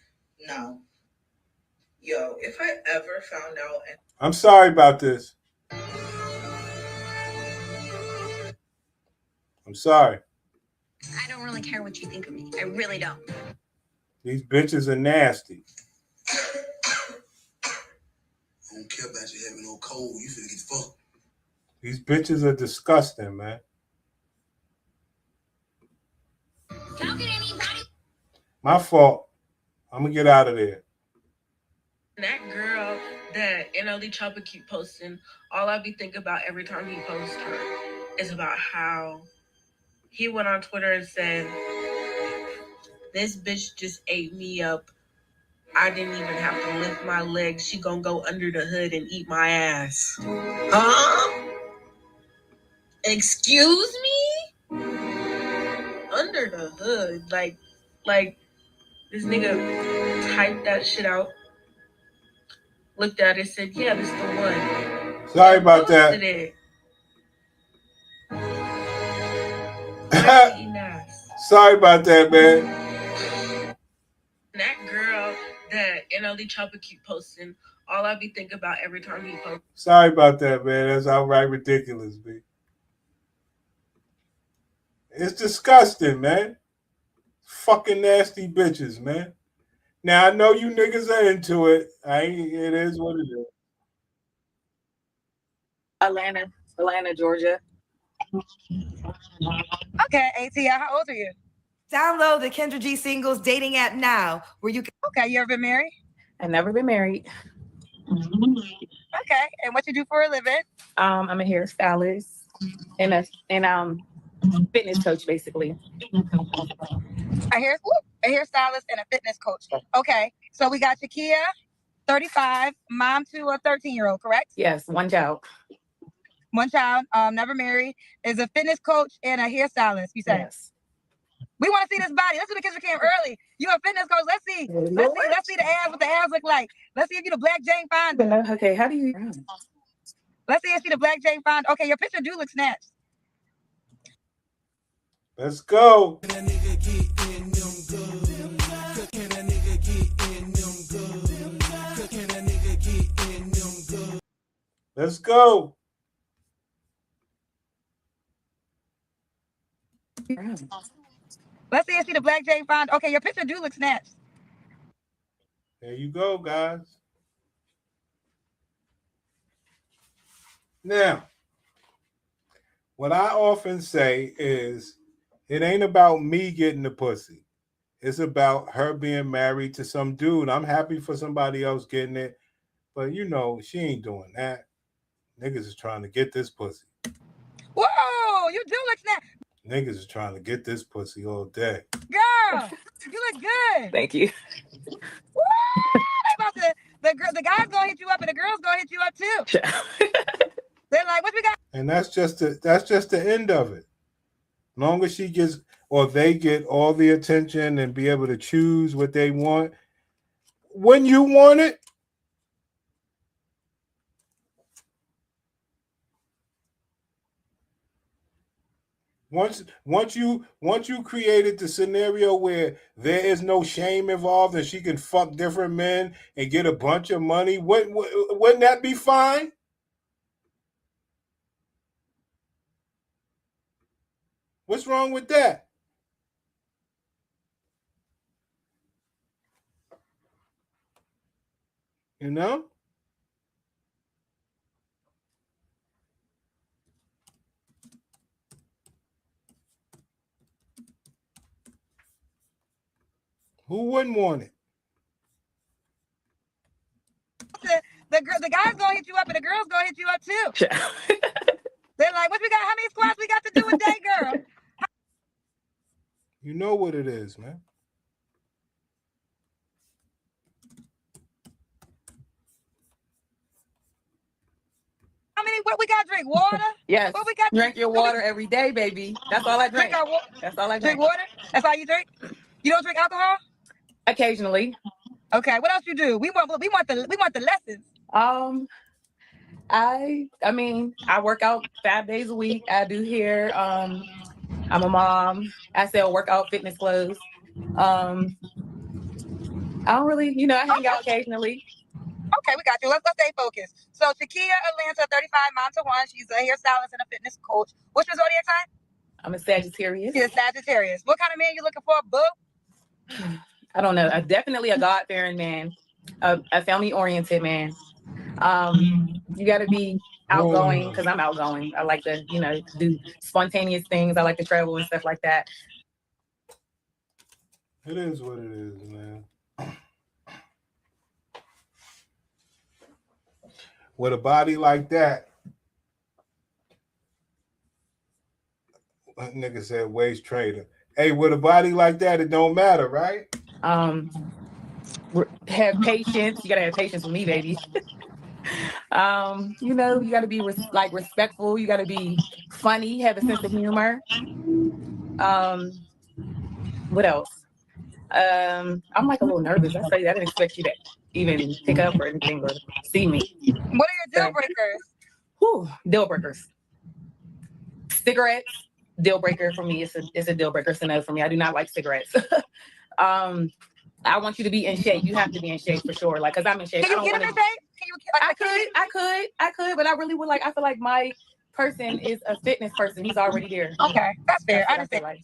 U: No. Yo, if I ever found out...
B: I'm sorry about this. I'm sorry.
F: I don't really care what you think of me. I really don't.
B: These bitches are nasty.
G: I don't care about you having no cold. You finna get fucked.
B: These bitches are disgusting, man. My fault. I'm gonna get out of there.
N: That girl that NLD Chopper keep posting, all I be thinking about every time he posts her is about how he went on Twitter and said, "This bitch just ate me up. I didn't even have to lift my legs. She gonna go under the hood and eat my ass." Huh? Excuse me? Under the hood. Like this nigga typed that shit out, looked at it, said, "Yeah, this is the one."
B: Sorry about that.
N: It.
B: Sorry about that, man.
N: That girl that NLD Chopper keep posting, all I be thinking about every time he posts.
B: Sorry about that, man. That's outright ridiculous, B. It's disgusting, man. Fucking nasty bitches, man. Now I know you niggas are into it. It is what it is.
E: Atlanta, Georgia.
L: Okay, ATI, how old are you? Download the Kendra G Singles dating app now, where you can. Okay, you ever been married?
E: I've never been married.
L: Okay, and what you do for a living?
E: I'm a hairstylist and a fitness coach, basically.
L: A hairstylist and a fitness coach. Okay, so we got Shakia, 35, mom to a 13-year-old, correct?
E: Yes, one child.
L: One child, never married, is a fitness coach and a hairstylist, you said? Yes. We want to see this body. Let's do the kitchen cam early. You a fitness coach. Let's see the abs, what the abs look like. Let's see if you the Black Jane Fonda.
E: Okay, how do you?
L: Let's see if you the Black Jane Fonda. Okay, your picture do look snatched.
B: Let's go. Let's go.
L: Let's see if you the Black Jane Fonda. Okay, your picture do look snatched.
B: There you go, guys. Now, what I often say is, it ain't about me getting the pussy. It's about her being married to some dude. I'm happy for somebody else getting it, but you know, she ain't doing that. Niggas is trying to get this pussy.
L: Whoa, you do look snatched.
B: Niggas is trying to get this pussy all day.
L: Girl, you look good.
E: Thank you.
L: Woo! The guys gonna hit you up and the girls gonna hit you up too. They're like, what we got?
B: And that's just the end of it. Long as she gets, or they get all the attention and be able to choose what they want when you want it. Once you created the scenario where there is no shame involved and she can fuck different men and get a bunch of money, wouldn't that be fine? What's wrong with that? You know? Who wouldn't want it?
L: The guys gonna hit you up and the girls gonna hit you up too. They're like, what we got? How many squats we got to do a day, girl?
B: You know what it is, man.
L: What we got to drink? Water?
E: Yes.
L: What we got?
E: Drink your water every day, baby. That's all I drink. That's all I drink.
L: Drink water? That's all you drink? You don't drink alcohol?
E: Occasionally.
L: Okay. What else you do? We want the lessons.
E: I mean, I work out 5 days a week. I do hair. I'm a mom. I sell workout fitness clothes. I don't really, I hang out occasionally.
L: Okay, we got you. Let's stay focused. So Shakia, Atlanta, 35, mom to one. She's a hairstylist and a fitness coach. What's your zodiac sign?
E: I'm a Sagittarius.
L: You're a Sagittarius. What kind of man you looking for, boo?
E: I don't know. Definitely a God-fearing man, a family-oriented man. You got to be outgoing because I'm outgoing. I like to, do spontaneous things. I like to travel and stuff like that.
B: It is what it is, man. With a body like that, nigga said waste trader. Hey, with a body like that, it don't matter, right?
E: Have patience. You gotta have patience with me, baby. You gotta be respectful. You gotta be funny, have a sense of humor. What else? I'm like a little nervous. I didn't expect you to even pick up or anything or see me.
L: What are your deal breakers?
E: Deal breakers. Cigarettes, deal breaker for me. It's a deal breaker. It's a no for me. I do not like cigarettes. I want you to be in shape. You have to be in shape for sure. Like, cause I'm in shape.
L: Can you get him in shape?
E: I could, but I really would like. I feel like my person is a fitness person. He's already there.
L: Okay, that's fair. I understand.
E: Like.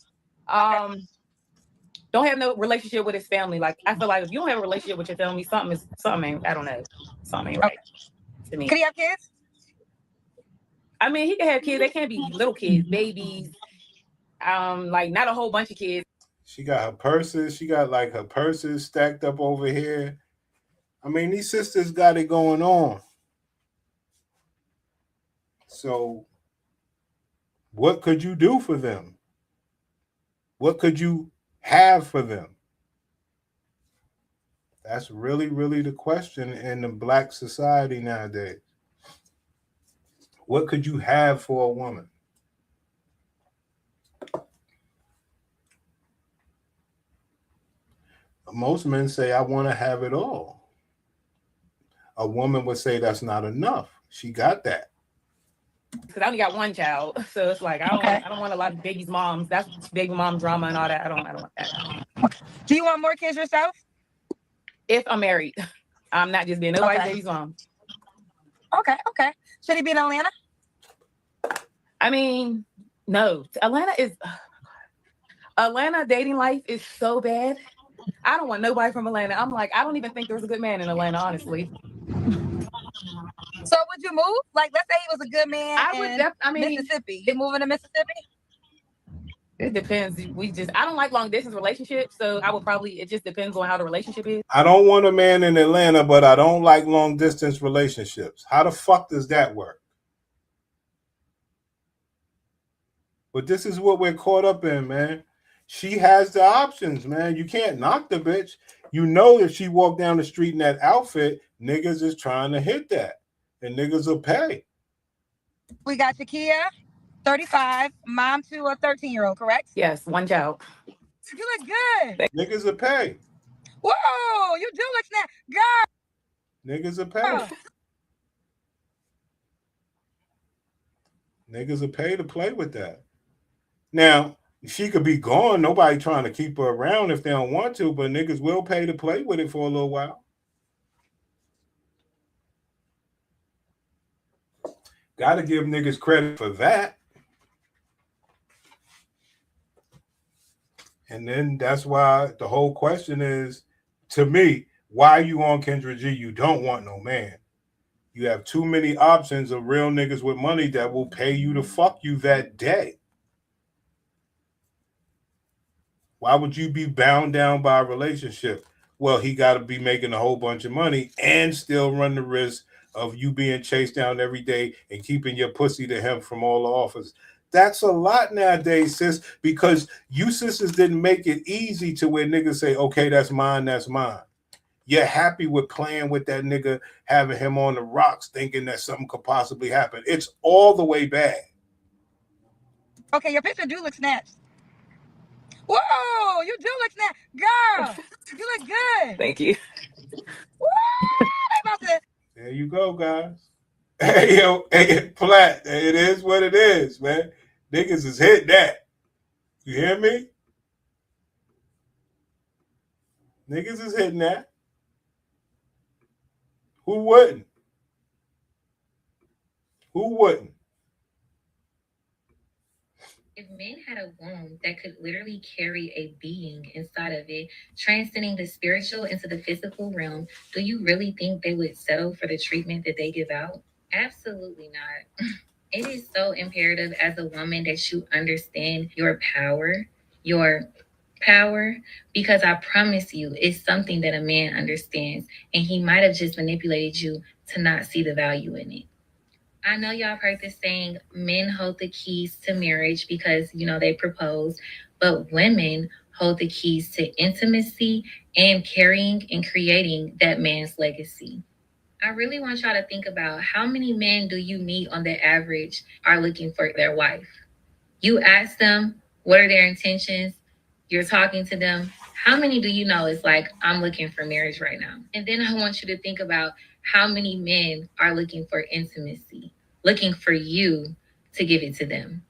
E: Don't have no relationship with his family. Like, I feel like if you don't have a relationship with your family, something ain't, I don't know. Something ain't right to me.
L: Can he have kids?
E: I mean, he can have kids. They can't be little kids, babies. Like not a whole bunch of kids.
B: She got her purses. She got like her purses stacked up over here. I mean, these sisters got it going on. So what could you do for them? What could you have for them? That's really, really the question in the Black society nowadays. What could you have for a woman? Most men say, I want to have it all. A woman would say that's not enough. She got that.
E: Because I only got one child. So it's like, I don't want a lot of baby's moms. That's baby mom drama and all that. I don't want that.
L: Do you want more kids yourself?
E: If I'm married. I'm not just being nobody's baby's mom.
L: Okay. Should he be in Atlanta?
E: I mean, no. Atlanta dating life is so bad. I don't want nobody from Atlanta. I'm like, I don't even think there's a good man in Atlanta, honestly.
L: So would you move? Like, let's say he was a good man Mississippi. You moving to Mississippi?
E: It depends. I don't like long distance relationships, so I would it just depends on how the relationship is.
B: I don't want a man in Atlanta, but I don't like long distance relationships. How the fuck does that work? But this is what we're caught up in, man. She has the options, man. You can't knock the bitch. You know, if she walked down the street in that outfit, niggas is trying to hit that. And niggas will pay.
L: We got Shakia, 35, mom to a 13-year-old, correct?
E: Yes, one child.
L: You look good.
B: Niggas will pay.
L: Whoa, you do look snap. Girl.
B: Niggas will pay. Niggas will pay to play with that. Now, she could be gone. Nobody trying to keep her around if they don't want to, but niggas will pay to play with it for a little while. Got to give niggas credit for that. And then that's why the whole question is, to me, why you on Kendra G? You don't want no man. You have too many options of real niggas with money that will pay you to fuck you that day. Why would you be bound down by a relationship? Well, he got to be making a whole bunch of money and still run the risk of you being chased down every day and keeping your pussy to him from all the offers. That's a lot nowadays, sis, because you sisters didn't make it easy to where niggas say, okay, that's mine, that's mine. You're happy with playing with that nigga, having him on the rocks, thinking that something could possibly happen. It's all the way bad.
L: Okay, your picture do look snatched. Whoa, you do look snatched. Girl, you look good.
E: Thank you.
B: There you go, guys. Hey, yo, hey, Platt, it is what it is, man. Niggas is hit that. You hear me? Niggas is hitting that. Who wouldn't? Who wouldn't?
H: If men had a womb that could literally carry a being inside of it, transcending the spiritual into the physical realm, do you really think they would settle for the treatment that they give out? Absolutely not. It is so imperative as a woman that you understand your power, because I promise you, it's something that a man understands, and he might have just manipulated you to not see the value in it. I know y'all have heard this saying, men hold the keys to marriage because, they propose, but women hold the keys to intimacy and carrying and creating that man's legacy. I really want y'all to think about how many men do you meet on the average are looking for their wife? You ask them, what are their intentions? You're talking to them. How many do you know is like, I'm looking for marriage right now? And then I want you to think about how many men are looking for intimacy, looking for you to give it to them.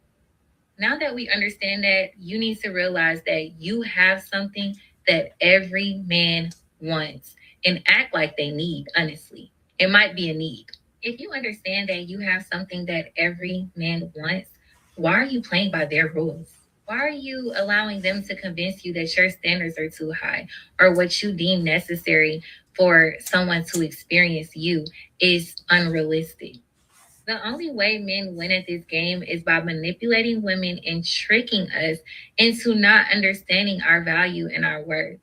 H: Now that we understand that, you need to realize that you have something that every man wants and act like they need, honestly. It might be a need. If you understand that you have something that every man wants, why are you playing by their rules? Why are you allowing them to convince you that your standards are too high or what you deem necessary for someone to experience you is unrealistic? The only way men win at this game is by manipulating women and tricking us into not understanding our value and our worth.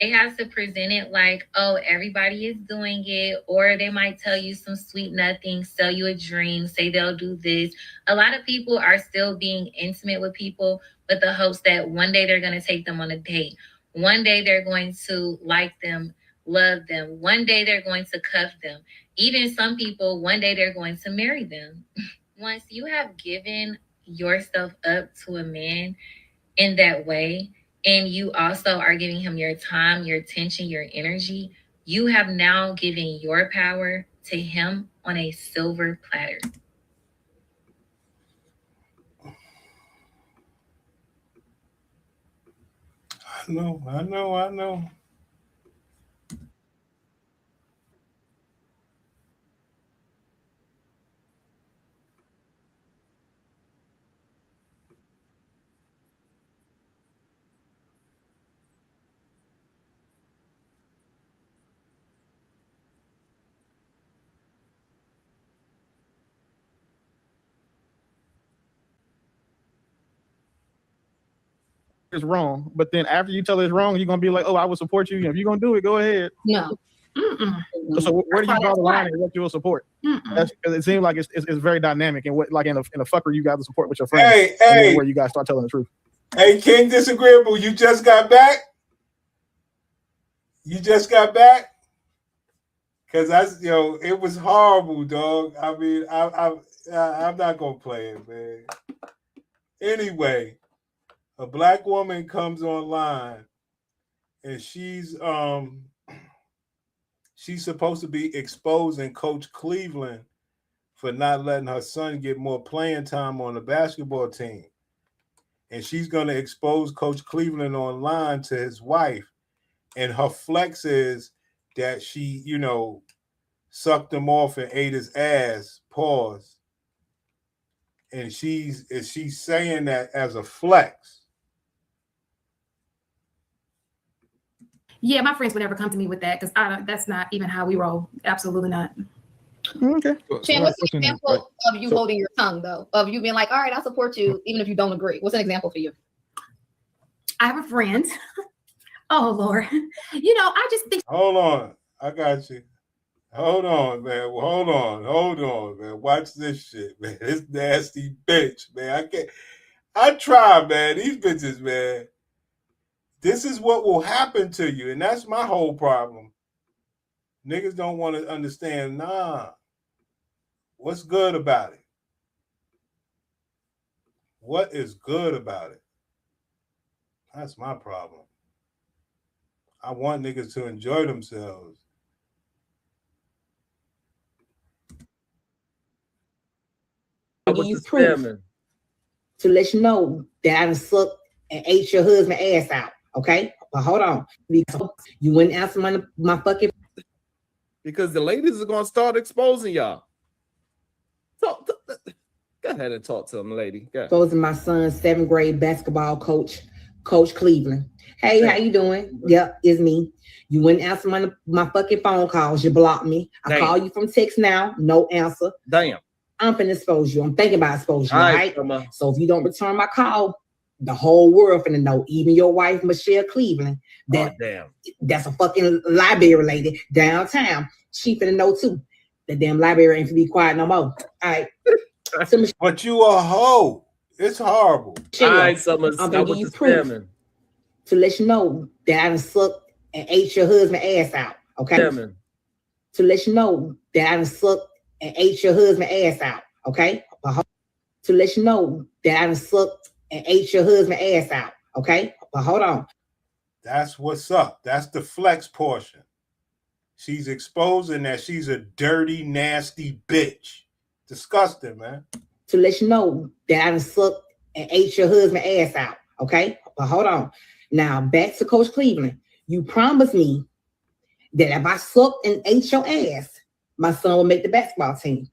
H: They have to present it like, oh, everybody is doing it, or they might tell you some sweet nothing, sell you a dream, say they'll do this. A lot of people are still being intimate with people with the hopes that one day they're going to take them on a date. One day they're going to like them, love them. One day they're going to cuff them. Even some people, one day they're going to marry them. Once you have given yourself up to a man in that way, and you also are giving him your time, your attention, your energy, you have now given your power to him on a silver platter.
B: I know.
S: It's wrong, but then after you tell her it's wrong, you're gonna be like, oh, I will support you. If you're gonna do it, go ahead.
P: No.
S: So where do you draw the line and what you will support? That's because it seems like it's very dynamic and what like in a fucker you guys support with your friends.
B: Hey,
S: where you guys start telling the truth.
B: Hey, King Disagreeable, you just got back? Cause it was horrible, dog. I mean, I'm not gonna play it, man. Anyway, a black woman comes online and she's supposed to be exposing Coach Cleveland for not letting her son get more playing time on the basketball team. And she's going to expose Coach Cleveland online to his wife. And her flex is that she, sucked him off and ate his ass, pause. And she's saying that as a flex.
I: Yeah, my friends would never come to me with that because that's not even how we roll. Absolutely not.
S: Okay.
P: Shan, what's an example of you holding your tongue, though? Of you being like, all right, I'll support you, even if you don't agree. What's an example for you?
I: I have a friend. Oh, Lord. I just think.
B: Hold on. I got you. Hold on, man. Hold on, man. Watch this shit, man. This nasty bitch, man. I try, man. These bitches, man. This is what will happen to you. And that's my whole problem. Niggas don't want to understand, what's good about it? What is good about it? That's my problem. I want niggas to enjoy themselves.
W: Give you proof to let you know that I done sucked and ate your husband ass out. Okay, but hold on, because you wouldn't answer my fucking.
V: Because the ladies are gonna start exposing y'all. Go ahead and talk to them, lady.
W: Exposing my son's 7th grade basketball coach Coach Cleveland. Hey, how you doing? Yep, it's me. You wouldn't answer my fucking phone calls. You blocked me. I call you from text now. No answer.
V: Damn.
W: I'm finna expose you. I'm thinking about exposure,
V: All
W: right?
V: right?
W: So if you don't return my call, the whole world finna know, even your wife, Michelle Cleveland, that that's a fucking library lady downtown. She finna know too. The damn library ain't finna be quiet no more. All right.
B: But you a hoe. It's horrible.
W: All right, so I'm gonna give you proof to let you know that I done sucked and ate your husband ass out. Okay. To let you know that I done sucked and ate your husband ass out. Okay. To let you know that I done sucked and ate your husband ass out. Okay. But hold on.
B: That's what's up. That's the flex portion. She's exposing that she's a dirty, nasty bitch. Disgusting, man.
W: To let you know that I done sucked and ate your husband ass out. Okay. But hold on. Now back to Coach Cleveland. You promised me that if I sucked and ate your ass, my son will make the basketball team.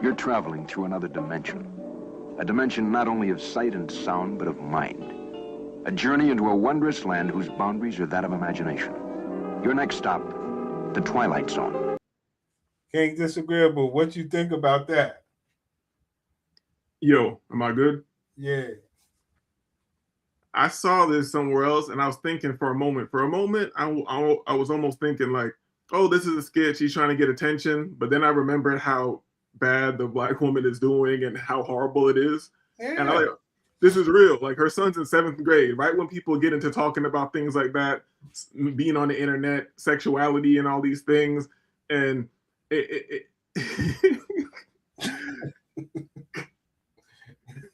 C: You're traveling through another dimension. A dimension not only of sight and sound, but of mind. A journey into a wondrous land whose boundaries are that of imagination. Your next stop, the Twilight Zone.
B: Can't disagree, but what you think about that?
A: Yo, am I good?
B: Yeah.
A: I saw this somewhere else, and I was thinking for a moment. For a moment, I was almost thinking like, oh, this is a skit. She's trying to get attention. But then I remembered how bad the black woman is doing and how horrible it is.
B: Yeah.
A: And I like, this is real. Like her son's in 7th grade, right when people get into talking about things like that, being on the internet, sexuality, and all these things, and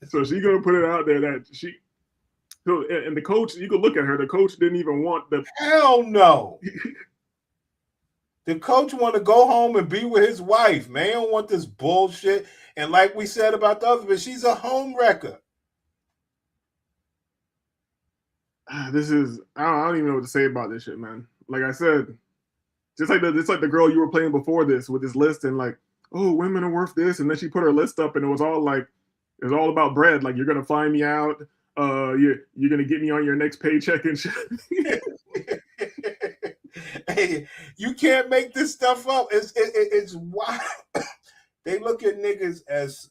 A: so she's gonna put it out there that she. So, and the coach, you could look at her. The coach didn't even want the.
B: Hell no. The coach want to go home and be with his wife, man. He don't want this bullshit. And like we said about the other, but she's a home wrecker.
A: This is I don't even know what to say about this shit, man. Like I said, just like the girl you were playing before this with this list and like, oh, women are worth this, and then she put her list up and it was all all about bread. Like you're gonna find me out. You're gonna get me on your next paycheck and shit.
B: Hey, you can't make this stuff up. It's wild. They look at niggas as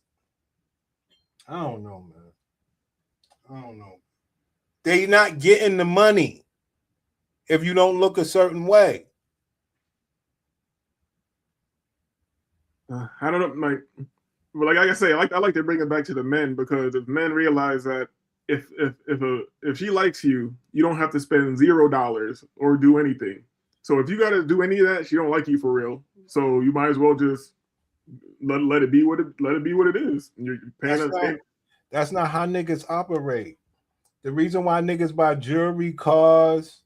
B: I don't know, man. I don't know. They not getting the money if you don't look a certain way.
A: I don't know, like I say, I like to bring it back to the men because if men realize that if she likes you, you don't have to spend $0 or do anything. So if you got to do any of that, she don't like you for real. So you might as well just let it be what it is. You're paying
B: that's not how niggas operate. The reason why niggas buy jewelry, cars,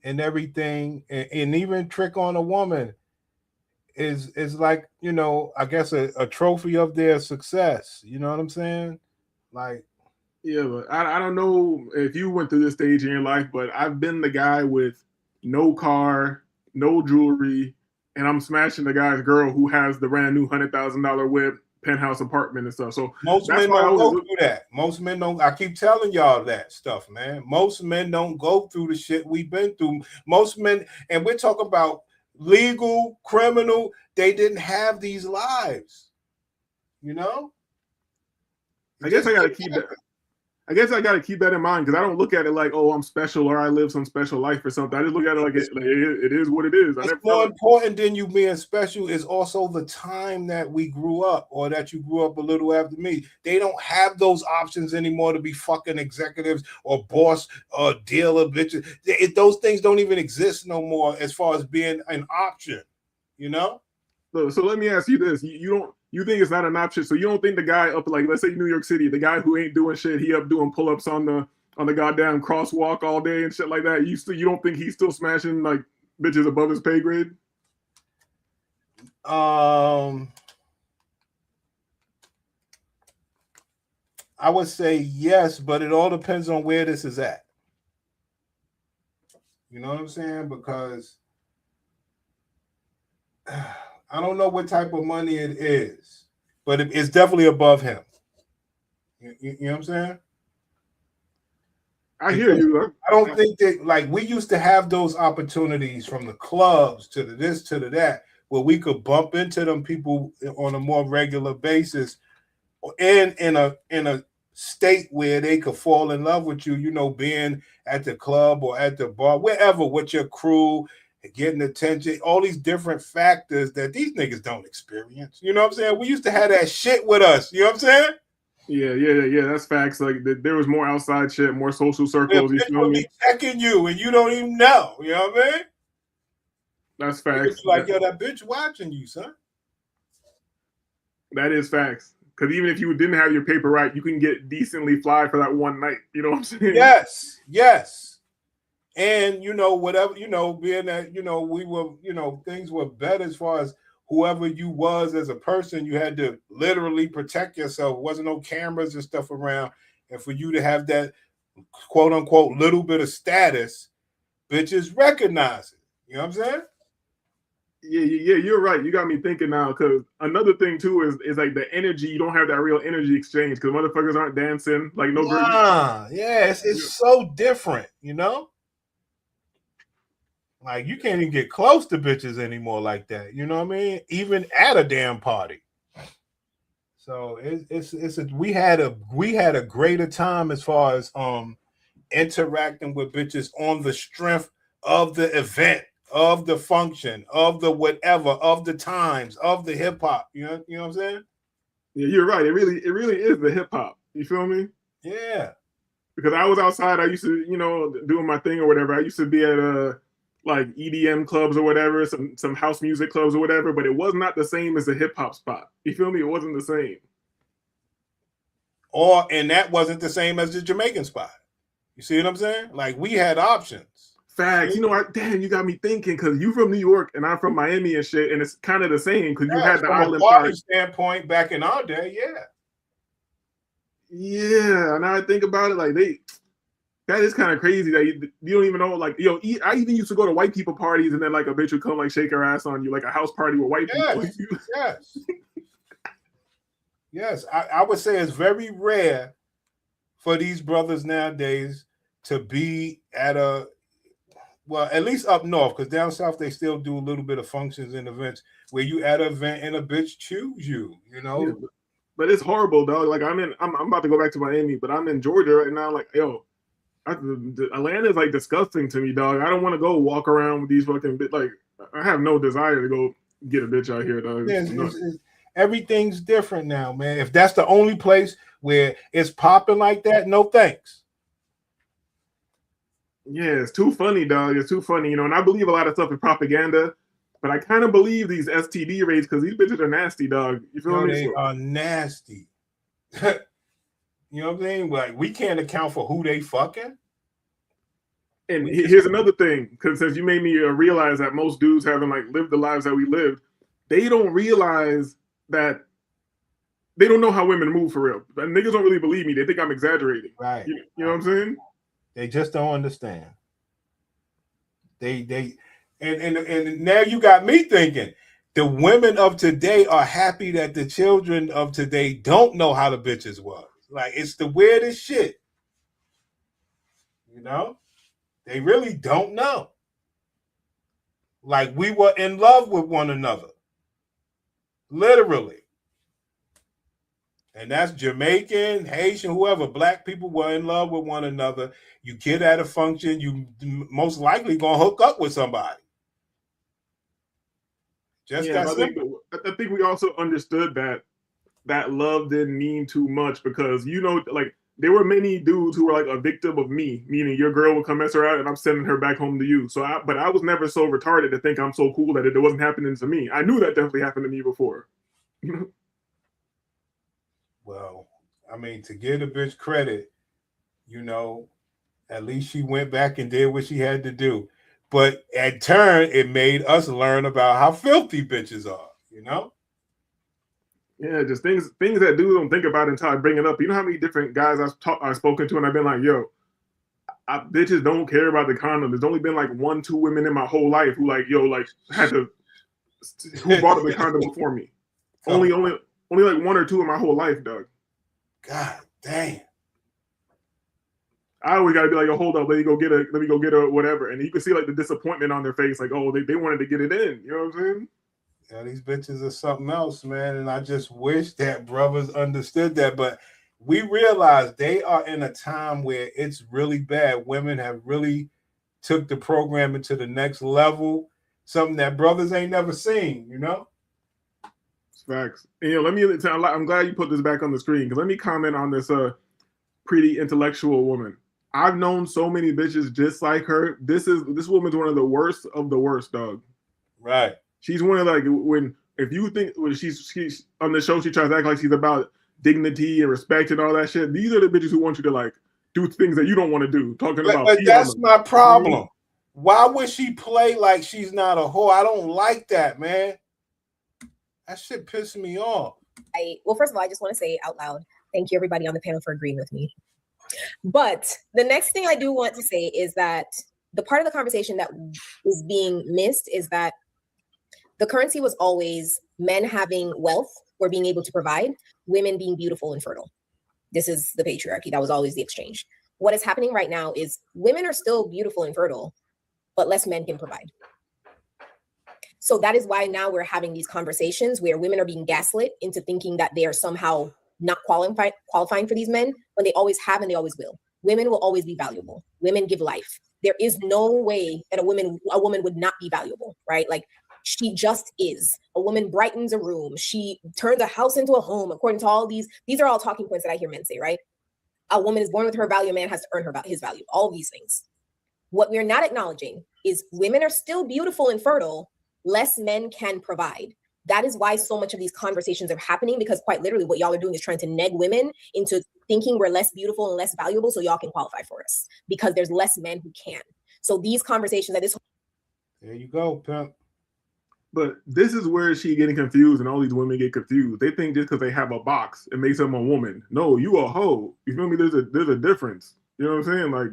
B: and everything, and even trick on a woman is like, you know, I guess a trophy of their success. You know what I'm saying? Like,
A: yeah, but I don't know if you went through this stage in your life, but I've been the guy with no car, no jewelry, and I'm smashing the guy's girl who has the brand new $100,000 whip, penthouse apartment and stuff. So
B: most men don't go through that. Most men don't. I keep telling y'all that stuff, man. Most men don't go through the shit we've been through. Most men, and we're talking about legal, criminal. They didn't have these lives. You know.
A: I guess I got to keep that. I guess I got to keep that in mind because I don't look at it like, oh, I'm special or I live some special life or something. I just look at it like it is what it is.
B: What's more important than you being special is also the time that we grew up or that you grew up a little after me. They don't have those options anymore to be fucking executives or boss or dealer bitches. Those things don't even exist no more as far as being an option, you know?
A: So let me ask you this. You think it's not an option? So you don't think the guy up, like, let's say New York City, the guy who ain't doing shit, he up doing pull-ups on the goddamn crosswalk all day and shit like that. You don't think he's still smashing like bitches above his pay grade?
B: I would say yes, but it all depends on where this is at. You know what I'm saying? Because I don't know what type of money it is, but it's definitely above him. You know what I'm saying?
A: I hear you.
B: I don't think that, like, we used to have those opportunities from the clubs to the this to the that, where we could bump into them people on a more regular basis, and in a state where they could fall in love with you, you know, being at the club or at the bar, wherever, with your crew, getting attention, all these different factors that these niggas don't experience. You know what I'm saying? We used to have that shit with us. You know what I'm saying?
A: Yeah. That's facts. Like there was more outside shit, more social circles. You feel me?
B: Checking you and you don't even know. You know what I mean?
A: That's facts.
B: It's like, yo, that bitch watching you, son.
A: That is facts. Because even if you didn't have your paper right, you can get decently fly for that one night. You know what I'm saying?
B: Yes. And, you know, whatever, you know, being that, you know, we were, you know, things were better as far as whoever you was as a person, you had to literally protect yourself. There wasn't no cameras and stuff around. And for you to have that quote unquote little bit of status, bitches recognize it. You know what I'm saying?
A: Yeah, you're right. You got me thinking now, because another thing too is like the energy. You don't have that real energy exchange because motherfuckers aren't dancing. Like no girl.
B: Yeah, it's so different, you know? Like, you can't even get close to bitches anymore like that. You know what I mean? Even at a damn party. So we had a greater time as far as interacting with bitches on the strength of the event, of the function, of the whatever, of the times, of the hip hop. You know what I'm saying?
A: Yeah, you're right. It really is the hip hop. You feel me?
B: Yeah.
A: Because I was outside, I used to, you know, doing my thing or whatever. I used to be at like EDM clubs or whatever, some house music clubs or whatever, but it was not the same as a hip hop spot. You feel me? It wasn't the same.
B: And that wasn't the same as the Jamaican spot. You see what I'm saying? Like, we had options.
A: Facts. You know what? Damn, you got me thinking, because you from New York and I'm from Miami and shit, and it's kind of the same because you had the
B: from
A: island
B: a party
A: party
B: standpoint back in our day, yeah.
A: Yeah, now I think about it, like that is kind of crazy that you don't even know. Like, yo, I even used to go to white people parties, and then like a bitch would come like shake her ass on you, like a house party with white people.
B: Yes. I would say it's very rare for these brothers nowadays to be at at least up north, because down south they still do a little bit of functions and events where you at an event and a bitch choose you, you know.
A: Yeah, but it's horrible, dog. Like I'm about to go back to Miami, but I'm in Georgia right now. Like, yo, Atlanta is like disgusting to me, dog. I don't want to go walk around with these fucking like. I have no desire to go get a bitch out here, dog.
B: Everything's different now, man. If that's the only place where it's popping like that, no thanks.
A: Yeah, it's too funny, dog. It's too funny, you know. And I believe a lot of stuff is propaganda, but I kind of believe these STD rates because these bitches are nasty, dog. You feel me?
B: They are nasty. You know what I'm saying? Like, we can't account for who they fucking.
A: And here's another thing, because since you made me realize that most dudes haven't like lived the lives that we lived, they don't realize that they don't know how women move for real. And niggas don't really believe me. They think I'm exaggerating.
B: Right.
A: You know what I'm saying?
B: They just don't understand. And now you got me thinking the women of today are happy that the children of today don't know how the bitches was. Like, it's the weirdest shit. You know? They really don't know. Like, we were in love with one another. Literally. And that's Jamaican, Haitian, whoever. Black people were in love with one another. You get at a function, you most likely gonna hook up with somebody. Just that simple.
A: I think we also understood that love didn't mean too much because, you know, like there were many dudes who were like a victim of me, meaning your girl would come mess her out and I'm sending her back home to you. But I was never so retarded to think I'm so cool that it wasn't happening to me. I knew that definitely happened to me before. You know?
B: Well, I mean, to give the bitch credit, you know, at least she went back and did what she had to do. But in turn, it made us learn about how filthy bitches are, you know?
A: Yeah, just things that dudes don't think about until I bring it up. You know how many different guys I've spoken to and I've been like, yo, bitches don't care about the condom. There's only been like 1-2 women in my whole life who like had to who bought up the condom before me. Only like 1 or 2 in my whole life, Doug.
B: God damn.
A: I always gotta be like, oh, hold up, let me go get a whatever. And you can see like the disappointment on their face, like, oh, they wanted to get it in. You know what I'm saying?
B: Yeah, these bitches are something else, man. And I just wish that brothers understood that. But we realize they are in a time where it's really bad. Women have really took the programming to the next level, something that brothers ain't never seen, you know?
A: Facts. And, let me tell. I'm glad you put this back on the screen because let me comment on this pretty intellectual woman. I've known so many bitches just like her. This woman's one of the worst of the worst, dog.
B: Right.
A: She's one of when she's on the show, she tries to act like she's about dignity and respect and all that shit. These are the bitches who want you to like do things that you don't want to do.
B: But that's my problem. Why would she play like she's not a whore? I don't like that, man. That shit pissed me off.
P: Well, first of all, I just want to say out loud, thank you everybody on the panel for agreeing with me. But the next thing I do want to say is that the part of the conversation that is being missed is that the currency was always men having wealth or being able to provide, women being beautiful and fertile. This is the patriarchy. That was always the exchange. What is happening right now is women are still beautiful and fertile, but less men can provide. So that is why now we're having these conversations where women are being gaslit into thinking that they are somehow not qualifying for these men when they always have and they always will. Women will always be valuable. Women give life. There is no way that a woman would not be valuable, right? Like she just is. A woman brightens a room. She turns a house into a home. According to all these are all talking points that I hear men say, right? A woman is born with her value. A man has to earn his value. All of these things. What we're not acknowledging is women are still beautiful and fertile. Less men can provide. That is why so much of these conversations are happening, because quite literally what y'all are doing is trying to neg women into thinking we're less beautiful and less valuable so y'all can qualify for us because there's less men who can. So these conversations
B: there you go, pimp.
A: But this is where she getting confused and all these women get confused. They think just because they have a box, it makes them a woman. No, you a hoe. You feel me? There's a difference. You know what I'm saying? Like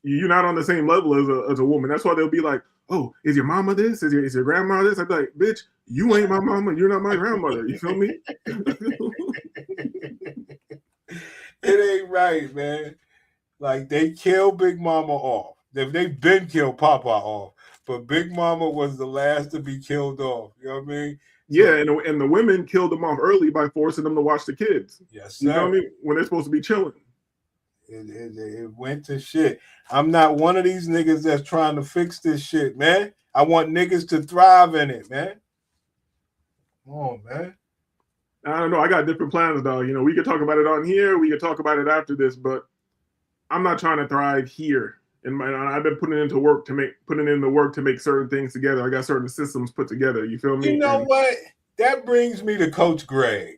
A: you're not on the same level as a woman. That's why they'll be like, oh, is your mama this? Is your grandma this? I'd be like, bitch, you ain't my mama. You're not my grandmother. You feel me?
B: It ain't right, man. Like they killed Big Mama off. They've been killed Papa off, but Big Mama was the last to be killed off. You know what I mean?
A: Yeah, and the women killed them off early by forcing them to watch the kids.
B: Yes, sir.
A: You know what I mean? When they're supposed to be chilling.
B: It went to shit. I'm not one of these niggas that's trying to fix this shit, man. I want niggas to thrive in it, man. Come on, man.
A: I don't know. I got different plans, though. You know, we could talk about it on here. We could talk about it after this, but I'm not trying to thrive here. And I've been putting in the work to make certain things together. I got certain systems put together. You feel me?
B: You know what? That brings me to Coach Greg.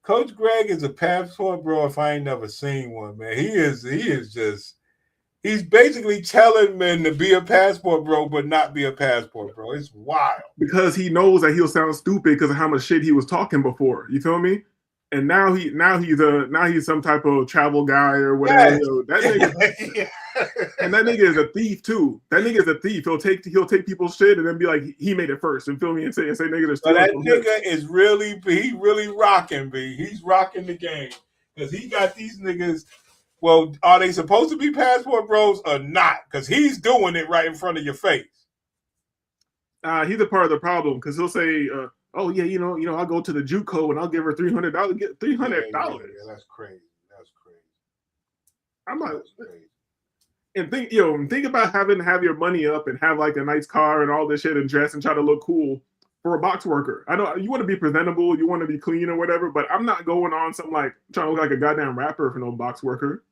B: Coach Greg is a passport bro if I ain't never seen one, man. He's basically telling men to be a passport bro, but not be a passport bro. It's wild.
A: Because he knows that he'll sound stupid because of how much shit he was talking before. You feel me? And now he's some type of travel guy or whatever. Yes. You know, that nigga, and that nigga is a thief too. That nigga is a thief. He'll take people's shit and then be like, he made it first, and feel me, and say niggas are
B: stealing. That nigga is really rocking, B. He's rocking the game because he got these niggas. Well, are they supposed to be passport bros or not? Because he's doing it right in front of your face.
A: He's a part of the problem because he'll say, "Oh yeah, you know, I'll go to the JUCO and I'll give her $300. Get $300.
B: Yeah, that's crazy. That's crazy.
A: I'm not. And think about having to have your money up and have like a nice car and all this shit and dress and try to look cool for a box worker. I know you want to be presentable, you want to be clean or whatever, but I'm not going on something like trying to look like a goddamn rapper for no box worker.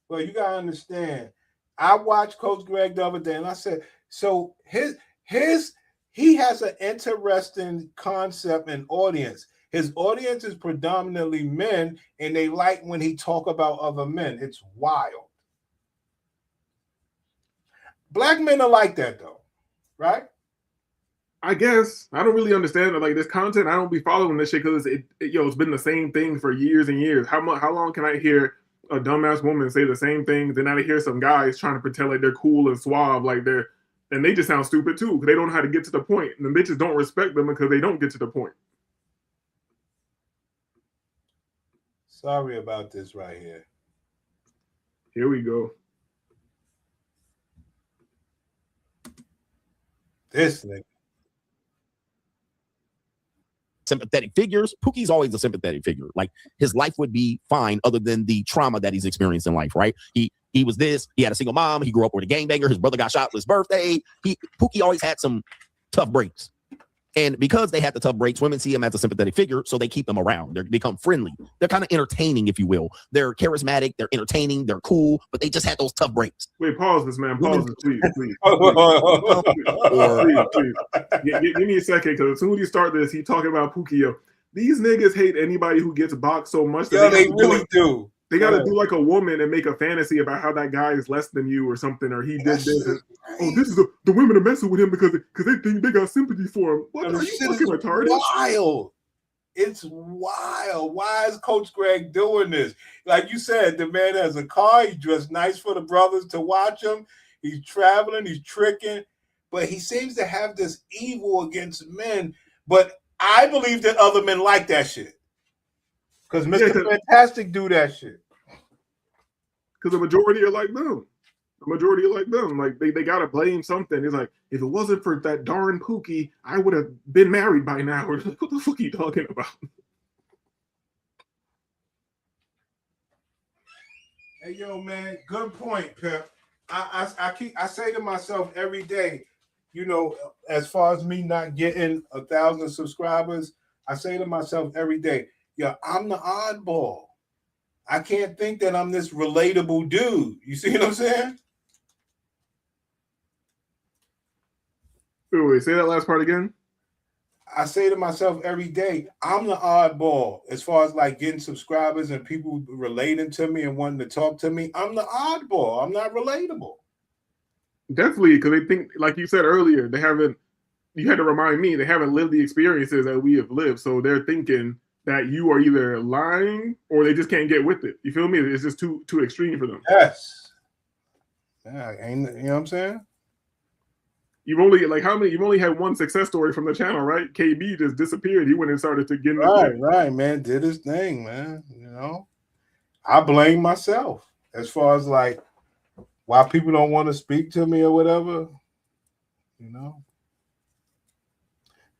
B: Well, you gotta understand. I watched Coach Greg the other day and I said, so he has an interesting concept and audience. His audience is predominantly men, and they like when he talk about other men. It's wild. Black men are like that, though, right?
A: I guess. I don't really understand it. Like this content, I don't be following this shit because it's been the same thing for years and years. How long can I hear, a dumbass woman say the same thing. Then I hear some guys trying to pretend like they're cool and suave, like and they just sound stupid too because they don't know how to get to the point. And the bitches don't respect them because they don't get to the point.
B: Sorry about this right here.
A: Here we go.
B: This nigga.
D: Sympathetic figures. Pookie's always a sympathetic figure. Like his life would be fine other than the trauma that he's experienced in life, right? He was this. He had a single mom. He grew up with a gangbanger. His brother got shot on his birthday. Pookie always had some tough breaks. And because they had the tough breaks, women see him as a sympathetic figure, so they keep him around. They become friendly. They're kind of entertaining, if you will. They're charismatic. They're entertaining. They're cool, but they just had those tough breaks.
A: Wait, pause this, man. Pause this, please. Please, please. Give me a second, because as soon as you start this, he talking about Pookie. These niggas hate anybody who gets boxed so much.
B: That they really do.
A: They got to do like a woman and make a fantasy about how that guy is less than you or something, or he did this. And, oh, this is the women are messing with him because they think they got sympathy for him. What, are you fucking retarded?
B: Wild. It's wild. Why is Coach Greg doing this? Like you said, the man has a car. He dressed nice for the brothers to watch him. He's traveling. He's tricking. But he seems to have this evil against men. But I believe that other men like that shit. Because Mr. Fantastic do that shit.
A: Because the majority are like them. The majority are like them. Like they got to blame something. It's like, if it wasn't for that darn Pookie, I would have been married by now. Or like, what the fuck are you talking about?
B: Hey, yo, man, good point, Pep. I say to myself every day, you know, as far as me not getting 1,000 subscribers, I say to myself every day, yeah, I'm the oddball. I can't think that I'm this relatable dude. You see what I'm saying?
A: Wait, say that last part again.
B: I say to myself every day, I'm the oddball as far as like getting subscribers and people relating to me and wanting to talk to me. I'm the oddball. I'm not relatable.
A: Definitely, because they think, like you said earlier, they haven't, you had to remind me, they haven't lived the experiences that we have lived. So they're thinking that you are either lying or they just can't get with it. You feel me? It's just too extreme for them.
B: Yes. Yeah, ain't, you know what I'm saying?
A: You've only you've only had one success story from the channel, right? KB just disappeared. He went and started to get in the
B: right, man. Did his thing, man. You know, I blame myself as far as like why people don't want to speak to me or whatever, you know.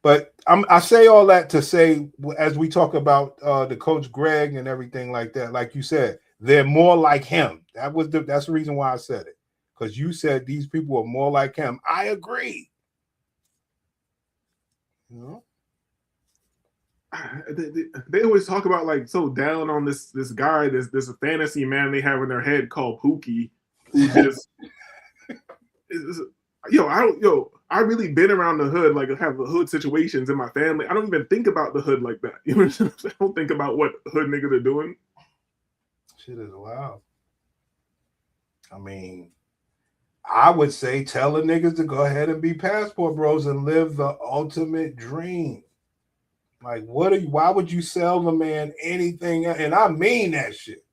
B: But I say all that to say, as we talk about the Coach Greg and everything like that, like you said, they're more like him. That's the reason why I said it. Because you said these people are more like him. I agree. You
A: know? They always talk about like so down on this guy, this fantasy man they have in their head called Pookie, who just I really been around the hood, like have the hood situations in my family. I don't even think about the hood like that. You know what I'm saying? I don't think about what hood niggas are doing.
B: Shit is wild. I mean, I would say tell the niggas to go ahead and be passport bros and live the ultimate dream. Like, why would you sell the man anything? And I mean that shit.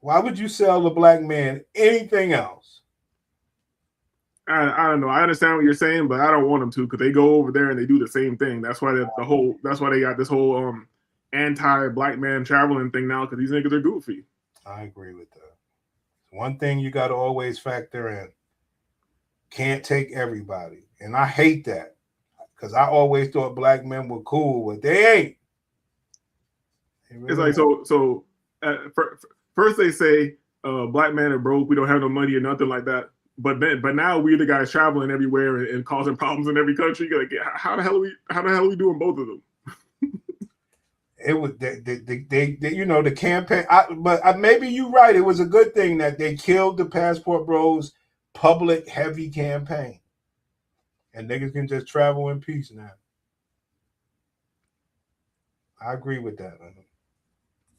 B: Why would you sell the black man anything else?
A: I don't know. I understand what you're saying, but I don't want them to because they go over there and they do the same thing. That's why that's why they got this whole anti-black man traveling thing now, because these niggas are goofy.
B: I agree with that. One thing you got to always factor in: can't take everybody, and I hate that because I always thought black men were cool, but they ain't.
A: It's like so. First they say black men are broke, we don't have no money or nothing like that. But now we're the guys traveling everywhere and causing problems in every country. Like, how the hell are we doing both of them?
B: It was they you know, the campaign. But maybe you're right. It was a good thing that they killed the Passport Bros public heavy campaign, and niggas can just travel in peace now. I agree with that.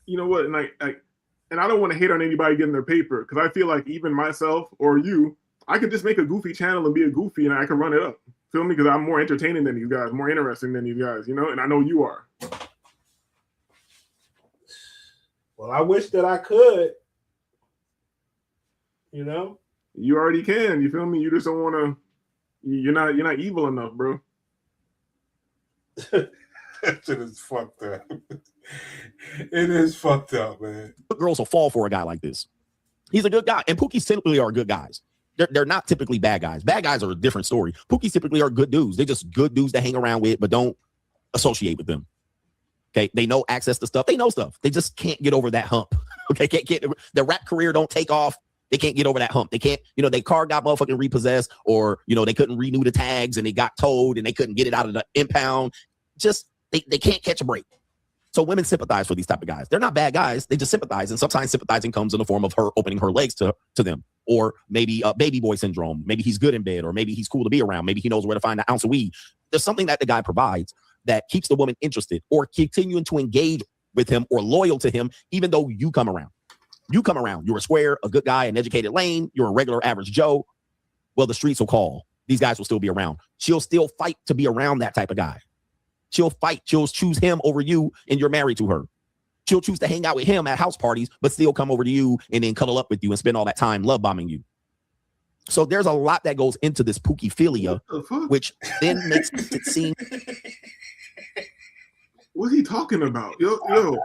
A: You know what? And I don't want to hate on anybody getting their paper, because I feel like even myself or you, I could just make a goofy channel and be a goofy and I can run it up. Feel me? Because I'm more entertaining than these guys, more interesting than these guys, you know? And I know you are.
B: Well, I wish that I could. You know?
A: You already can. You feel me? You just don't want to. You're not evil enough, bro.
B: That shit is fucked up. It is fucked up, man.
D: Girls will fall for a guy like this. He's a good guy. And Pookies typically are good guys. They're not typically bad guys. Bad guys are a different story. Pookies typically are good dudes. They're just good dudes to hang around with, but don't associate with them. Okay, they know access to stuff. They know stuff. They just can't get over that hump. Okay, can't get their rap career don't take off. They can't get over that hump. They can't, their car got motherfucking repossessed, or they couldn't renew the tags and it got towed and they couldn't get it out of the impound. Just they can't catch a break. So women sympathize for these type of guys. They're not bad guys. They just sympathize, and sometimes sympathizing comes in the form of her opening her legs to them, or maybe baby boy syndrome. Maybe he's good in bed, or maybe he's cool to be around. Maybe he knows where to find an ounce of weed. There's something that the guy provides that keeps the woman interested or continuing to engage with him or loyal to him, even though you come around. You come around. You're a square, a good guy, an educated lane. You're a regular average Joe. Well, the streets will call. These guys will still be around. She'll still fight to be around that type of guy. She'll fight. She'll choose him over you, and you're married to her. She'll choose to hang out with him at house parties, but still come over to you and then cuddle up with you and spend all that time love bombing you. So there's a lot that goes into this Pookiphilia, which then makes it seem.
A: What's he talking about? Yo.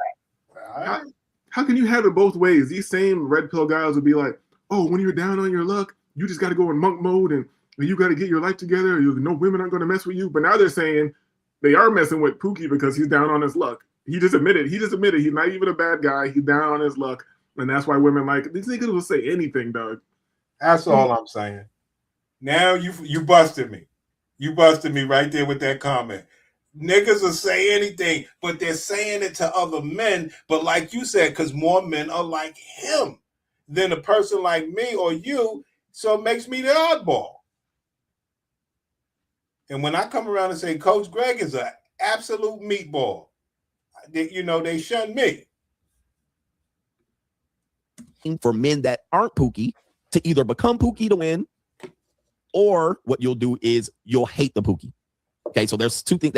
A: How can you have it both ways? These same red pill guys would be like, oh, when you're down on your luck, you just got to go in monk mode and you got to get your life together. No women aren't going to mess with you. But now they're saying they are messing with Pookie because he's down on his luck. He just admitted he's not even a bad guy. He's down on his luck. And that's why women like, these niggas will say anything, dog.
B: That's all I'm saying. Now you busted me. You busted me right there with that comment. Niggas will say anything, but they're saying it to other men. But like you said, because more men are like him than a person like me or you, so it makes me the oddball. And when I come around and say Coach Greg is an absolute meatball, they shun me.
D: For men that aren't Pookie to either become Pookie to win, or what you'll do is you'll hate the Pookie. Okay, so there's something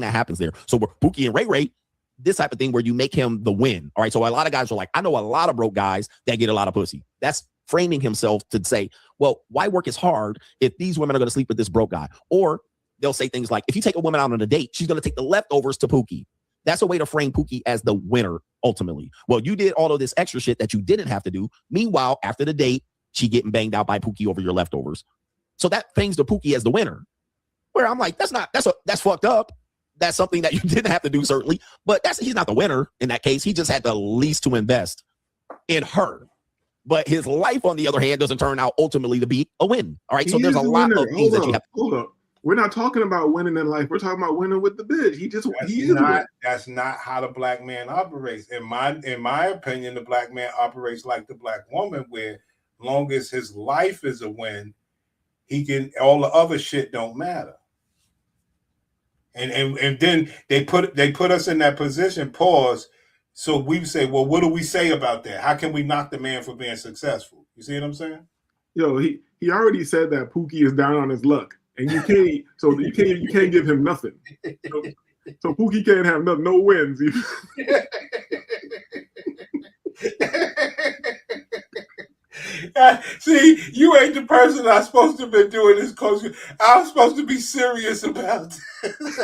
D: that happens there. So we're Pookie and Ray Ray, this type of thing where you make him the win. All right, so a lot of guys are like, I know a lot of broke guys that get a lot of pussy. That's framing himself to say, well, why work as hard if these women are going to sleep with this broke guy? Or they'll say things like, if you take a woman out on a date, she's going to take the leftovers to Pookie. That's a way to frame Pookie as the winner, ultimately. Well, you did all of this extra shit that you didn't have to do. Meanwhile, after the date, she getting banged out by Pookie over your leftovers. So that frames the Pookie as the winner. Where I'm like, that's fucked up. That's something that you didn't have to do, certainly. But he's not the winner in that case. He just had the least to invest in her. But his life, on the other hand, doesn't turn out ultimately to be a win. All right. So there's a lot of things that you have.
A: Hold up. We're not talking about winning in life. We're talking about winning with the bitch.
B: That's not how the black man operates. In my opinion, the black man operates like the black woman, where long as his life is a win, all the other shit don't matter. And then they put us in that position, pause. So we say, well, what do we say about that? How can we knock the man for being successful? You see what I'm saying?
A: Yo, he already said that Pookie is down on his luck, and you can't give him nothing. So Pookie can't have no wins.
B: See, you ain't the person I'm supposed to have been doing this, Coach. I'm supposed to be serious about this.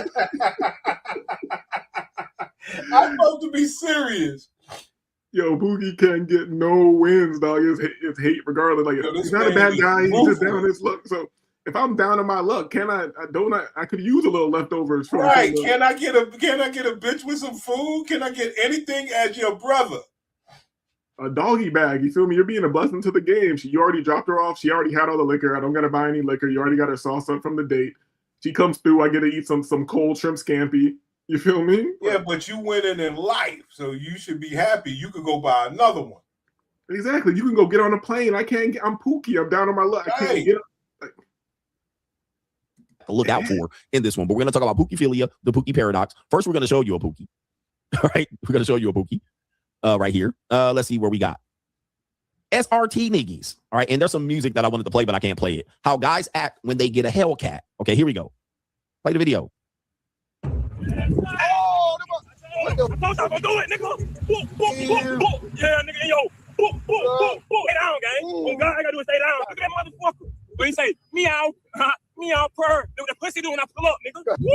B: I'm supposed to be serious.
A: Yo, Pookie can't get no wins, dog. It's hate regardless. Like, he's not a bad guy. He's just down on his luck. So if I'm down on my luck, I could use a little leftovers from
B: right. Can I get a bitch with some food? Can I get anything as your brother?
A: A doggy bag, you feel me? You're being a blessing to the game. You already dropped her off. She already had all the liquor. I don't gotta buy any liquor. You already got her sauce up from the date. She comes through. I get to eat some cold shrimp scampi. You feel me?
B: Yeah, but you winning in life, so you should be happy. You could go buy another one.
A: Exactly. You can go get on a plane. I'm Pookie. I'm down on my luck. I can't get up.
D: To look out for in this one, but we're going to talk about Pookiphilia, the Pookie paradox. First, we're going to show you a Pookie. All right, we're going to show you a Pookie right here. Let's see where we got SRT niggies. All right, and there's some music that I wanted to play, but I can't play it. How guys act when they get a Hellcat. Okay, here we go. Play the video.
J: I told you I was gonna do it, nigga. Boop, boop, boop, boop. Yeah, nigga, yo. Boop, boop, boop, boop. Stay down, gang. Oh, God, I gotta do it. Stay down. Look at that motherfucker. What he say? Meow. Meow, purr. Do what the pussy do when I pull up, nigga. Woo!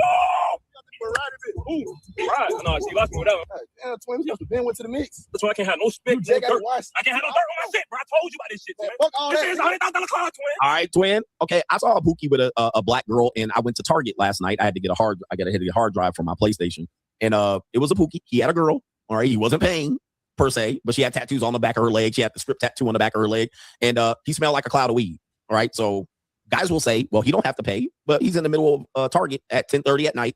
J: Ooh, right. No, she lost me, whatever.
K: Yeah, twins, you been went to the mix.
J: That's why I can't have no spit.
K: I can't have no
J: dirt on my shit, bro. I told you about this shit, man. This is $100,000 car, twin.
D: All right, twin. Okay, I saw a Pookie with a black girl, and I went to Target last night. I had to get a hard drive for my PlayStation, and it was a Pookie. He had a girl. All right, he wasn't paying per se, but she had tattoos on the back of her leg. She had the script tattoo on the back of her leg, and he smelled like a cloud of weed. All right, so guys will say, well, he don't have to pay, but he's in the middle of Target at 10:30 at night,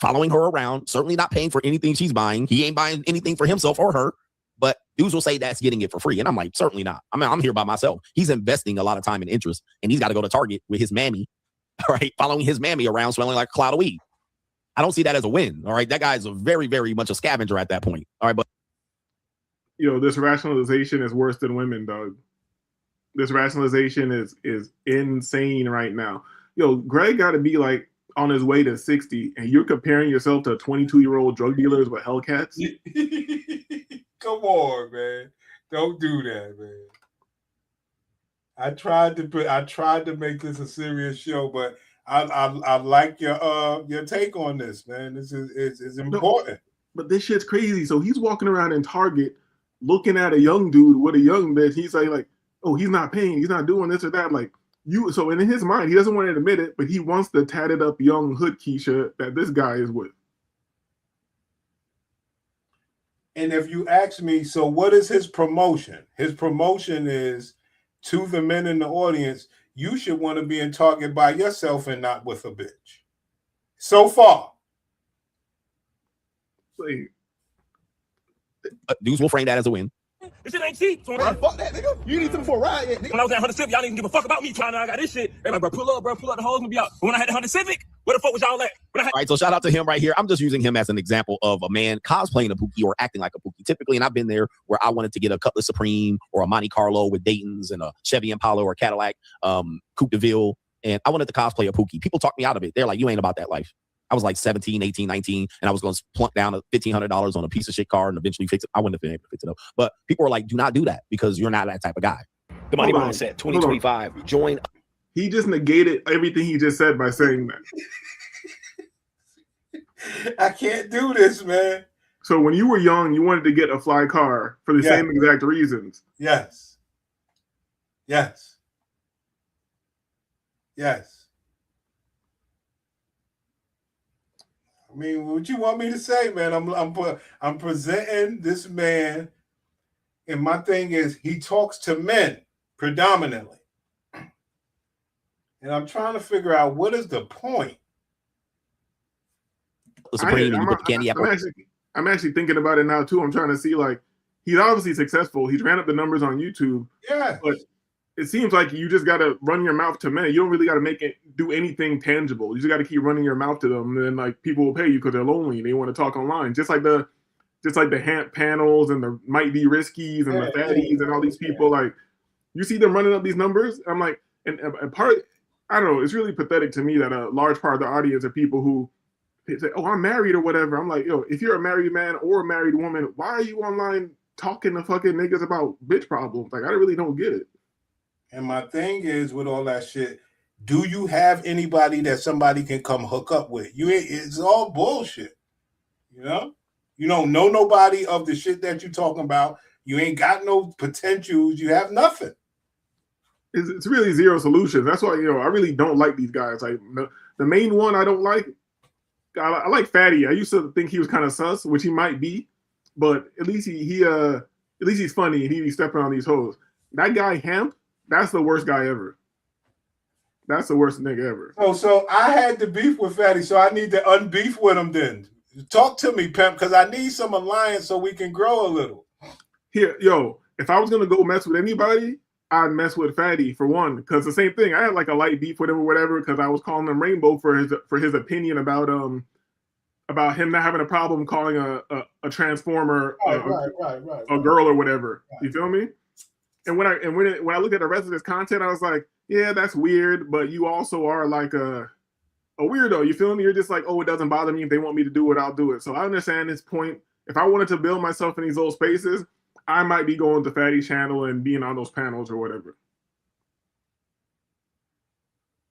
D: following her around, certainly not paying for anything she's buying. He ain't buying anything for himself or her, but dudes will say that's getting it for free. And I'm like, certainly not. I mean, I'm here by myself. He's investing a lot of time and interest, and he's got to go to Target with his mammy, all right, following his mammy around smelling like a cloud of weed. I don't see that as a win, all right? That guy's a very, very much a scavenger at that point, all right? But
A: this rationalization is worse than women, dog. This rationalization is insane right now. Greg got to be like on his way to 60, and you're comparing yourself to 22-year-old drug dealers with Hellcats.
B: Come on, man. Don't do that, man. I tried to make this a serious show, but I like your take on this, man. This is important.
A: But this shit's crazy. So he's walking around in Target looking at a young dude with a young bitch. He's like, oh, he's not paying. He's not doing this or that. Like, so in his mind, he doesn't want to admit it, but he wants the tatted up young hood Keisha that this guy is with.
B: And if you ask me, so what is his promotion? His promotion is to the men in the audience, you should want to be in Target by yourself and not with a bitch. So far.
D: Dudes will frame that as a win.
J: This shit ain't cheap. So
K: fuck that, nigga. You need something for a ride yet, nigga.
J: When I was at Honda Civic, y'all didn't give a fuck about me trying to I got this shit. Everybody, pull up the hose and be out. But when I had the Honda Civic, where the fuck was y'all at?
D: All right, so shout out to him right here. I'm just using him as an example of a man cosplaying a Pookie or acting like a Pookie. Typically, and I've been there where I wanted to get a Cutlass Supreme or a Monte Carlo with Dayton's and a Chevy Impala or a Cadillac Coupe de Ville, and I wanted to cosplay a Pookie. People talked me out of it. They're like, you ain't about that life. I was like 17, 18, 19, and I was going to plunk down $1,500 on a piece of shit car and eventually fix it. I wouldn't have been able to fix it up. But people are like, do not do that because you're not that type of guy. The Money Mindset 2025. Join.
A: He just negated everything he just said by saying
B: that. I can't do this, man.
A: So when you were young, you wanted to get a fly car for the same exact reasons.
B: Yes. Yes. Yes. I mean, what you want me to say, man? I'm presenting this man, and my thing is he talks to men predominantly, and I'm trying to figure out what is the point.
A: I'm actually thinking about it now too. I'm trying to see, like, he's obviously successful. He's ran up the numbers on YouTube.
B: Yeah,
A: but it seems like you just got to run your mouth to men. You don't really got to make it do anything tangible. You just got to keep running your mouth to them, and then like people will pay you because they're lonely and they want to talk online. Just like the Hamp panels and the Might Be Riskies and the Fatties and all these people. Like, you see them running up these numbers. I'm like, and part, I don't know. It's really pathetic to me that a large part of the audience are people who say, "Oh, I'm married" or whatever. I'm like, yo, if you're a married man or a married woman, why are you online talking to fucking niggas about bitch problems? Like, I really don't get it.
B: And my thing is, with all that shit, do you have anybody that somebody can come hook up with? It's all bullshit. You know? You don't know nobody of the shit that you're talking about. You ain't got no potentials. You have nothing.
A: It's really zero solutions. That's why, I really don't like these guys. Like, the main one I don't like, I like Fatty. I used to think he was kind of sus, which he might be, but at least he's funny and he be stepping on these hoes. That guy Hamp, that's the worst guy ever. That's the worst nigga ever.
B: So I had to beef with Fatty, so I need to unbeef with him then. Talk to me, pimp, because I need some alliance so we can grow a little.
A: Here, if I was going to go mess with anybody, I'd mess with Fatty for one, because the same thing. I had like a light beef with him or whatever because I was calling him Rainbow for his opinion about him not having a problem calling a transformer a girl or whatever. Right. You feel me? And when I looked at the rest of this content, I was like, yeah, that's weird, but you also are like a weirdo. You feel me? You're just like, oh, it doesn't bother me. If they want me to do it, I'll do it. So I understand his point if I wanted to build myself in these little spaces, I might be going to Fatty Channel and being on those panels or whatever.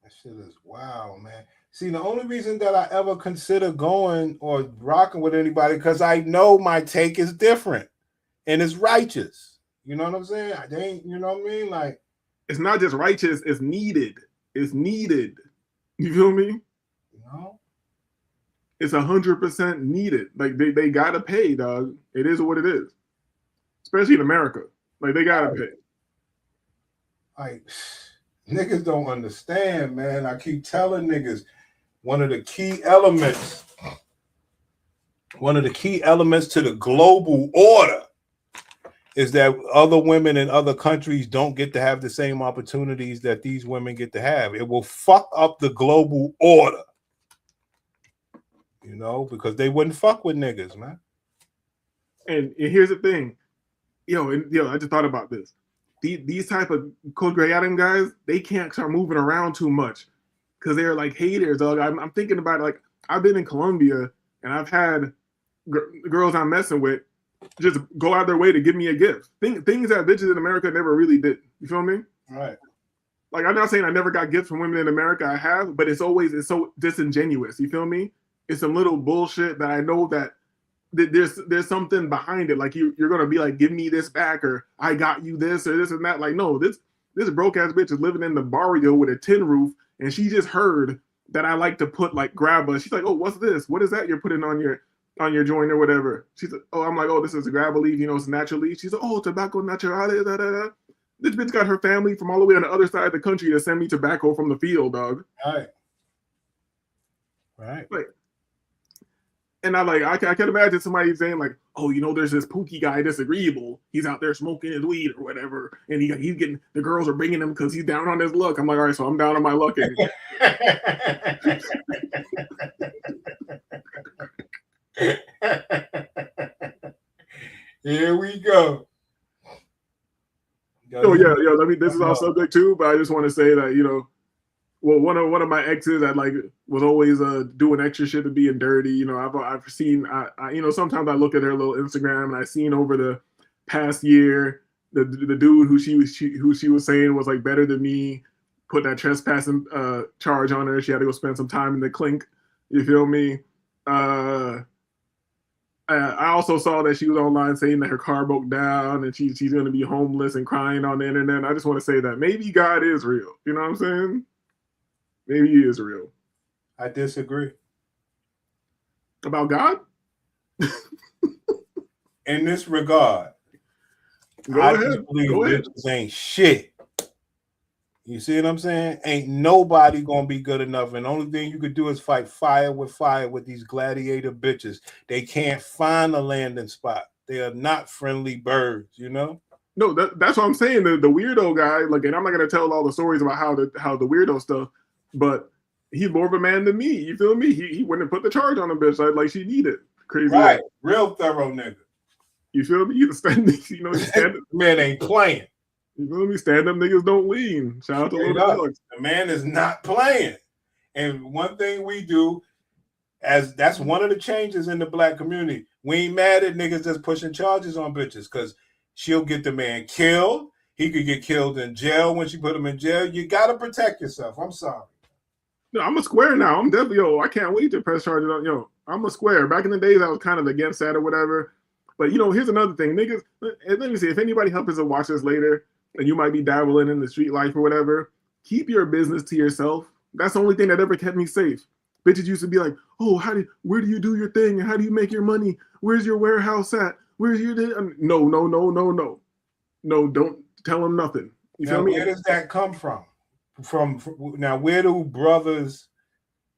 B: That shit is wow, man. See, the only reason that I ever consider going or rocking with anybody because I know my take is different and it's righteous. You know what I'm saying? They ain't, you know what I mean? Like,
A: it's not just righteous, it's needed. It's needed. You feel me?
B: You know?
A: It's 100% needed. Like they gotta pay, dog. It is what it is. Especially in America. Like they gotta pay.
B: Like niggas don't understand, man. I keep telling niggas one of the key elements to the global order is that other women in other countries don't get to have the same opportunities that these women get to have. It will fuck up the global order. You know, because they wouldn't fuck with niggas, man.
A: And here's the thing. I just thought about this. These type of Coach Grey Adam guys, they can't start moving around too much because they're like haters. Dog. I'm thinking about it, like I've been in Colombia and I've had girls I'm messing with just go out their way to give me a gift. Things that bitches in America never really did. You feel me?
B: Right.
A: Like I'm not saying I never got gifts from women in America. I have, but it's so disingenuous. You feel me? It's some little bullshit that I know that there's something behind it. Like you're gonna be like, give me this back, or I got you this, or this and that. Like, no, this broke ass bitch is living in the barrio with a tin roof, and she just heard that I like to put like grabba. She's like, oh, what's this? What is that you're putting on your joint or whatever? She's like, oh, I'm like, oh, this is a grabba leaf, it's natural leaf. She's like, oh, tobacco natural. Da, da, da. This bitch got her family from all the way on the other side of the country to send me tobacco from the field, dog.
B: Right.
A: Like, and I can imagine somebody saying like, oh, there's this Pookie guy disagreeable. He's out there smoking his weed or whatever, and he's getting the girls are bringing him because he's down on his luck. I'm like, all right, so I'm down on my luck.
B: Here we go.
A: This is off subject too, but I just want to say that one of my exes that was always doing extra shit and being dirty. I've seen sometimes I look at her little Instagram and I seen over the past year the dude who she was saying was like better than me put that trespassing charge on her. She had to go spend some time in the clink. You feel me? I also saw that she was online saying that her car broke down and she's going to be homeless and crying on the internet. I just want to say that maybe God is real. You know what I'm saying? Maybe he is real.
B: I disagree.
A: About God?
B: In this regard, I just believe bitches ain't shit. You see what I'm saying? Ain't nobody gonna be good enough, and the only thing you could do is fight fire with these gladiator bitches. They can't find a landing spot. They are not friendly birds, No,
A: that's what I'm saying. The weirdo guy, and I'm not gonna tell all the stories about how the weirdo stuff, but he's more of a man than me. You feel me? He wouldn't put the charge on a bitch like she needed. Crazy,
B: right? Real thorough nigga.
A: You feel me?
B: Man ain't playing.
A: You feel me? Stand up niggas don't lean. Shout out to Little Dogs.
B: The man is not playing. And one thing we do, as that's one of the changes in the black community, we ain't mad at niggas that's pushing charges on bitches because she'll get the man killed. He could get killed in jail when she put him in jail. You got to protect yourself. I'm sorry.
A: No, I'm a square now. I'm definitely, I can't wait to press charges on, I'm a square. Back in the days, I was kind of against that or whatever. But, here's another thing. Niggas, let me see, if anybody happens to watch this later, and you might be dabbling in the street life or whatever, keep your business to yourself. That's the only thing that ever kept me safe. Bitches used to be like, oh, where do you do your thing? And how do you make your money? Where's your warehouse at? Where's your... No, don't tell them nothing. You feel me?
B: Where does that come from? Now, where do brothers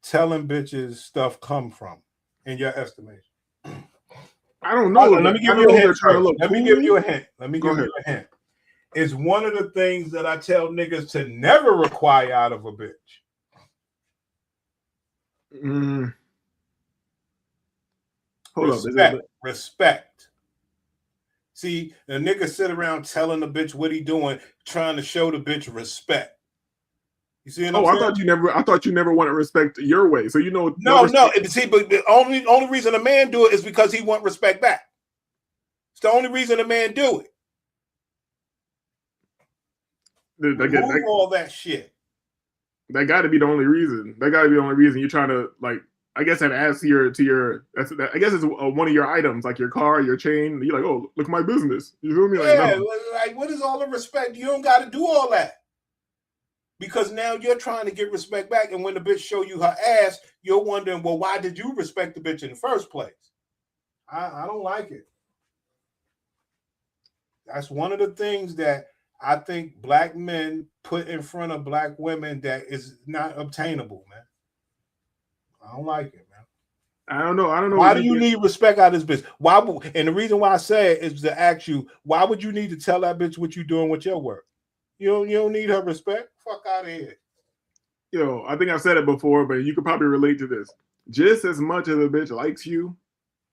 B: telling bitches stuff come from, in your estimation?
A: I don't know.
B: Let me give you a hint. Let me give you a hint. It's one of the things that I tell niggas to never require out of a bitch. Respect. See, the nigga sit around telling the bitch what he doing, trying to show the bitch respect. You see what
A: Oh,
B: I'm
A: I
B: saying?
A: thought you never want to respect your way. So you know.
B: No. See, but the only reason a man do it is because he want respect back. It's the only reason a man do it. Remove all that shit.
A: That got to be the only reason. That got to be the only reason you're trying to like. I guess that adds to your. I guess it's one of your items, like your car, your chain. You're like, oh, look at my business. You feel me?
B: Yeah,
A: Like, no.
B: like what is all the respect? You don't got to do all that. Because now you're trying to get respect back, and when the bitch show you her ass, you're wondering, well, why did you respect the bitch in the first place? I don't like it. That's one of the things that I think black men put in front of black women that is not obtainable, man. I don't like it, man.
A: I don't know.
B: Why do you need respect out of this bitch? Why? And the reason why I say it is to ask you, why would you need to tell that bitch what you doing with your work? You don't need her respect. Fuck out of here.
A: Yo, I think I've said it before, but you could probably relate to this. Just as much as a bitch likes you,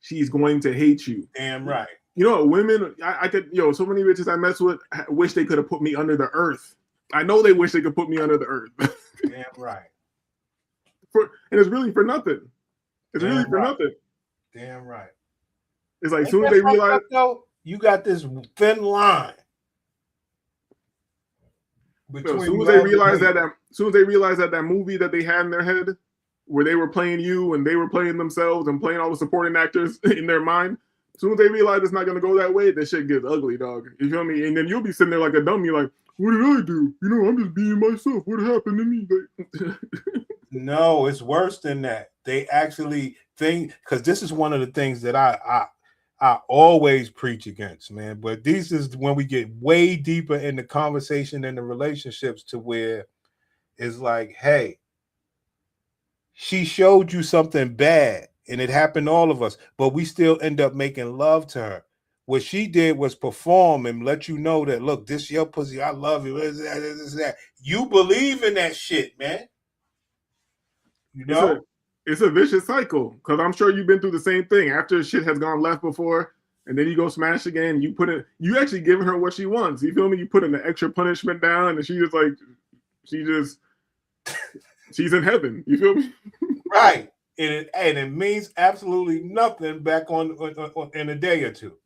A: she's going to hate you.
B: Damn right.
A: You know, women, I could, so many bitches I mess with wish they could have put me under the earth. I know they wish they could put me under the earth.
B: Damn right.
A: And it's really for nothing. It's
B: Damn
A: really for
B: right.
A: nothing.
B: Damn right.
A: It's like, as soon as they realize.
B: You got this thin line.
A: As soon as they realize that movie that they had in their head, where they were playing you and they were playing themselves and playing all the supporting actors in their mind, as soon as they realize it's not gonna go that way, that shit gets ugly, dog. You feel me? And then you'll be sitting there like a dummy, like, what did I do? I'm just being myself. What happened to me?
B: No, it's worse than that. They actually think, because this is one of the things that I always preach against, man. But this is when we get way deeper in the conversation and the relationships to where it's like, hey, she showed you something bad and it happened to all of us, but we still end up making love to her. What she did was perform and let you know that, look, this your pussy, I love you. This is that. You believe in that shit, man. You know?
A: It's a vicious cycle, because I'm sure you've been through the same thing. After shit has gone left before, and then you go smash again, you actually give her what she wants. You feel me? You put in the extra punishment down, and she's in heaven. You feel me?
B: Right. And it means absolutely nothing back on in a day or two.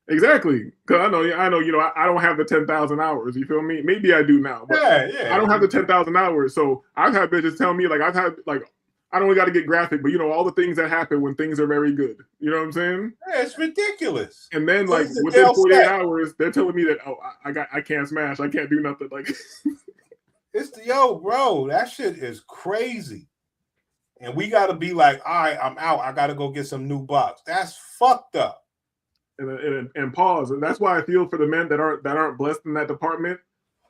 A: Exactly, because I know. I don't have the 10,000 hours. You feel me? Maybe I do now, but
B: yeah.
A: I don't have the 10,000 hours. So I've had bitches tell me, like, I don't got to get graphic, but all the things that happen when things are very good. You know what I'm saying?
B: Yeah, it's ridiculous.
A: And then like within 48 hours, they're telling me that I can't smash, I can't do nothing. Like
B: it's bro, that shit is crazy. And we got to be like, all right, I'm out. I got to go get some new box. That's fucked up.
A: And pause. And that's why I feel for the men that aren't blessed in that department,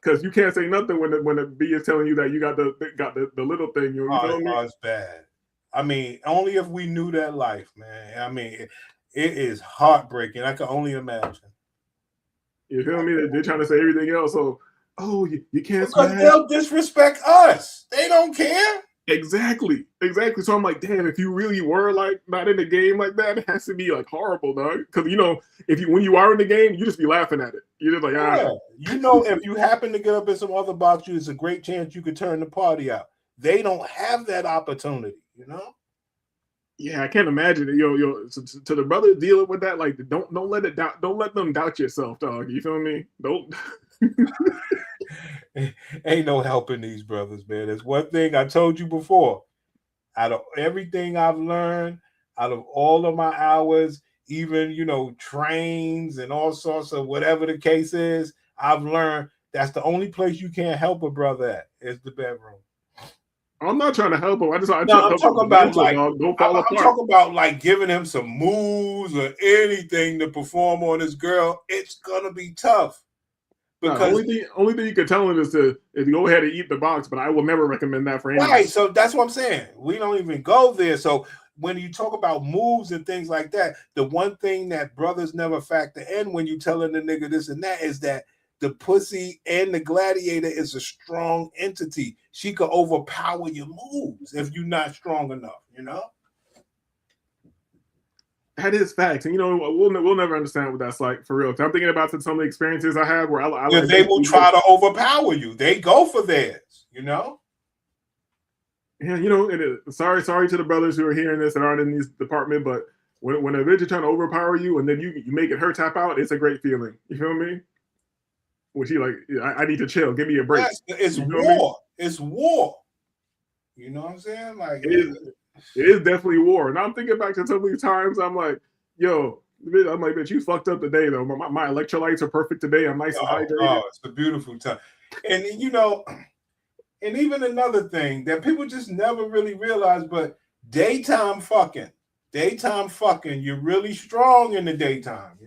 A: because you can't say nothing when the B is telling you that you got the little thing. You feel me?
B: It's bad. I mean, only if we knew that life, man. I mean, it is heartbreaking. I can only imagine.
A: You feel me? They're trying to say everything else. So, you can't.
B: Because they'll disrespect us. They don't care.
A: Exactly. So I'm like, damn, if you really were like not in the game like that, it has to be like horrible, dog. Because when you are in the game, you just be laughing at it. You're just like,
B: if you happen to get up in some other box, there's a great chance you could turn the party out. They don't have that opportunity,
A: Yeah, I can't imagine it. To the brother dealing with that, like, don't let them doubt yourself, dog. You feel me? Don't.
B: Ain't no helping these brothers, man. There's one thing I told you before. Out of everything I've learned, out of all of my hours, even trains and all sorts of whatever the case is, I've learned that's the only place you can't help a brother at is the bedroom.
A: I'm not trying to help him. I'm
B: talking about
A: don't fall apart.
B: I'm talking about like giving him some moves or anything to perform on his girl. It's gonna be tough. Because
A: only thing you can tell him is to go ahead and eat the box, but I will never recommend that for anyone.
B: Right, so that's what I'm saying. We don't even go there. So when you talk about moves and things like that, the one thing that brothers never factor in when you telling the nigga this and that is that the pussy and the gladiator is a strong entity. She could overpower your moves if you're not strong enough,
A: That is facts, and we'll never understand what that's like for real. I'm thinking about some of the experiences I had where
B: they will try to overpower you. They go for theirs,
A: Yeah, sorry to the brothers who are hearing this and aren't in this department, but when a bitch is trying to overpower you and then you make it her tap out, it's a great feeling. You feel me? When she like, I need to chill, give me a break.
B: Yes, it's war. It's war. You know what I'm saying? Like
A: it is definitely war. And I'm thinking back to some of these times. I'm like, bitch, you fucked up today though. My electrolytes are perfect today. I'm nice and hydrated.
B: Oh, it's a beautiful time. And and even another thing that people just never really realize, but daytime fucking, you're really strong in the daytime,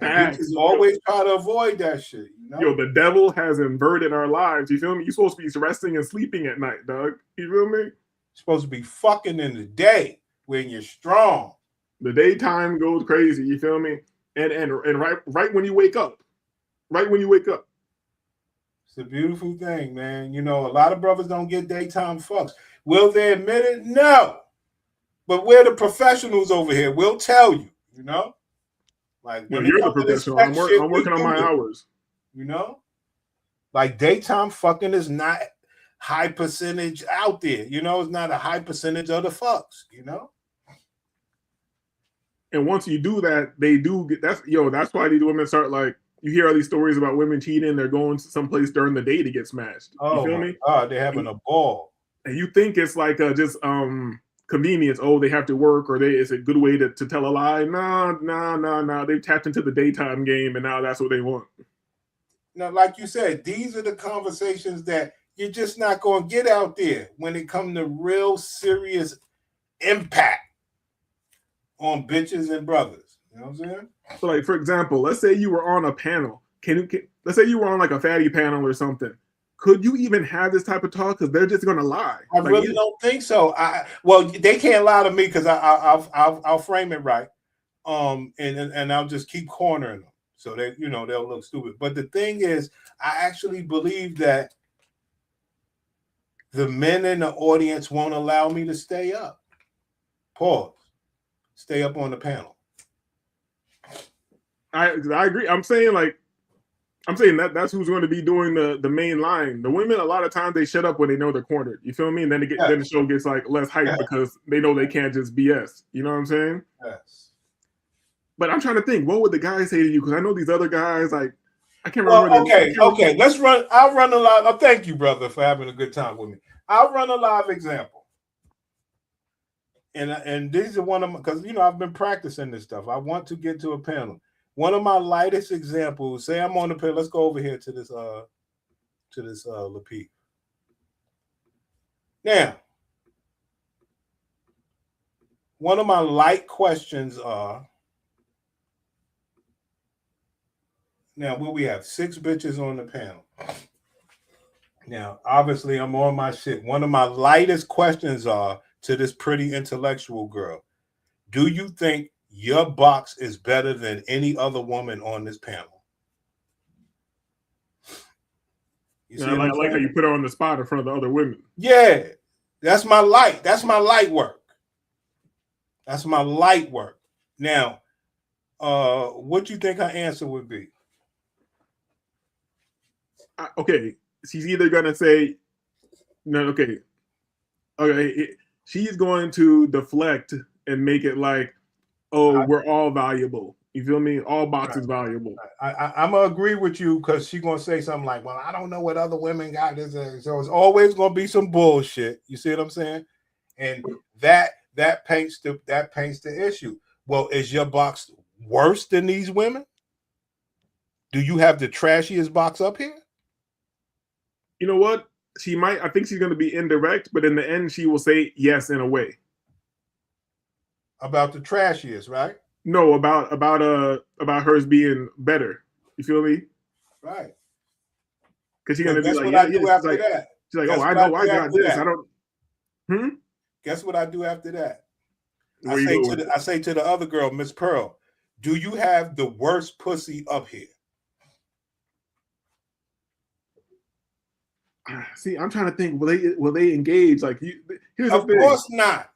B: And bitches always try to avoid that shit,
A: the devil has inverted our lives. You feel me? You're supposed to be resting and sleeping at night, dog. You feel me?
B: You're supposed to be fucking in the day when you're strong.
A: The daytime goes crazy, you feel me? And right when you wake up. Right when you wake up.
B: It's a beautiful thing, man. A lot of brothers don't get daytime fucks. Will they admit it? No. But we're the professionals over here. We'll tell you, Like when
A: you're the professional. I'm working on my hours.
B: Like daytime fucking is not high percentage out there. It's not a high percentage of the fucks,
A: And once you do that, they do get that's why these women start like you hear all these stories about women cheating, they're going someplace during the day to get smashed. You feel me?
B: God, they're having a ball.
A: And you think it's like just convenience. Oh, they have to work, or it's a good way to tell a lie. No. They've tapped into the daytime game, and now that's what they want.
B: Now, like you said, these are the conversations that you're just not going to get out there when it comes to real serious impact on bitches and brothers. You know what I'm saying?
A: So, like, for example, let's say you were on a panel. Let's say you were on like a fatty panel or something. Could you even have this type of talk? Because they're just going to lie.
B: I really don't think so. They can't lie to me because I'll frame it right, and I'll just keep cornering them so that they'll look stupid. But the thing is, I actually believe that the men in the audience won't allow me to stay up. Pause. Stay up on the panel.
A: I agree. I'm saying that's who's going to be doing the main line. The women, a lot of times, they shut up when they know they're cornered. You feel me? And then then the show gets like less hype because they know they can't just BS. You know what I'm saying?
B: Yes.
A: But I'm trying to think, what would the guys say to you? Because I know these other guys, like I can't remember.
B: Okay. Let's run. I'll run a live. Oh, thank you, brother, for having a good time with me. I'll run a live example. And these are one of my, because I've been practicing this stuff. I want to get to a panel. One of my lightest examples, say I'm on the panel. Let's go over here to this Lapid. Now, one of my light questions are, now what we have 6 bitches on the panel. Now, obviously, I'm on my shit. One of my lightest questions are to this pretty intellectual girl. Do you think your box is better than any other woman on this panel?
A: I like how you put her on the spot in front of the other women.
B: Yeah, that's my light. That's my light work. That's my light work. Now, what do you think her answer would be?
A: Okay, she's either gonna say, no, okay. She's going to deflect and make it like, oh, we're all valuable. You feel me? All boxes valuable.
B: I'm gonna agree with you because she's gonna say something like, "Well, I don't know what other women got this." So it's always gonna be some bullshit. You see what I'm saying? And that paints the issue. Well, is your box worse than these women? Do you have the trashiest box up here?
A: You know what? She might. I think she's gonna be indirect, but in the end, she will say yes in a way.
B: About the trashiest, right?
A: No, about hers being better. You feel me?
B: Right.
A: Because she's gonna be like,
B: yeah. She's
A: like, oh, I know I got this. I don't.
B: Guess what I do after that? I say to the other girl, Miss Pearl, do you have the worst pussy up here?
A: See, I'm trying to think. Will they engage? Like, here's
B: of
A: the thing.
B: Course not.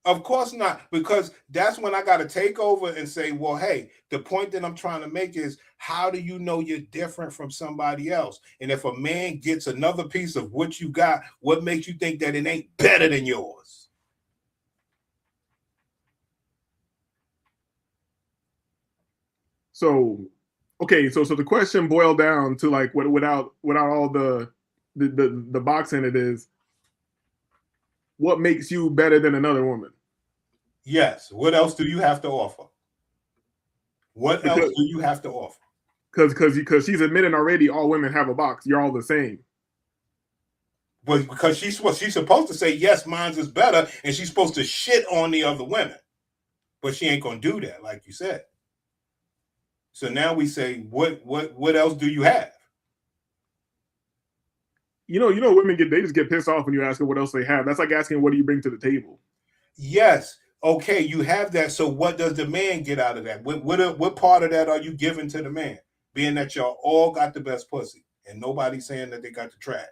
B: Of course not, because that's when I got to take over and say, well, hey, the point that I'm trying to make is, how do you know you're different from somebody else? And if a man gets another piece of what you got, what makes you think that it ain't better than yours?
A: So, okay, so the question boiled down to like without all the box in it is, what makes you better than another woman?
B: Yes. What else do you have to offer? What else do you have to offer?
A: Because she's admitting already all women have a box. You're all the same.
B: But because she's supposed to say, yes, mine's is better, and she's supposed to shit on the other women. But she ain't gonna do that, like you said. So now we say, what else do you have?
A: You know, women they just get pissed off when you ask them what else they have. That's like asking, what do you bring to the table?
B: Yes. Okay, you have that. So what does the man get out of that? What part of that are you giving to the man? Being that y'all all got the best pussy and nobody's saying that they got the trash.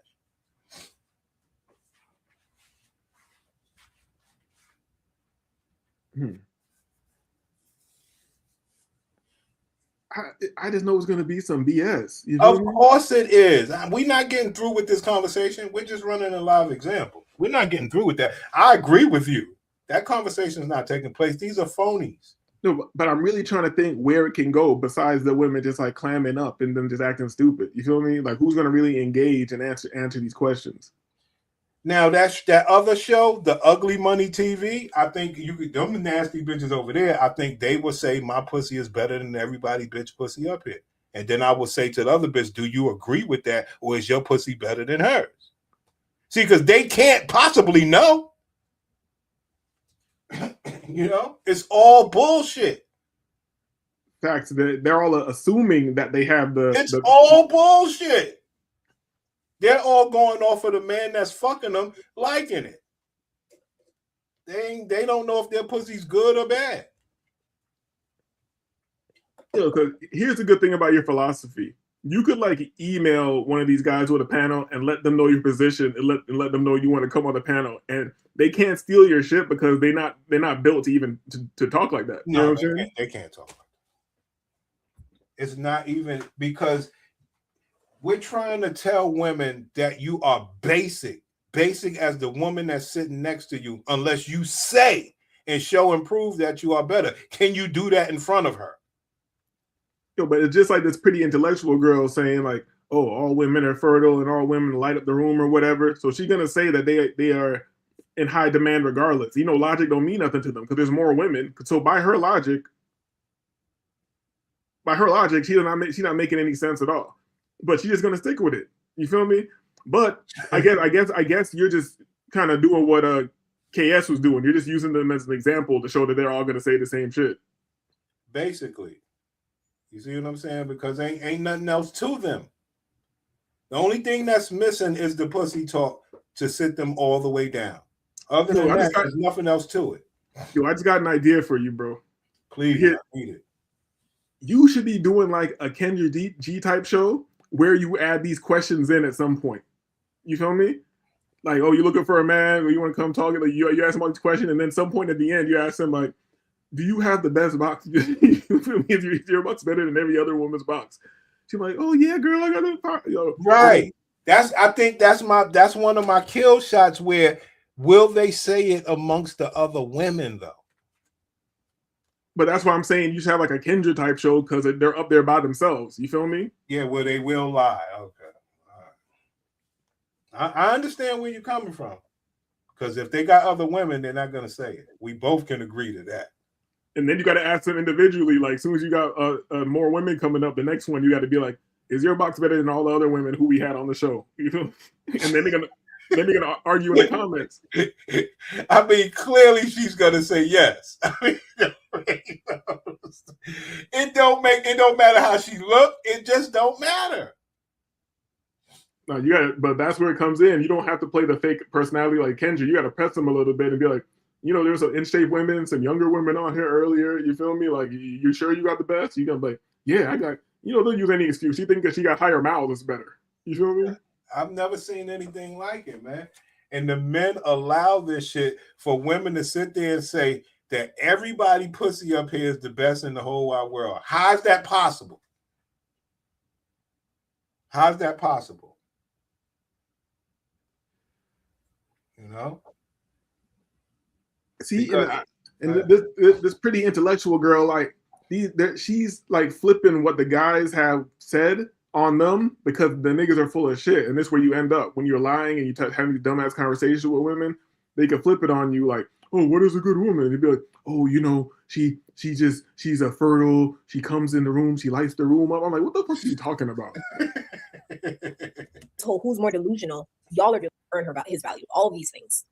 A: I just know it's going to be some BS.
B: Of course it is. We're not getting through with this conversation. We're just running a live example. We're not getting through with that. I agree with you. That conversation is not taking place. These are phonies.
A: No, but I'm really trying to think where it can go besides the women just like clamming up and them just acting stupid. You feel me? Like, who's going to really engage and answer these questions?
B: Now, that other show, the Ugly Money TV, I think them nasty bitches over there, I think they will say my pussy is better than everybody bitch pussy up here. And then I will say to the other bitch, do you agree with that? Or is your pussy better than hers? See, because they can't possibly know. You know, it's all bullshit.
A: Facts. They're all assuming that they have
B: It's all bullshit. They're all going off of the man that's fucking them, liking it. They don't know if their pussy's good or bad.
A: Because here's the good thing about your philosophy. You could like email one of these guys with a panel and let them know your position and let them know you want to come on the panel, and they can't steal your shit because they're not built to even to talk like that. You know what I'm saying?
B: They can't talk like that. It's not even because we're trying to tell women that you are basic as the woman that's sitting next to you, unless you say and show and prove that you are better. Can you do that in front of her?
A: But it's just like this pretty intellectual girl saying like, oh, all women are fertile and all women light up the room or whatever. So she's going to say that they are in high demand regardless. You know, logic don't mean nothing to them because there's more women. So by her logic, she's not making any sense at all. But she's just going to stick with it. You feel me? But I guess you're just kind of doing what KS was doing. You're just using them as an example to show that they're all going to say the same shit.
B: Basically. You see what I'm saying? Because ain't nothing else to them. The only thing that's missing is the pussy talk to sit them all the way down. Other than that, there's nothing else to it.
A: Yo, I just got an idea for you, bro.
B: Please, I need it.
A: You should be doing like a Kendra G type show where you add these questions in at some point. You feel me? Like, oh, you're looking for a man, or you want to come talk? Like, you ask him all these questions, and then some point at the end, you ask him like, do you have the best box? You feel me? Is your box better than every other woman's box? She's like, oh yeah, girl, I got it.
B: Right. I think that's one of my kill shots. Where will they say it amongst the other women though?
A: But that's why I'm saying you should have like a Kendra type show because they're up there by themselves. You feel me?
B: Yeah, where they will lie. Okay. All right. I understand where you're coming from. Because if they got other women, they're not going to say it. We both can agree to that.
A: And then you got to ask them individually. Like, as soon as you got more women coming up, the next one you got to be like, "Is your box better than all the other women who we had on the show?" You know? And then they're gonna argue in the comments.
B: I mean, clearly she's gonna say yes. I mean, it don't matter how she look. It just don't matter.
A: No, you got, but that's where it comes in. You don't have to play the fake personality like Kendra. You got to press them a little bit and be like, you know, there's some in shape women, some younger women on here earlier. You feel me? Like, you sure you got the best? You gonna be like, yeah, I got. You know, they'll use any excuse. She think that she got higher mouths is better. You feel me?
B: I've never seen anything like it, man. And the men allow this shit for women to sit there and say that everybody pussy up here is the best in the whole wide world. How's that possible? How's that possible? You know?
A: See, this pretty intellectual girl, like she's like flipping what the guys have said on them because the niggas are full of shit, and this is where you end up when you're lying and you having these dumbass conversations with women. They can flip it on you like, oh, what is a good woman? They'd be like, oh, you know, she's a fertile. She comes in the room, she lights the room up. I'm like, what the fuck are you talking about?
P: So who's more delusional? Y'all are to earn his value. All of these things.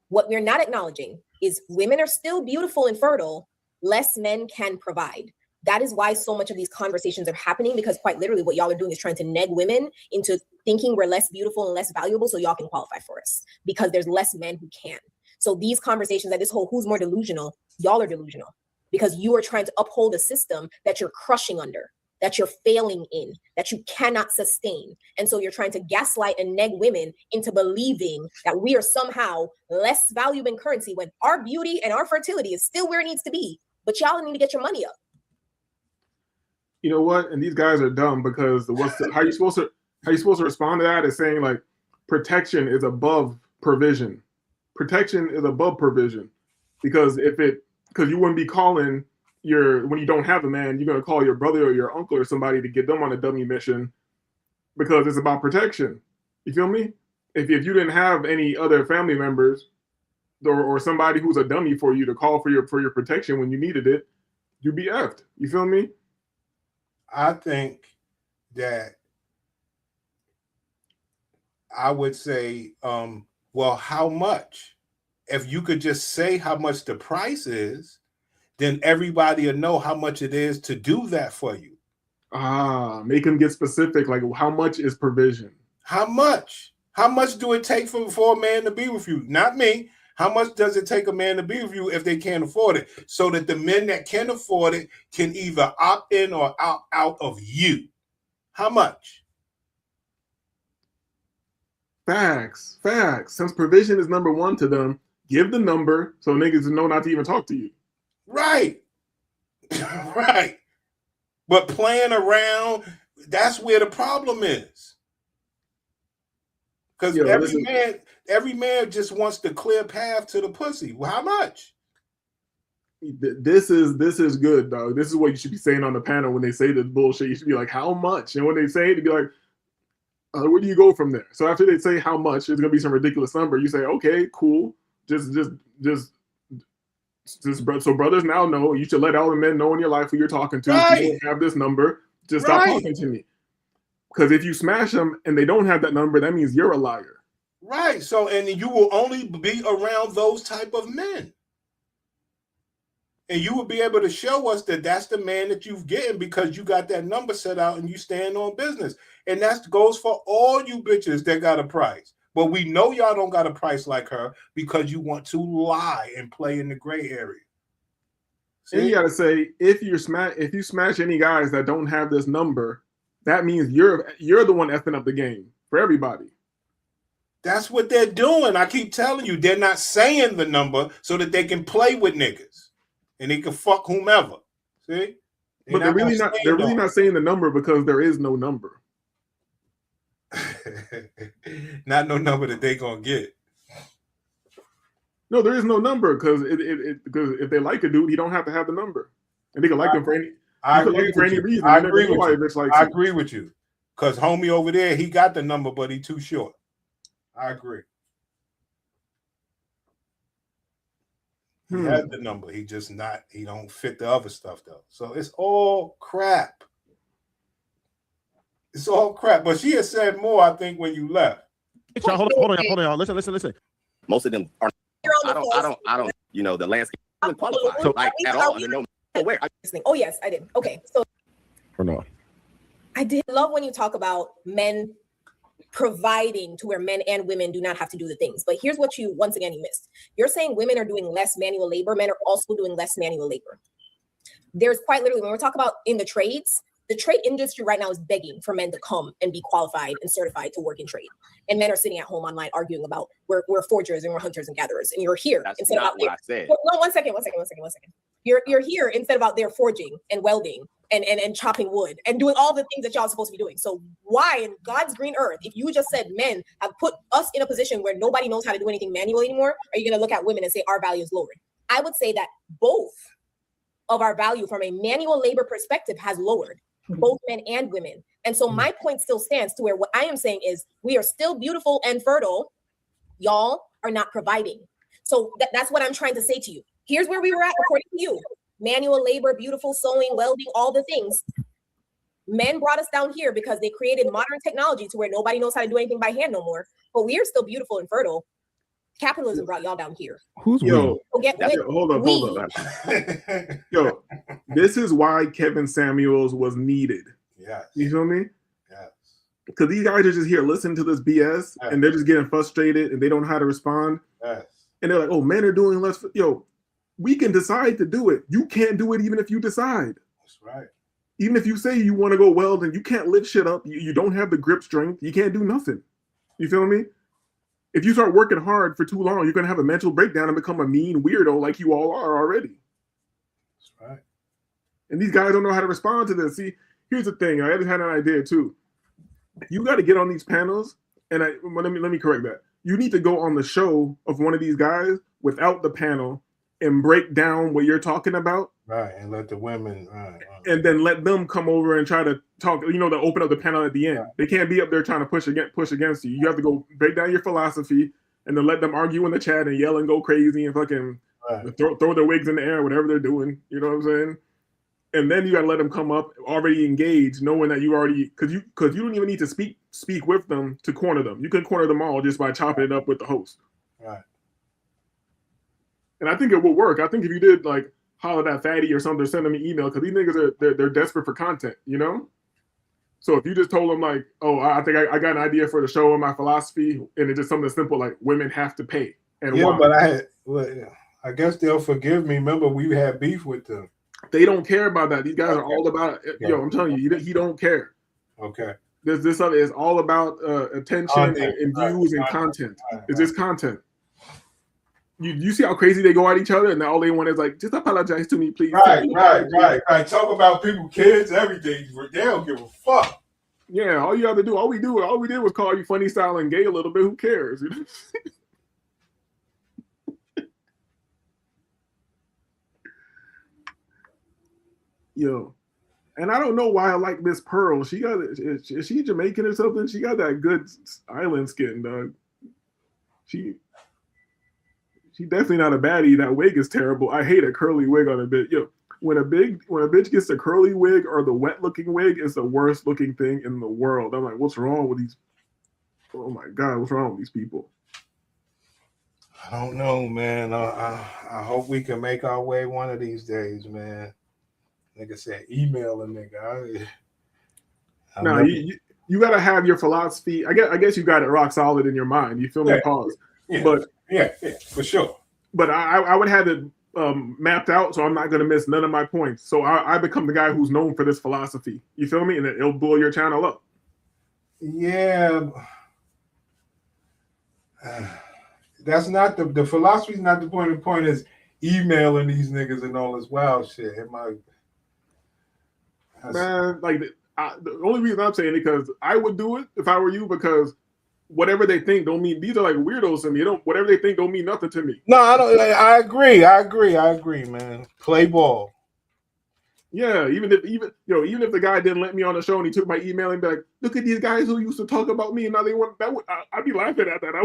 P: What we're not acknowledging is women are still beautiful and fertile. Less men can provide. That is why so much of these conversations are happening, because quite literally what y'all are doing is trying to neg women into thinking we're less beautiful and less valuable so y'all can qualify for us, because there's less men who can. So these conversations, that this whole who's more delusional, y'all are delusional because you are trying to uphold a system that you're crushing under, that you're failing in, that you cannot sustain. And so you're trying to gaslight and neg women into believing that we are somehow less valuable in currency when our beauty and our fertility is still where it needs to be. But y'all need to get your money up.
A: You know what? And these guys are dumb because how you supposed to respond to that is saying like protection is above provision. Protection is above provision, because you wouldn't be calling when you don't have a man, you're gonna call your brother or your uncle or somebody to get them on a dummy mission because it's about protection. You feel me? If you didn't have any other family members or somebody who's a dummy for you to call for your protection when you needed it, you'd be effed. You feel me?
B: I think that I would say, well, how much? If you could just say how much the price is, then everybody will know how much it is to do that for you.
A: Make them get specific. Like, how much is provision?
B: How much? How much do it take for a man to be with you? Not me. How much does it take a man to be with you if they can't afford it? So that the men that can afford it can either opt in or opt out of you. How much?
A: Facts. Since provision is number one to them, give the number so niggas know not to even talk to you.
B: Right. Right. But playing around, that's where the problem is. Because every man just wants the clear path to the pussy. Well, how much?
A: This is good, dog. This is what you should be saying on the panel when they say this bullshit. You should be like, how much? And when they say it, you'd be like, where do you go from there? So after they say how much, it's gonna be some ridiculous number. You say, okay, cool. Just so brothers now know, you should let all the men know in your life who you're talking to. Right. If you don't have this number, just stop talking to me. Because if you smash them and they don't have that number, that means you're a liar.
B: Right. So, and you will only be around those type of men. And you will be able to show us that that's the man that you've getting because you got that number set out and you stand on business. And that goes for all you bitches that got a price. But we know y'all don't got a price like her because you want to lie and play in the gray area. See?
A: And you gotta say, if you smash any guys that don't have this number, that means you're the one effing up the game for everybody.
B: That's what they're doing. I keep telling you, they're not saying the number so that they can play with niggas and they can fuck whomever. See?
A: But they're really not saying the number because there is no number.
B: Not no number that they gonna get.
A: No, there is no number because because if they like a dude, he don't have to have the number, and they can like him for any.
B: I agree with you. I agree with you. Because homie over there, he got the number, but he too short. I agree. He has the number. He just not. He don't fit the other stuff though. So it's all crap. It's all crap. But she has said more, I think, when you left.
S: Hold on. Listen.
T: Most of them are. I don't. You know, the landscape doesn't qualify like at all. Where?
P: Oh yes, I did. Okay, so.
S: Or no.
P: I did love when you talk about men providing to where men and women do not have to do the things. But here's what you missed. You're saying women are doing less manual labor. Men are also doing less manual labor. There's quite literally, when we're talking about in the trades, the trade industry right now is begging for men to come and be qualified and certified to work in trade. And men are sitting at home online arguing about we're forgers and we're hunters and gatherers. And you're here instead
T: not
P: of
T: what I said.
P: Well, no, one second. You're here instead of out there forging and welding and chopping wood and doing all the things that y'all are supposed to be doing. So why in God's green earth, if you just said men have put us in a position where nobody knows how to do anything manually anymore, are you going to look at women and say our value is lowered? I would say that both of our value from a manual labor perspective has lowered, both men and women. And so my point still stands to where what I am saying is we are still beautiful and fertile. Y'all are not providing. So that's what I'm trying to say to you. Here's where we were at according to you. Manual labor, beautiful sewing, welding, all the things. Men brought us down here because they created modern technology to where nobody knows how to do anything by hand no more. But we are still beautiful and fertile. Capitalism brought y'all down here.
S: Who's
A: yo?
P: Hold
A: up. Yo, this is why Kevin Samuels was needed.
B: Yeah,
A: you feel me?
B: Yeah,
A: because these guys are just here listening to this BS and they're just getting frustrated and they don't know how to respond.
B: Yes.
A: And they're like, "Oh, men are doing less." Yo, we can decide to do it. You can't do it even if you decide.
B: That's right.
A: Even if you say you want to go weld and you can't lift shit up, you don't have the grip strength. You can't do nothing. You feel me? If you start working hard for too long, you're going to have a mental breakdown and become a mean weirdo like you all are already.
B: That's right.
A: And these guys don't know how to respond to this. See, here's the thing. I just had an idea too. You got to get on these panels, and let me correct that. You need to go on the show of one of these guys without the panel and break down what you're talking about.
B: Right, and let the women,
A: and then let them come over and try to talk. You know, to open up the panel at the end. Right. They can't be up there trying to push against you. You have to go break down your philosophy, and then let them argue in the chat and yell and go crazy and fucking throw their wigs in the air, whatever they're doing. You know what I'm saying? And then you got to let them come up already engaged, knowing that you already because you don't even need to speak with them to corner them. You can corner them all just by chopping it up with the host.
B: Right.
A: And I think it will work. I think if you did like holler at Fatty or something, send them an email because these niggas they're desperate for content, you know. So if you just told them like, "Oh, I think I got an idea for the show and my philosophy," and it's just something simple like women have to pay. And
B: yeah, but I guess they'll forgive me. Remember, we had beef with them.
A: They don't care about that. These guys are all about. Yo, I'm telling you, he don't care.
B: Okay.
A: This other is all about attention and views and content. It's just content. You see how crazy they go at each other, and all they want is like, just apologize to me, please.
B: Right. Talk about people, kids, everything. They don't give a fuck.
A: Yeah, all you have to do, all we did was call you funny style and gay a little bit. Who cares? You know? Yo, and I don't know why I like Miss Pearl. Is she Jamaican or something? She got that good island skin, dog. She definitely not a baddie. That wig is terrible. I hate a curly wig on a bitch. Yo, when a bitch gets a curly wig or the wet looking wig, it's the worst looking thing in the world. I'm like, what's wrong with these? Oh my God, what's wrong with these people?
B: I don't know, man. I hope we can make our way one of these days, man. Nigga said, email a nigga.
A: No, you gotta have your philosophy. I guess you got it rock solid in your mind. You feel me? Pause.
B: Yeah.
A: But
B: yeah, for sure.
A: But I would have it mapped out, so I'm not gonna miss none of my points. So I become the guy who's known for this philosophy. You feel me? And it'll blow your channel up.
B: Yeah. That's not the philosophy is not the point. The point is emailing these niggas and all this wild shit.
A: Man, like the only reason I'm saying it because I would do it if I were you because whatever they think don't mean these are like weirdos to me. Whatever they think don't mean nothing to me.
B: No, I don't. I agree, man. Play ball.
A: Yeah, even if the guy didn't let me on the show and he took my email and be like, "Look at these guys who used to talk about me and now they want that." I'd be laughing at that.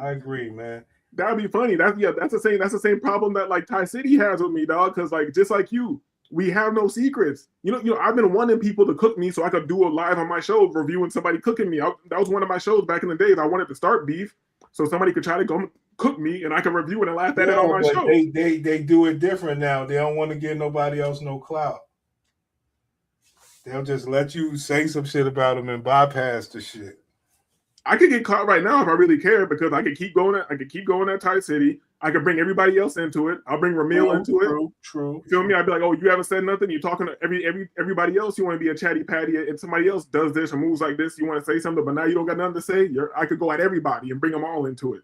B: I agree, man.
A: That'd be funny. That's the same problem that like Thai City has with me, dog. Because like just like you, we have no secrets. You know, I've been wanting people to cook me so I could do a live on my show reviewing somebody cooking me. That was one of my shows back in the days. I wanted to start beef so somebody could try to go cook me and I could review it and laugh at it on my show.
B: They do it different now. They don't want to give nobody else no clout. They'll just let you say some shit about them and bypass the shit.
A: I could get caught right now if I really care because I could keep going at Thai City. I could bring everybody else into it. I'll bring Ramil into it.
B: True.
A: You feel me? I'd be like, oh, you haven't said nothing. You're talking to everybody else. You want to be a chatty patty, and somebody else does this or moves like this. You want to say something, but now you don't got nothing to say. I could go at everybody and bring them all into it.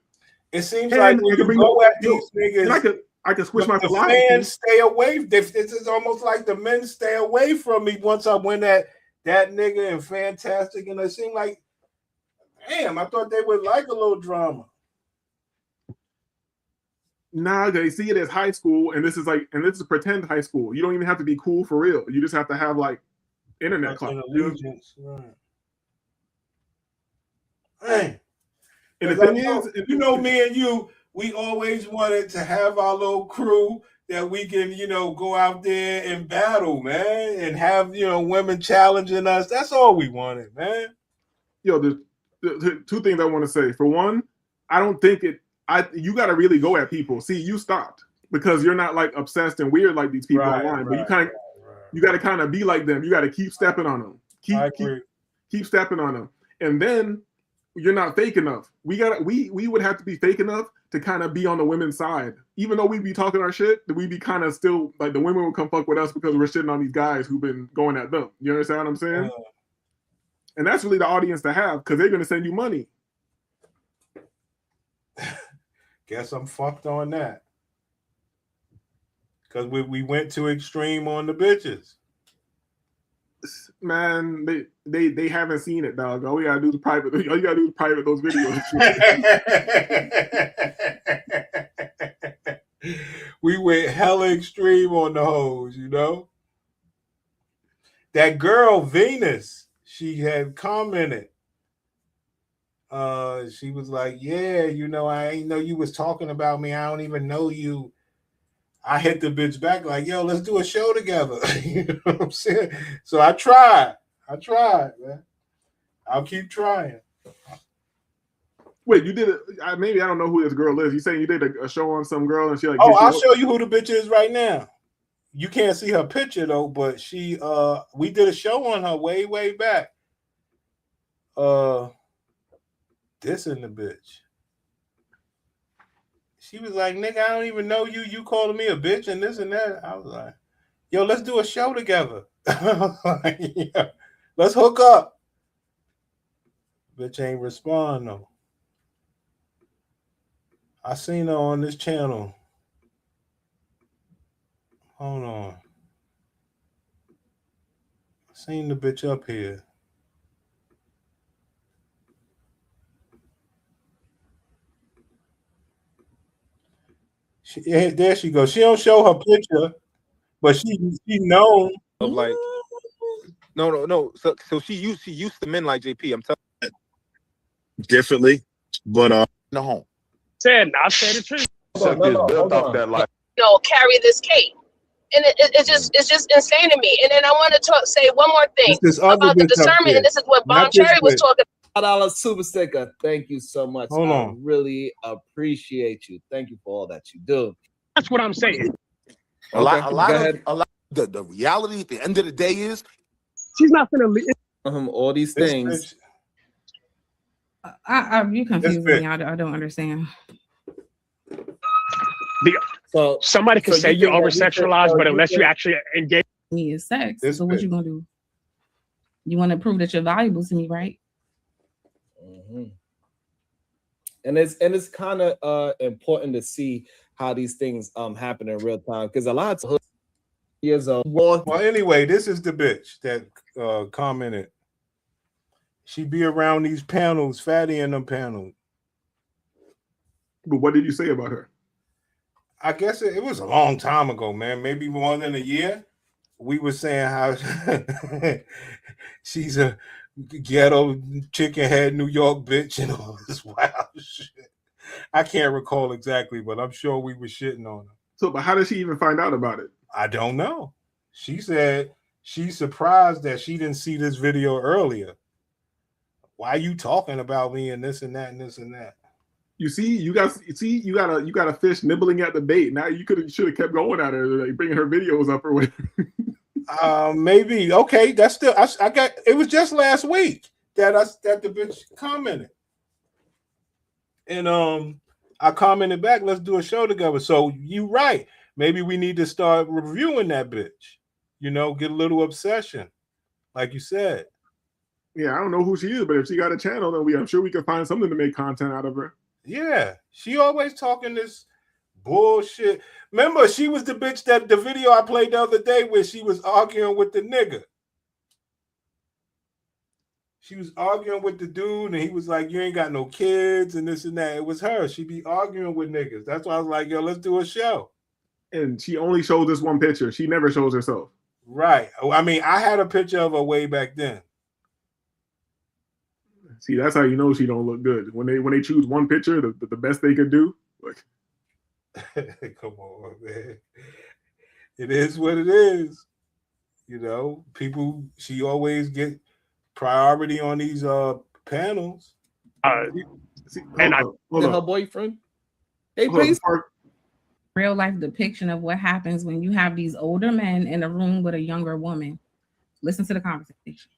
B: It seems like when you go at these niggas,
A: I could switch my
B: philosophy. The fans stay away. This is almost like the men stay away from me once I win that nigga and Fantastic, and it seemed like, damn, I thought they would like a little drama.
A: Nah, they see it as high school, and this is pretend high school. You don't even have to be cool for real. You just have to have like internet clout.
B: Allegiance, right? Hey,
A: and the thing is,
B: you know, me and you, we always wanted to have our little crew that we can, go out there and battle, man, and have, women challenging us. That's all we wanted, man.
A: Yo, the two things I want to say. For one, I don't think you got to really go at people. See, you stopped because you're not like obsessed and weird like these people online, but you got to kind of be like them. You got to keep stepping on them. Keep stepping on them. And then you're not fake enough. We would have to be fake enough to kind of be on the women's side. Even though we be talking our shit, we be kind of still like the women would come fuck with us because we're shitting on these guys who've been going at them. You understand what I'm saying? And that's really the audience to have because they're going to send you money.
B: Guess I'm fucked on that. Because we went too extreme on the bitches.
A: Man, they haven't seen it, dog. All you gotta do is private. All you gotta do is private those videos.
B: We went hella extreme on the hoes, That girl, Venus, she had commented. She was like, yeah, I ain't know you was talking about me. I don't even know you. I hit the bitch back like, yo, let's do a show together. You know what I'm saying? So I tried, man. I'll keep trying.
A: Wait, you did it? Maybe I don't know who this girl is. You saying you did a show on some girl and she like?
B: Oh, I'll show you who the bitch is right now. You can't see her picture though, but she we did a show on her way back. This in the bitch. She was like, nigga, I don't even know you. You calling me a bitch and this and that. I was like, yo, let's do a show together. Yeah, let's hook up. Bitch ain't respond though. I seen her on this channel. Hold on. I seen the bitch up here. There she goes. She don't show her picture, but she known.
M: Like, no. So she used to men like JP. I'm telling you.
O: Differently, but
M: in the home.
Q: I said it true.
X: Carry this cake. And it's just insane to me. And then I want to say one more thing about the discernment, and this is what Bomb Cherry was talking
V: $5 super sticker. Thank you so much.
B: Hold on.
V: I really appreciate you. Thank you for all that you do.
Q: That's what I'm saying.
M: A lot. The reality at the end of the day is
Q: she's not gonna leave.
V: All these things.
Y: You confused me. I don't understand.
Q: So somebody can say you're over sexualized, but unless you actually engage
Y: in sex, so what you gonna do? You want to prove that you're valuable to me, right?
V: Mm-hmm. And it's kind of important to see how these things happen in real time because a lot of years old.
B: Well, anyway, this is the bitch that commented. She be around these panels, fatty in them panels.
A: But what did you say about her?
B: I guess it was a long time ago, man. Maybe more than a year. We were saying how she's a ghetto chicken head New York bitch and all this wild shit. I can't recall exactly, but I'm sure we were shitting on her.
A: So, but how did she even find out about it?
B: I don't know. She said she's surprised that she didn't see this video earlier. Why are you talking about me and this and that and this and that?
A: You see, you got a fish nibbling at the bait. Now you should have kept going at her, like bringing her videos up or whatever.
B: Maybe okay. That's still I got. It was just last week that the bitch commented, and I commented back, let's do a show together. So you right. Maybe we need to start reviewing that bitch. You know, get a little obsession, like you said.
A: Yeah, I don't know who she is, but if she got a channel, then I'm sure we could find something to make content out of her.
B: Yeah, she always talking this bullshit. Remember, she was the bitch that the video I played the other day where she was arguing with the nigga. She was arguing with the dude, and he was like, you ain't got no kids, and this and that. It was her. She be arguing with niggas. That's why I was like, yo, let's do a show.
A: And she only shows this one picture. She never shows herself.
B: Right. I mean, I had a picture of her way back then.
A: See, that's how you know she don't look good. When they choose one picture, the best they could do. Like,
B: come on, man. It is what it is. You know, people. She always get priority on these panels.
Q: And her boyfriend. Hey, please.
Y: Real life depiction of what happens when you have these older men in a room with a younger woman. Listen to the conversation.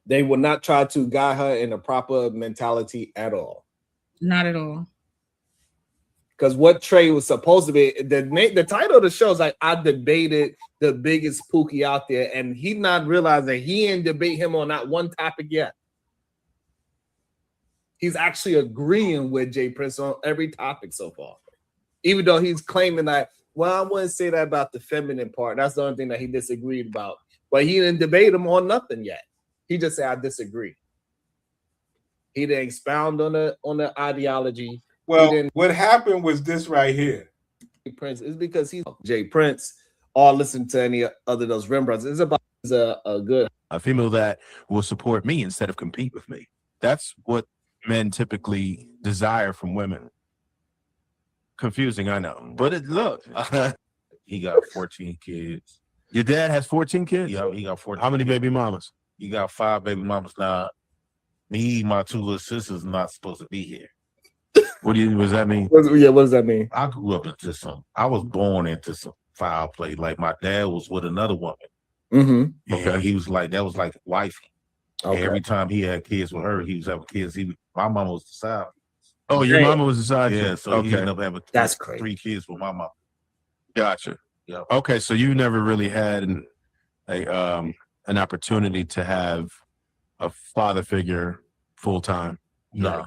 V: They will not try to guide her in a proper mentality at all.
Y: Not at all.
V: Because what Trey was supposed to be, the title of the show is like, I debated the biggest Pookie out there, and he not realizing he ain't debate him on not one topic yet. He's actually agreeing with Jay Prince on every topic so far. Even though he's claiming that, well, I wouldn't say that about the feminine part. That's the only thing that he disagreed about. But he didn't debate him on nothing yet. He just said, I disagree. He didn't expound on the ideology.
B: Well, what happened was this right here.
V: Prince is because he's Jay Prince or listen to any other of those Rembrandts. It's about a good
F: a female that will support me instead of compete with me. That's what men typically desire from women. Confusing, I know. But look,
G: he got 14 kids.
F: Your dad has 14 kids?
G: Yeah, he got 14.
F: How many baby mamas?
G: He got 5 baby mamas. Now, me, my 2 little sisters not supposed to be here.
F: What does that mean?
V: What does that mean?
G: I grew up into I was born into some foul play. Like my dad was with another woman.
V: Mm-hmm.
G: Okay. He was like, that was like wifey.
V: Okay.
G: Every time he had kids with her, he was having kids. My mama was the side.
F: Oh, your mama was the side.
G: Yeah, so he ended up having
V: That's crazy.
G: 3 kids with my mom.
F: Gotcha.
G: Yeah.
F: Okay, so you never really had an opportunity to have a father figure full time.
G: No.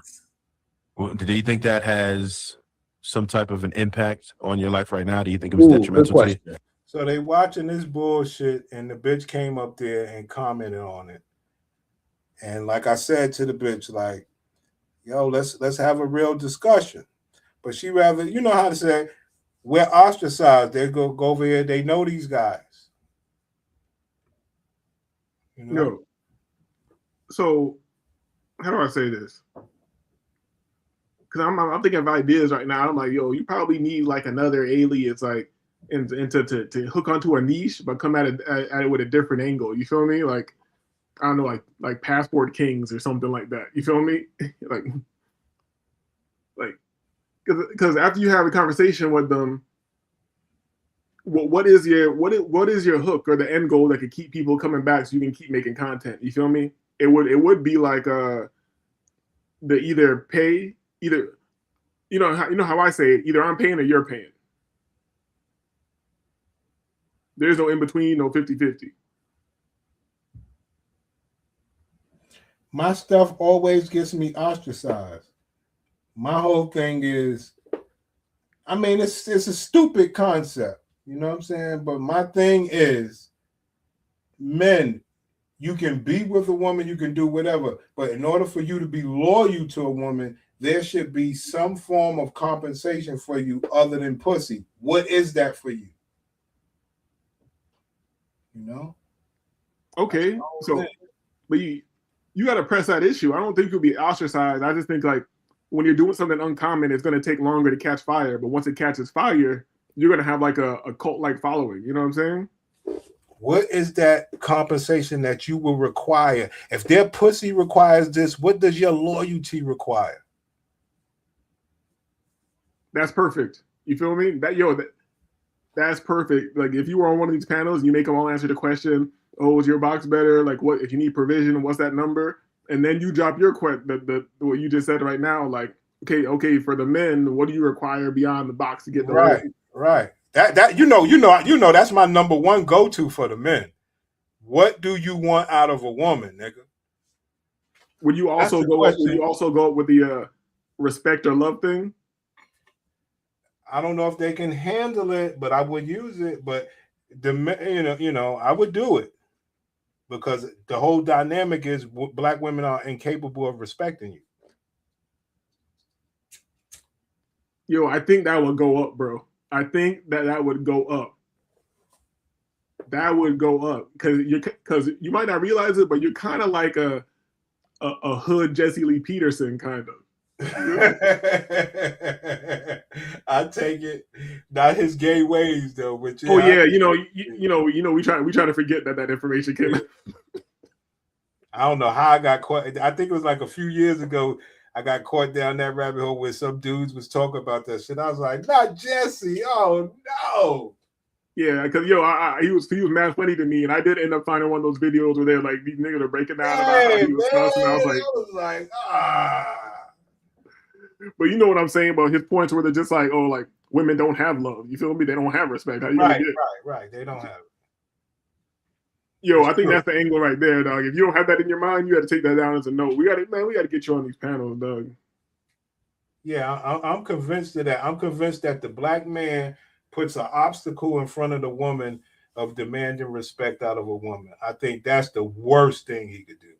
F: Do you think that has some type of an impact on your life right now? Do you think it was detrimental to you?
B: So they watching this bullshit, and the bitch came up there and commented on it. And like I said to the bitch, like, yo, let's have a real discussion. But she rather, you know how to say, we're ostracized. They go over here. They know these guys. You know?
A: No. So, how do I say this? Because I'm thinking of ideas right now. I'm like, yo, you probably need like another alias, like, and to hook onto a niche, but come at it with a different angle. You feel me? Like, I don't know, like Passport Kings or something like that. You feel me? like, because after you have a conversation with them, what is your hook or the end goal that could keep people coming back so you can keep making content? You feel me? It would be like the either pay, either you know how I say it, either I'm paying or you're paying. There's no in between, no 50-50.
B: My stuff always gets me ostracized. My whole thing is, I mean, it's a stupid concept, you know what I'm saying? But my thing is, men, you can be with a woman, you can do whatever, but in order for you to be loyal to a woman, there should be some form of compensation for you other than pussy. What is that for you? You know?
A: Okay, so, but you got to press that issue. I don't think you'll be ostracized. I just think like when you're doing something uncommon, it's going to take longer to catch fire. But once it catches fire, you're going to have like a cult-like following. You know what I'm saying?
B: What is that compensation that you will require? If their pussy requires this, what does your loyalty require?
A: That's perfect. You feel me? That's perfect. Like if you were on one of these panels, you make them all answer the question, oh, is your box better? Like what if you need provision, what's that number? And then you drop your what you just said right now, like Okay. For the men, what do you require beyond the box to get the
B: right? That you know, that's my number one go-to for the men. What do you want out of a woman, nigga?
A: Would you also go up with the respect or love thing?
B: I don't know if they can handle it, but I would use it. But I would do it because the whole dynamic is black women are incapable of respecting you.
A: Yo, I think that would go up, bro. I think that would go up. That would go up because you might not realize it, but you're kind of like a hood Jesse Lee Peterson kind of.
B: I take it. Not his gay ways though. But
A: yeah, we try to forget that information came out.
B: I don't know how I got caught. I think it was like a few years ago. I got caught down that rabbit hole where some dudes was talking about that shit. I was like, not Jesse. Oh no.
A: Yeah, because he was mad funny to me, and I did end up finding one of those videos where they're like, these niggas are breaking down about how he was cussing. I was like, But you know what I'm saying about his points where they're just like, oh, like women don't have love. You feel me? They don't have respect. How you
B: right. They don't have it.
A: Yo, I think that's the angle right there, dog. If you don't have that in your mind, you got to take that down as a no. We got to get you on these panels, dog.
B: Yeah, I'm convinced of that. I'm convinced that the black man puts an obstacle in front of the woman of demanding respect out of a woman. I think that's the worst thing he could do.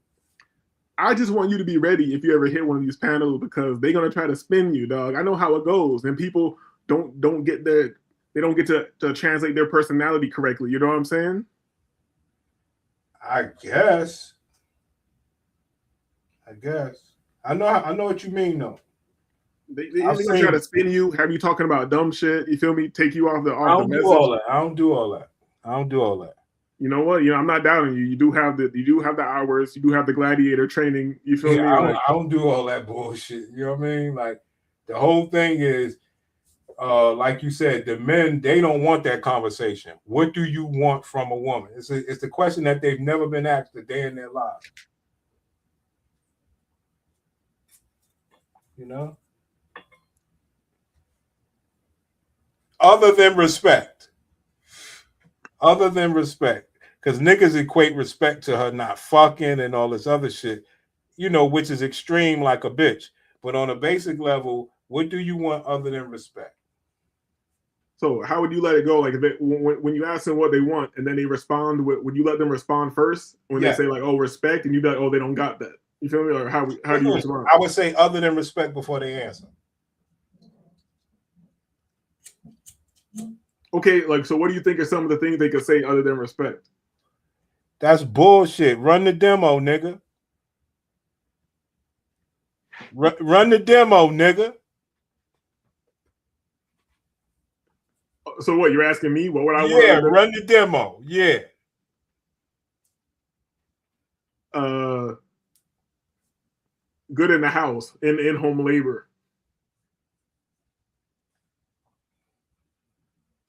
A: I just want you to be ready if you ever hit one of these panels because they're gonna try to spin you, dog. I know how it goes, and people don't get to translate their personality correctly. You know what I'm saying?
B: I guess. I know what you mean, though.
A: They're gonna try to spin you, have you talking about dumb shit. You feel me? Take you off the message.
B: I don't do all that.
A: You know what? I'm not doubting you. You do have the hours. You do have the gladiator training. You feel me?
B: I don't do all that bullshit. You know what I mean? Like the whole thing is, like you said, the men, they don't want that conversation. What do you want from a woman? It's the question that they've never been asked a day in their lives. You know? Other than respect. Because niggas equate respect to her not fucking and all this other shit, which is extreme like a bitch. But on a basic level, what do you want other than respect?
A: So how would you let it go? Like when you ask them what they want and then they respond, would you let them respond first when they say like, oh, respect, and you be like, oh, they don't got that? You feel me? Or how do you respond?
B: I would say other than respect before they answer.
A: Okay, like, so what do you think are some of the things they could say other than respect?
B: That's bullshit. Run the demo, nigga. Run the demo, nigga.
A: So what, you're asking me? What would I want?
B: Yeah, run the demo. Yeah.
A: Good in the house, in home labor.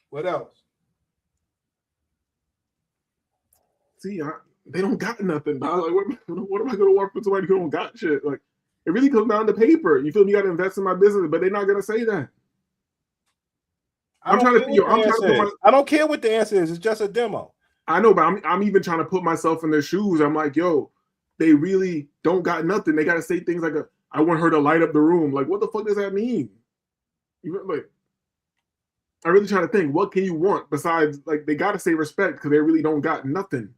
B: What else?
A: See, they don't got nothing. Like, what am I going to work with somebody who don't got shit? Like, it really comes down to paper. You feel me? You got to invest in my business, but they're not going to say that. I
B: don't care what the answer is. It's just a demo.
A: I know, but I'm even trying to put myself in their shoes. I'm like, yo, they really don't got nothing. They got to say things like, I want her to light up the room. Like, what the fuck does that mean? Like, I really try to think, what can you want besides, like, they got to say respect because they really don't got nothing.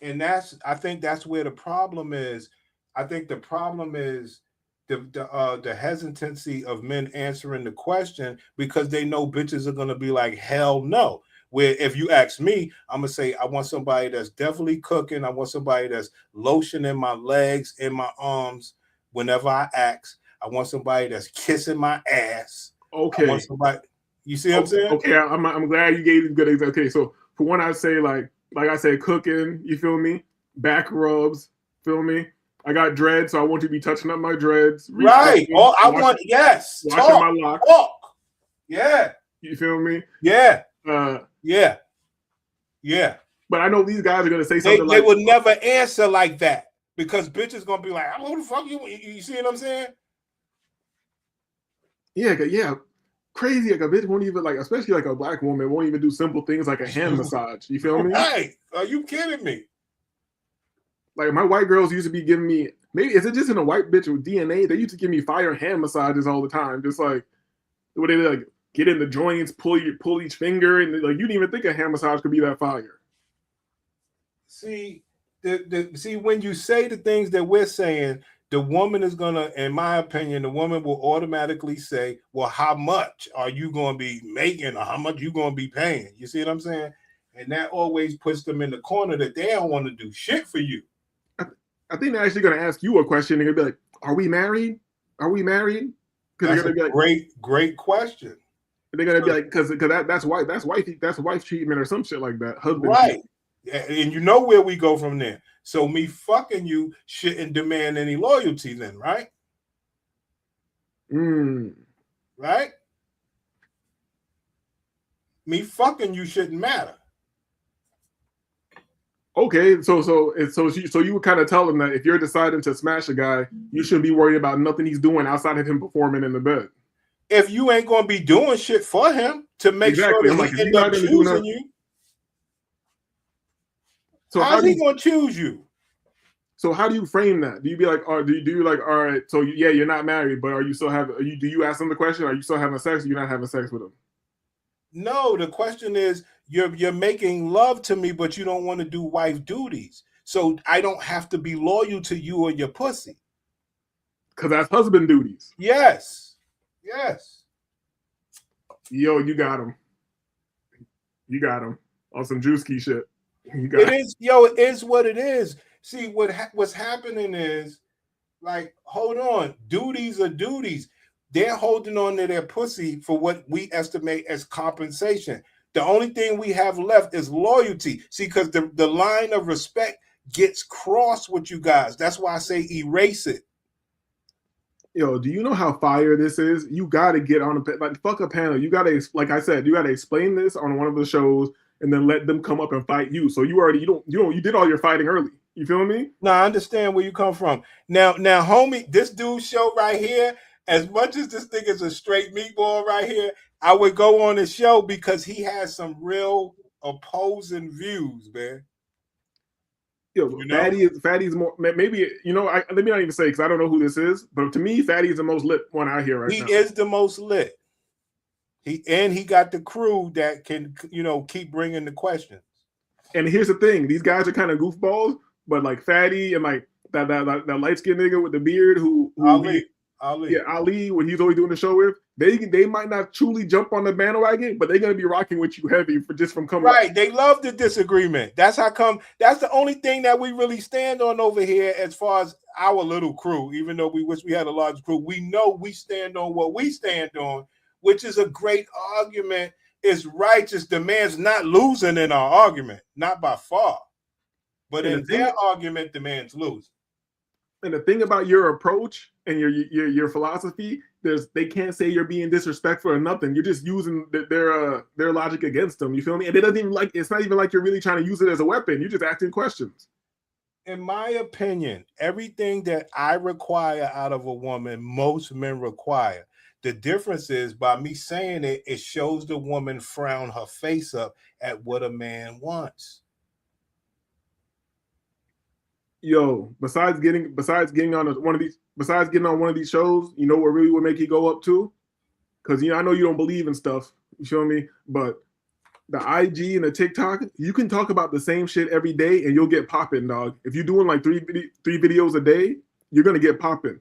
B: And I think that's where the problem is. I think the problem is the hesitancy of men answering the question because they know bitches are going to be like, hell no. Where if you ask me, I'm going to say, I want somebody that's definitely cooking. I want somebody that's lotioning my legs and my arms whenever I ask. I want somebody that's kissing my ass.
A: Okay.
B: I want somebody... You see what I'm saying?
A: Okay, I'm glad you gave good example. Okay, so for one, I say like I said, cooking. You feel me? Back rubs. Feel me? I got dreads, so I want you to be touching up my dreads.
B: Right. Oh, washing
A: my locks.
B: Talk. Yeah.
A: You feel me?
B: Yeah.
A: Yeah. But I know these guys are gonna say something
B: they would never answer like that because bitches gonna be like, "Who the fuck you?" You see what I'm saying?
A: Yeah. Crazy, like a bitch won't even like, especially like a black woman won't even do simple things like a hand massage. You feel me?
B: Hey, are you kidding me?
A: Like my white girls used to be giving me, maybe is it just in a white bitch with DNA? They used to give me fire hand massages all the time, just like where they like get in the joints, pull each finger, and like you didn't even think a hand massage could be that fire.
B: See, see when you say the things that we're saying, the woman is gonna, in my opinion, the woman will automatically say, "Well, how much are you gonna be making, or how much you gonna be paying?" You see what I'm saying? And that always puts them in the corner that they don't want to do shit for you.
A: I think they're actually gonna ask you a question. They're gonna be like, "Are we married? Are we married?" Because they're gonna be like,
B: great question.
A: They're gonna be like, because that's wife treatment or some shit like that. Husband,
B: right? And you know where we go from there. So me fucking you shouldn't demand any loyalty then, right? Right? Me fucking you shouldn't matter.
A: Okay, so you would kind of tell him that if you're deciding to smash a guy, you shouldn't be worried about nothing he's doing outside of him performing in the bed.
B: If you ain't gonna be doing shit for him to make sure that he end up choosing you, so how's he gonna choose you?
A: So how do you frame that? Do you be like, or do you like, all right, so yeah, you're not married, but are you still having? Do you ask him the question? Are you still having sex? Or you're not having sex with him?
B: No, the question is you're making love to me, but you don't want to do wife duties. So I don't have to be loyal to you or your pussy.
A: Because that's husband duties.
B: Yes. Yes.
A: Yo, you got him. You got him on some juice key shit.
B: It is what it is. See, what's happening is, like, hold on, duties are duties. They're holding on to their pussy for what we estimate as compensation. The only thing we have left is loyalty. See, because the line of respect gets crossed with you guys. That's why I say erase it.
A: Yo, do you know how fire this is? You got to get on a like fuck a panel. You got to, like I said, you got to explain this on one of the shows and then let them come up and fight you. So you did all your fighting early. You feel me?
B: No, I understand where you come from. Now, homie, this dude's show right here, as much as this thing is a straight meatball right here, I would go on the show because he has some real opposing views, man.
A: Yo, Fatty's more, maybe, let me not even say because I don't know who this is, but to me, Fatty is the most lit one out here right now.
B: He is the most lit. He got the crew that can, keep bringing the questions.
A: And here's the thing: these guys are kind of goofballs, but like Fatty and like that light skinned nigga with the beard who Ali, when he's always doing the show with, they might not truly jump on the bandwagon, but they're gonna be rocking with you heavy from coming.
B: Right, they love the disagreement. That's how come. That's the only thing that we really stand on over here, as far as our little crew. Even though we wish we had a large crew, we know we stand on what we stand on, which is a great argument. Is righteous. The man's not losing in our argument, not by far. But in their argument, the man's losing.
A: And the thing about your approach and your philosophy, they can't say you're being disrespectful or nothing. You're just using their logic against them. You feel me? And it's not even like you're really trying to use it as a weapon. You're just asking questions.
B: In my opinion, everything that I require out of a woman, most men require. The difference is, by me saying it, it shows the woman frown her face up at what a man wants.
A: Yo, besides getting on one of these shows, you know what really would make you go up to? Because I know you don't believe in stuff. You feel me? But the IG and the TikTok, you can talk about the same shit every day and you'll get popping, dog. If you're doing like three videos a day, you're gonna get popping.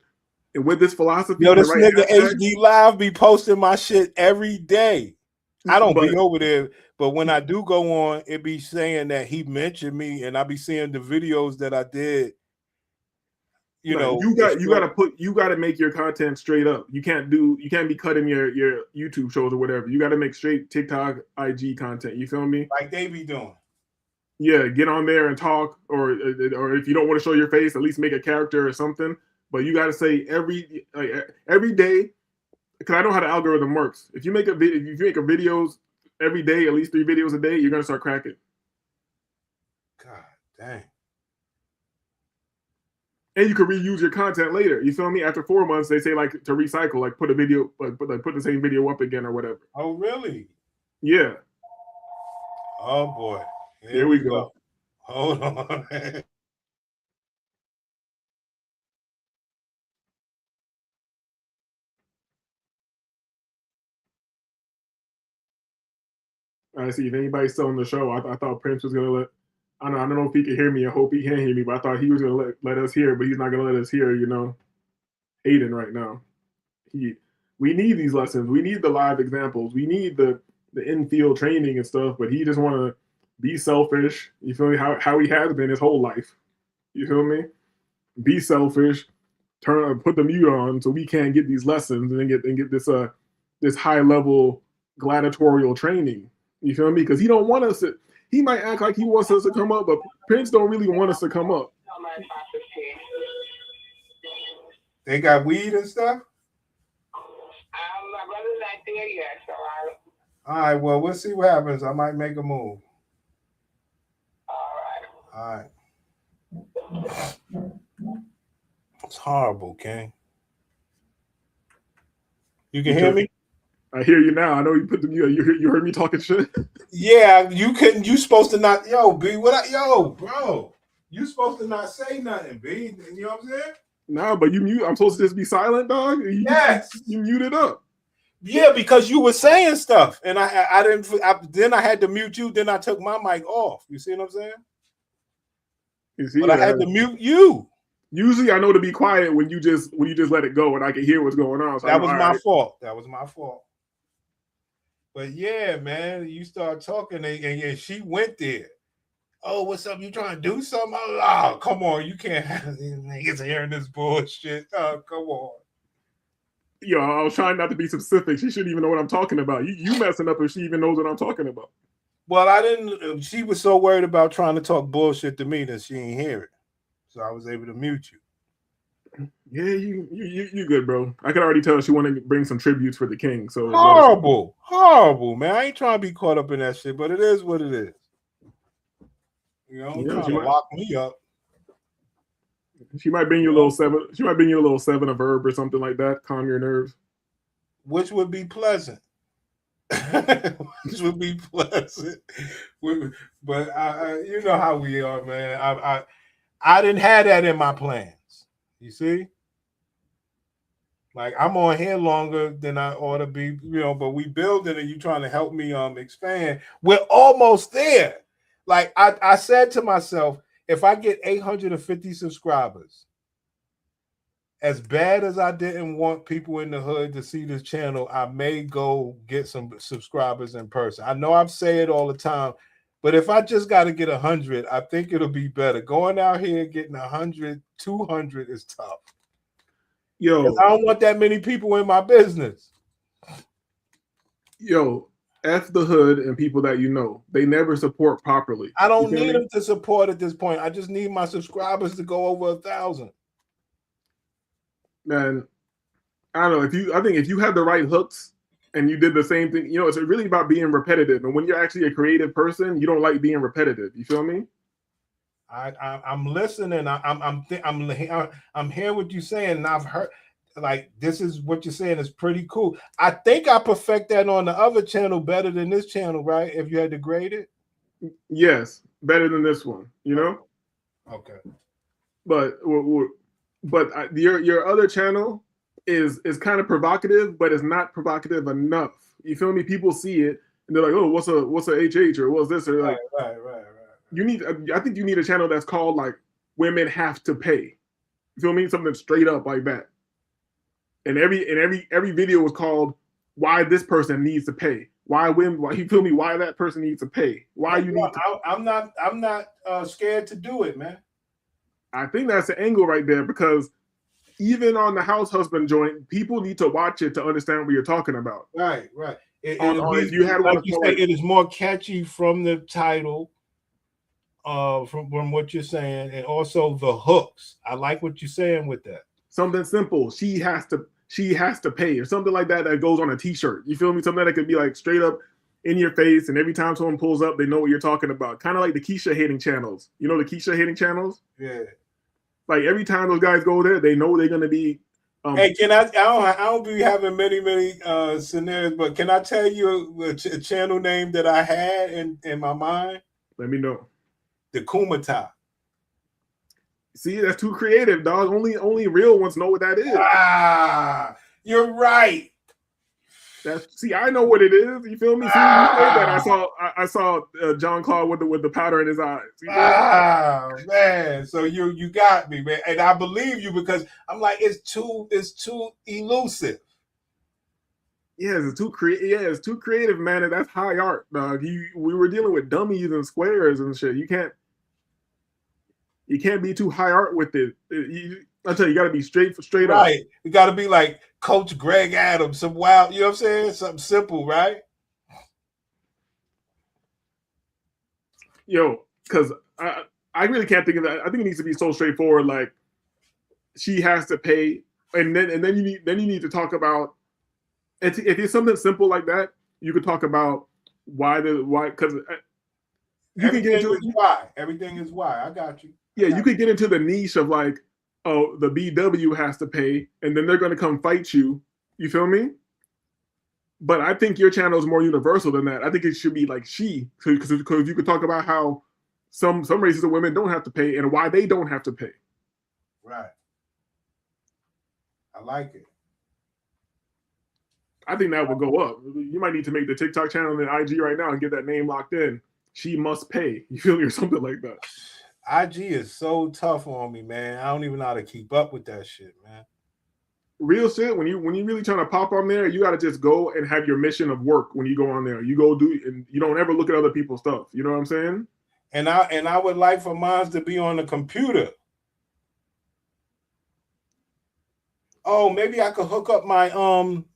A: And with this philosophy,
B: this nigga HD Live be posting my shit every day. I don't be over there, but when I do go on, it be saying that he mentioned me, and I be seeing the videos that I did. You
A: gotta make your content straight up. You can't be cutting your YouTube shows or whatever. You gotta make straight TikTok, IG content. You feel me?
B: Like they be doing.
A: Yeah, get on there and talk, or if you don't want to show your face, at least make a character or something. But you gotta say every day, because I know how the algorithm works. If you make videos every day, at least 3 videos a day, you're gonna start cracking.
B: God dang.
A: And you can reuse your content later. You feel me? After 4 months, they say like to recycle, like put a video, like put the same video up again or whatever.
B: Oh, really?
A: Yeah.
B: Oh boy.
A: Here we go.
B: Hold on.
A: I see. If anybody's still on the show, I thought Prince was gonna let. I don't know if he can hear me. I hope he can hear me, but I thought he was gonna let us hear, but he's not gonna let us hear. You know, Aiden right now. We need these lessons. We need the live examples. We need the in-field training and stuff. But he just want to be selfish. You feel me? How he has been his whole life. You feel me? Be selfish. Put the mute on so we can't get these lessons and then get this high level gladiatorial training. You feel me? Because he don't want us to. He might act like he wants us to come up, but Prince don't really want us to come up.
B: They got weed and stuff?
X: My brother's not there yet, so
B: All right, well, we'll see what happens. I might make a move. All right. It's horrible, King. You can hear me?
A: I hear you now. I know you put the mute. You heard me talking shit.
B: Yeah, you couldn't. You supposed to not. Yo, B, bro. You supposed to not say nothing, B. You know what I'm saying?
A: Nah, but you mute. I'm supposed to just be silent, dog.
B: Yes.
A: You muted up.
B: Yeah, because you were saying stuff, and I didn't. Then I had to mute you. Then I took my mic off. You see what I'm saying?
A: You see,
B: but I had to mute you.
A: Usually, I know to be quiet when you just let it go, and I can hear what's going on. So
B: that was my fault. That was my fault. But yeah, man, you start talking, and she went there. Oh, what's up? You trying to do something? Oh, come on. You can't have these niggas hearing this bullshit. Oh, come on.
A: Yo, I was trying not to be specific. She shouldn't even know what I'm talking about. You messing up if she even knows what I'm talking about.
B: Well, I didn't. She was so worried about trying to talk bullshit to me that she didn't hear it. So I was able to mute you.
A: Yeah, you good, bro. I could already tell she wanted to bring some tributes for the king. So
B: horrible, man. I ain't trying to be caught up in that shit, but it is what it is. You know, trying to lock me up.
A: She might bring you a little seven. She might bring you a little seven of herb or something like that. Calm your nerves.
B: Which would be pleasant. Which would be pleasant. But you know how we are, man. I didn't have that in my plans. You see? Like, I'm on here longer than I ought to be, but we building and you trying to help me expand. We're almost there. Like, I said to myself, if I get 850 subscribers, as bad as I didn't want people in the hood to see this channel, I may go get some subscribers in person. I know I say it all the time, but if I just got to get 100, I think it'll be better. Going out here getting 100, 200 is tough.
A: Yo,
B: I don't want that many people in my business.
A: Yo, F the hood and people that you know. They never support properly.
B: I don't need them to support at this point. I just need my subscribers to go over 1,000.
A: Man, I don't know. I think if you have the right hooks and you did the same thing, it's really about being repetitive. And when you're actually a creative person, you don't like being repetitive. You feel me?
B: I'm listening. I'm hearing what you're saying, and I've heard like this is what you're saying is pretty cool. I think I perfect that on the other channel better than this channel, right? If you had to grade it,
A: yes, better than this one.
B: Okay.
A: But your other channel is kind of provocative, but it's not provocative enough. You feel me? People see it and they're like, "Oh, what's a HH or what's this?" Or like,
B: right.
A: I think you need a channel that's called like "Women Have to Pay." You feel me? Something straight up like that. And every video was called "Why This Person Needs to Pay." Why women? Why you feel me? Why that person needs to pay? Why you need to?
B: I'm not scared to do it, man.
A: I think that's the angle right there, because even on the house husband joint, people need to watch it to understand what you're talking about.
B: Right.
A: If you had
B: like you say, it is more catchy from the title, from what you're saying, and also the hooks. I like what you're saying with that.
A: Something simple. She has to pay, or something like that goes on a t-shirt. You feel me? Something that could be like straight up in your face, and every time someone pulls up, they know what you're talking about. Kind of like the Keisha hating channels. You know the Keisha hating channels?
B: Yeah.
A: Like every time those guys go there, they know they're gonna be.
B: Hey, can I don't be having many scenarios, but can I tell you a channel name that I had in my mind?
A: Let me know.
B: The Kumata.
A: See, that's too creative, dog. Only real ones know what that is.
B: Ah, you're right.
A: See, I know what it is. You feel me? See, you said that. I saw John Claude with the powder in his eyes.
B: Man. So you got me, man, and I believe you because I'm like, it's too elusive.
A: Yeah, it's too creative, man. And that's high art, dog. We were dealing with dummies and squares and shit. You can't be too high art with it. I tell you, got to be straight up.
B: Right. You got to be like Coach Greg Adams, some wild. You know what I'm saying? Something simple, right?
A: Yo, because I really can't think of that. I think it needs to be so straightforward. Like she has to pay, and then you need to talk about. If it's something simple like that, you could talk about why because you can get into
B: why. Everything is why. I got you.
A: Yeah, you could get into the niche of like, oh, the BW has to pay, and then they're going to come fight you. You feel me? But I think your channel is more universal than that. I think it should be like because you could talk about how some races of women don't have to pay and why they don't have to pay.
B: Right. I like it.
A: I think that would go up. You might need to make the TikTok channel and IG right now and get that name locked in. She must pay. You feel me? Or something like that.
B: IG is so tough on me, man. I don't even know how to keep up with that shit, man.
A: Real shit. When you really trying to pop on there, you got to just go and have your mission of work. When you go on there, you go do, and you don't ever look at other people's stuff. You know what I'm saying?
B: And I would like for mine to be on the computer. Oh, maybe I could hook up my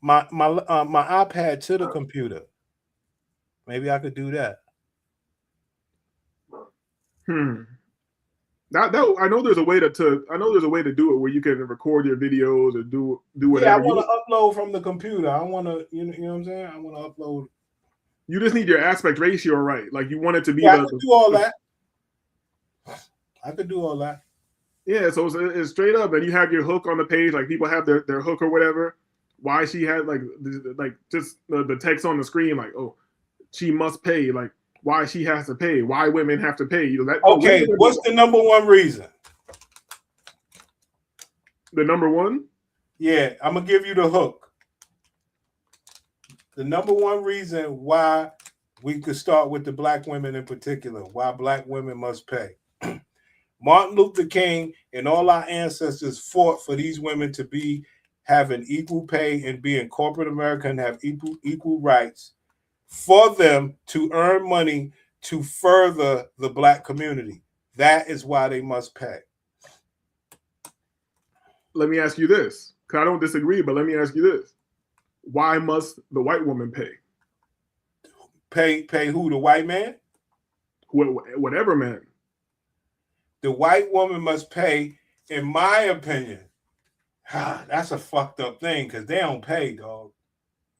B: my iPad to the computer. Maybe I could do that.
A: I know there's a way to do it where you can record your videos or do whatever.
B: Yeah, I want to upload from the computer. I want to, you know what I'm saying? I want to upload.
A: You just need your aspect ratio right. Like you want it to be.
B: Yeah, I could do all that. I could do all that.
A: Yeah, so it's straight up, and you have your hook on the page. Like people have their hook or whatever. Why she had like just the text on the screen, like, oh, she must pay. Like why she has to pay. Why women have to pay. You know that.
B: Okay, what's the number one reason?
A: The number one?
B: Yeah, I'm gonna give you the hook. The number one reason why we could start with the black women in particular, why black women must pay. Martin Luther King and all our ancestors fought for these women to be having equal pay and be in corporate America and have equal rights for them to earn money to further the black community. That is why they must pay.
A: Let me ask you this, because I don't disagree, but let me ask you this. Why must the white woman pay?
B: Pay who? The white man?
A: Whatever man.
B: The white woman must pay, in my opinion. That's a fucked up thing because they don't pay, dog.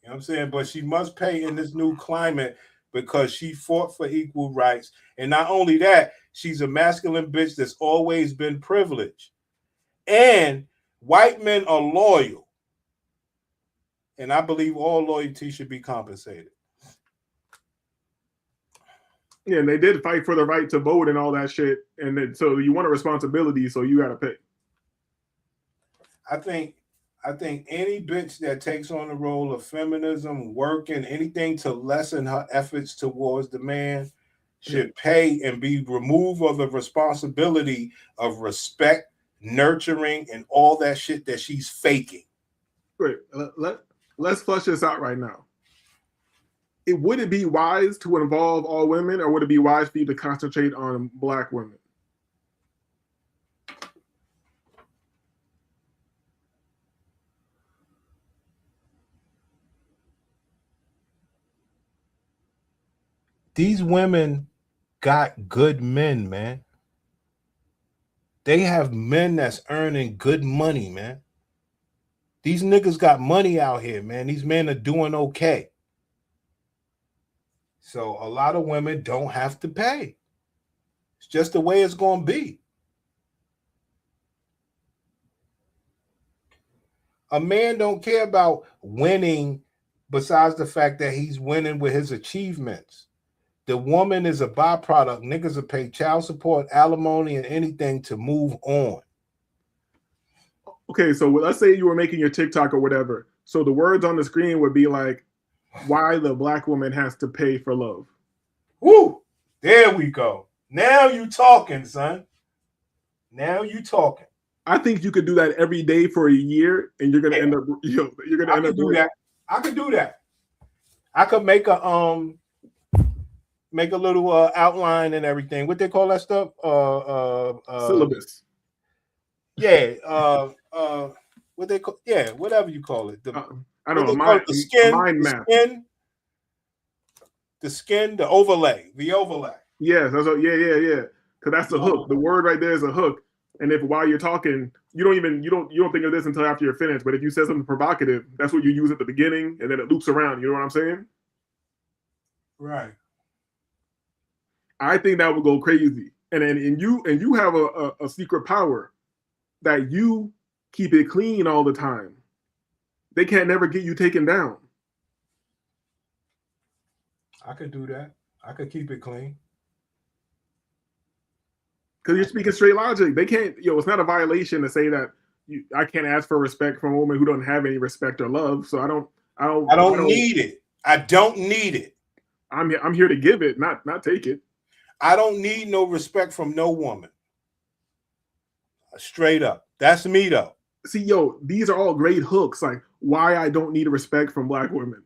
B: You know what I'm saying? But she must pay in this new climate because she fought for equal rights. And not only that, she's a masculine bitch that's always been privileged. And white men are loyal. And I believe all loyalty should be compensated.
A: Yeah, and they did fight for the right to vote and all that shit. And then, so you want a responsibility, so you got to pay.
B: I think any bitch that takes on the role of feminism, working, anything to lessen her efforts towards the man should pay and be removed of the responsibility of respect, nurturing, and all that shit that she's faking.
A: Great. Let's flush this out right now. Would it be wise to involve all women, or would it be wise for you to concentrate on black women?
B: These women got good men, man. They have men that's earning good money, man. These niggas got money out here, man. These men are doing okay. So a lot of women don't have to pay. It's just the way it's going to be. A man don't care about winning besides the fact that he's winning with his achievements. The woman is a byproduct. Niggas will pay child support, alimony, and anything to move on.
A: Okay, so let's say you were making your TikTok or whatever. So the words on the screen would be like, why the black woman has to pay for love.
B: Woo! There we go. Now you talking, son. Now you talking.
A: I think you could do that every day for a year, and you're gonna end up. You're gonna end up doing
B: that. I could do that. I could make a little outline and everything. What they call that stuff?
A: Syllabus.
B: Yeah. What they call? Yeah, whatever you call it.
A: I don't know.
B: The skin.
A: Mind map.
B: The skin. The overlay. The overlay.
A: Yes. That's yeah. Because that's the hook. The word right there is a hook. And if while you're talking, you don't think of this until after you're finished. But if you say something provocative, that's what you use at the beginning, and then it loops around. You know what I'm saying?
B: Right.
A: I think that would go crazy. And you have a secret power that you keep it clean all the time. They can't never get you taken down.
B: I could do that. I could keep it clean.
A: Because you're speaking straight logic. They can't, it's not a violation to say that I can't ask for respect from a woman who doesn't have any respect or love. So I don't
B: need it. I don't need it.
A: I'm here to give it, not take it.
B: I don't need no respect from no woman. Straight up. That's me though.
A: See, these are all great hooks. Like why I don't need respect from black women.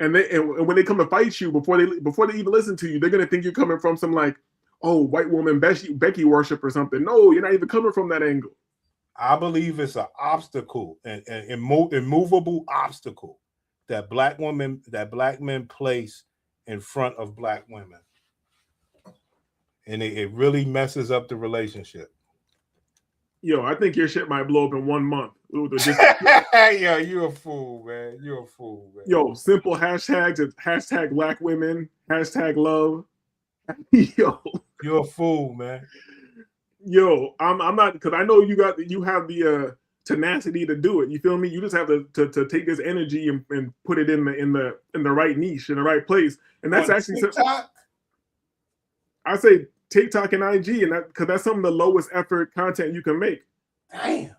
A: And when they come to fight you before they even listen to you, they're gonna think you're coming from some like, oh, white woman Becky worship or something. No, you're not even coming from that angle.
B: I believe it's an obstacle, an immovable obstacle that black men place in front of black women. And it really messes up the relationship.
A: I think your shit might blow up in 1 month.
B: Yeah, you're a fool, man. You're a fool, man.
A: Simple hashtags. It's hashtag black women, hashtag love.
B: You're a fool, man.
A: I'm not, because I know you have the tenacity to do it. You feel me? You just have to take this energy and put it in the right niche, in the right place. And that's actually
B: TikTok?
A: I say TikTok and IG, and because that's some of the lowest effort content you can make.
B: Damn.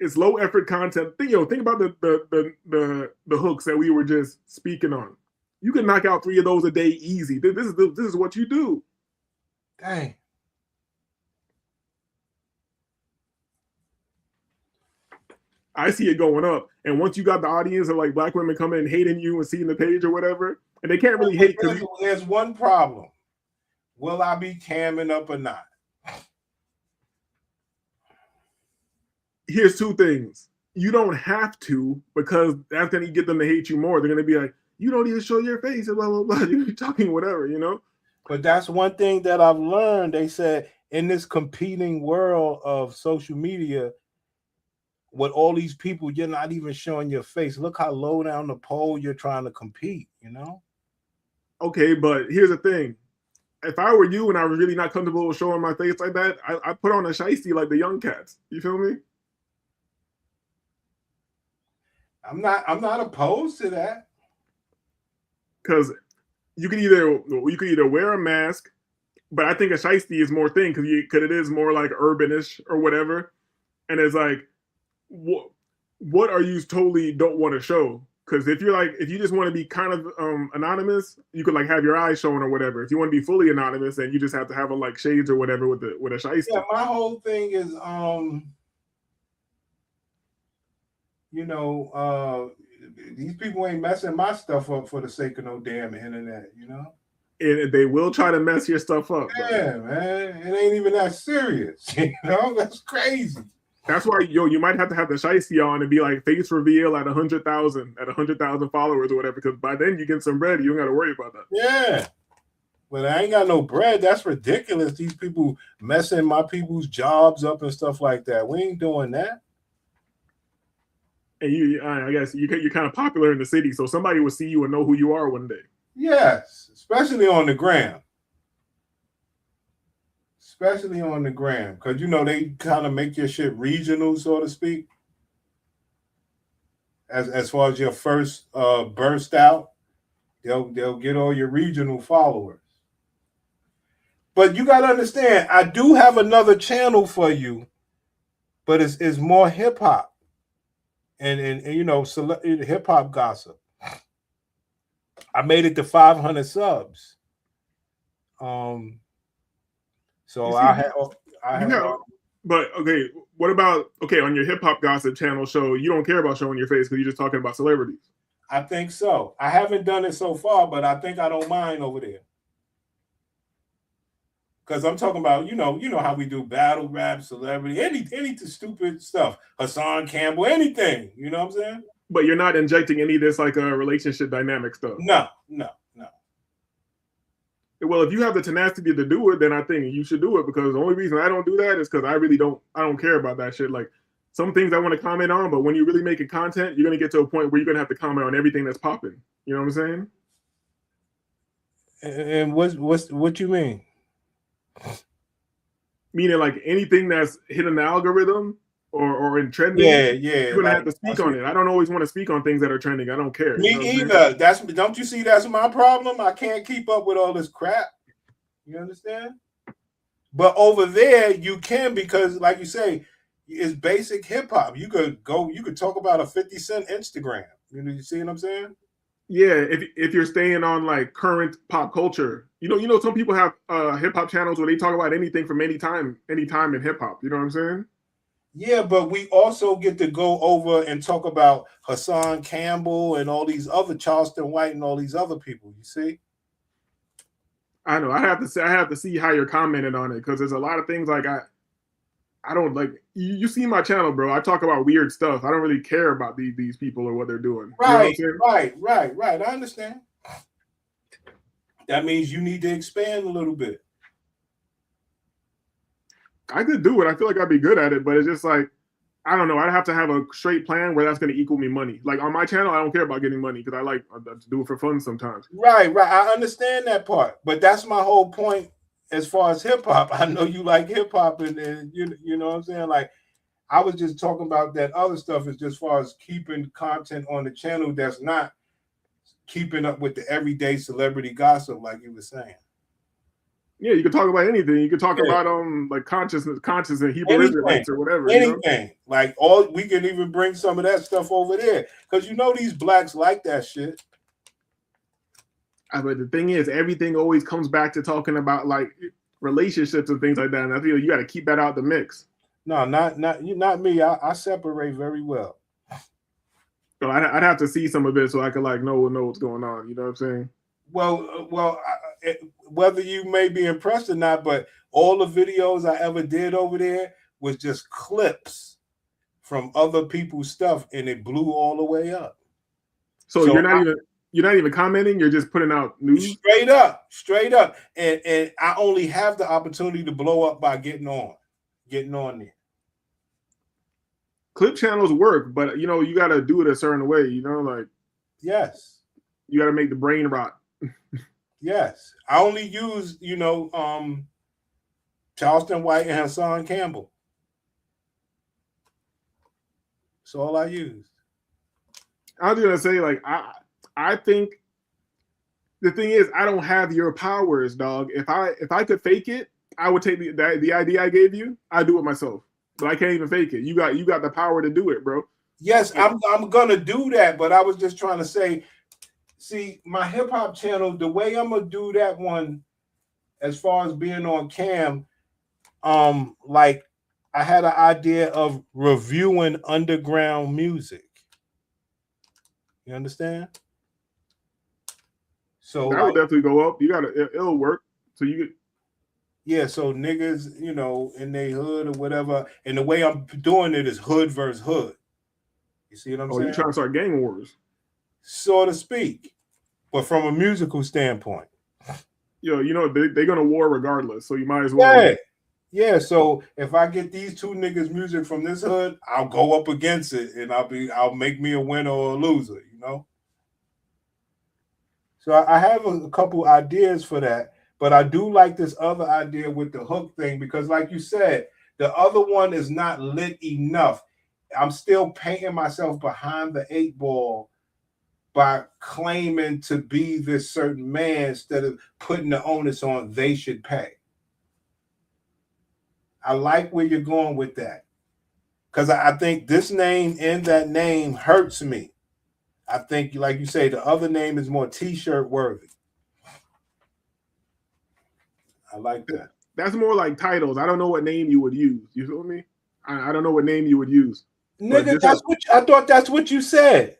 A: It's low effort content. Think about the hooks that we were just speaking on. You can knock out 3 of those a day easy. This is what you do.
B: Dang.
A: I see it going up. And once you got the audience of like black women coming and hating you and seeing the page or whatever, and they can't really hate.
B: There's one problem. Will I be camming up or not?
A: Here's 2 things. You don't have to, because that's going to get them to hate you more. They're going to be like, you don't even show your face, and blah, blah, blah. You're talking whatever,
B: But that's one thing that I've learned. They said in this competing world of social media, with all these people, you're not even showing your face. Look how low down the pole you're trying to compete,
A: Okay, but here's the thing. If I were you and I was really not comfortable with showing my face like that, I put on a shiesty like the young cats. You feel me?
B: I'm not opposed to that.
A: Because you could either wear a mask, but I think a shiesty is more thing because it is more like urbanish or whatever. And it's like, what are you totally don't want to show? Because if you just want to be kind of anonymous, you could like have your eyes shown or whatever. If you want to be fully anonymous, then you just have to have like shades or whatever with a shiesty.
B: Yeah, my whole thing is these people ain't messing my stuff up for the sake of no damn internet,
A: And they will try to mess your stuff up.
B: Yeah, man. It ain't even that serious. That's crazy.
A: That's why you might have to have the shiesty on and be like face reveal at 100,000 followers or whatever, because by then you get some bread, you don't got to worry about that.
B: Yeah. But I ain't got no bread. That's ridiculous. These people messing my people's jobs up and stuff like that. We ain't doing that.
A: And I guess you're kind of popular in the city, so somebody will see you and know who you are one day.
B: Yes, especially on the gram. especially on the gram, because you know they kind of make your shit regional, so to speak. As far as your first burst out, they'll get all your regional followers. But you gotta understand, I do have another channel for you, but it's more hip hop and you know hip hop gossip. I made it to 500 subs. So
A: but okay, what about on your hip hop gossip channel show? You don't care about showing your face because you're just talking about celebrities.
B: I think so. I haven't done it so far, but I think I don't mind over there. Because I'm talking about, you know how we do battle rap, celebrity, any stupid stuff. Hassan Campbell, anything. You know what I'm saying?
A: But you're not injecting any of this like a relationship dynamic stuff.
B: No.
A: Well, if you have the tenacity to do it, then I think you should do it, because the only reason I don't do that is because I don't care about that shit. Like, some things I want to comment on, but when you're really making content, you're gonna get to a point where you're gonna have to comment on everything that's popping. You know what I'm
B: saying? And what you mean?
A: Meaning like anything that's hitting the algorithm or in trending, you're gonna have to speak on it. I don't always want to speak on things that are trending. I don't care.
B: Me either. Don't you see that's my problem? I can't keep up with all this crap. You understand? But over there you can, because like you say, it's basic hip hop. You could talk about a 50 Cent Instagram. You see what I'm saying?
A: Yeah, if you're staying on like current pop culture, you know, some people have hip hop channels where they talk about anything from any time in hip hop. You know what I'm saying?
B: Yeah, but we also get to go over and talk about Hassan Campbell and all these other Charleston White and all these other people. You see?
A: I know. I have to see how you're commenting on it, because there's a lot of things like I don't like. You see my channel, bro. I talk about weird stuff. I don't really care about these people or what they're doing.
B: Right,
A: you know
B: right. I understand. That means you need to expand a little bit.
A: I could do it. I feel like I'd be good at it, but it's just like, I don't know. I'd have to have a straight plan where that's going to equal me money. Like on my channel, I don't care about getting money because I like to do it for fun sometimes.
B: Right. I understand that part, but that's my whole point as far as hip hop. I know you like hip hop, and you know what I'm saying. Like, I was just talking about that other stuff is just as far as keeping content on the channel that's not keeping up with the everyday celebrity gossip, like you were saying.
A: Yeah, you could talk about anything. You could talk about like conscious and Hebrew Israelites or whatever.
B: Anything.
A: You know?
B: Like we can even bring some of that stuff over there, because you know these blacks like that shit.
A: But the thing is, everything always comes back to talking about like relationships and things like that. And I feel you got to keep that out the mix.
B: No, not me. I separate very well.
A: So I'd have to see some of it so I could like know what's going on. You know what I'm saying?
B: Well, whether you may be impressed or not, but all the videos I ever did over there was just clips from other people's stuff, and it blew all the way up.
A: So you're not even commenting. You're just putting out news.
B: Straight up, and I only have the opportunity to blow up by getting on there.
A: Clip channels work, but you know you got to do it a certain way. You know, like
B: yes,
A: you got to make the brain rot.
B: Yes, I only use Charleston White and Hassan Campbell. That's all I use.
A: I was gonna say, like, I think the thing is, I don't have your powers, dog. If I could fake it, I would take the idea I gave you. I do it myself, but I can't even fake it. You got the power to do it, bro.
B: Yes, I'm gonna do that, but I was just trying to say. See, my hip hop channel, the way I'm gonna do that one, as far as being on cam, like I had an idea of reviewing underground music. You understand? So
A: that would definitely go up. It'll work. So
B: yeah. So niggas, you know, in their hood or whatever, and the way I'm doing it is hood versus hood. You see what I'm saying?
A: Oh, you trying to start gang wars?
B: So to speak, but from a musical standpoint.
A: Yo, you know, they're going to war regardless, so you might as well.
B: Yeah, so if I get these two niggas music from this hood, I'll go up against it, and I'll make me a winner or a loser, you know? So I have a couple ideas for that, But I do like this other idea with the hook thing because, like you said, the other one is not lit enough. I'm still painting myself behind the 8 ball by claiming to be this certain man instead of putting the onus on they should pay. I like where you're going with that because I think this name and that name hurts me. I think, like you say, the other name is more T-shirt worthy. I like that.
A: That's more like titles. I don't know what name you would use. You feel me? I don't know what name you would use.
B: Nigga, that's what I thought. That's what you said.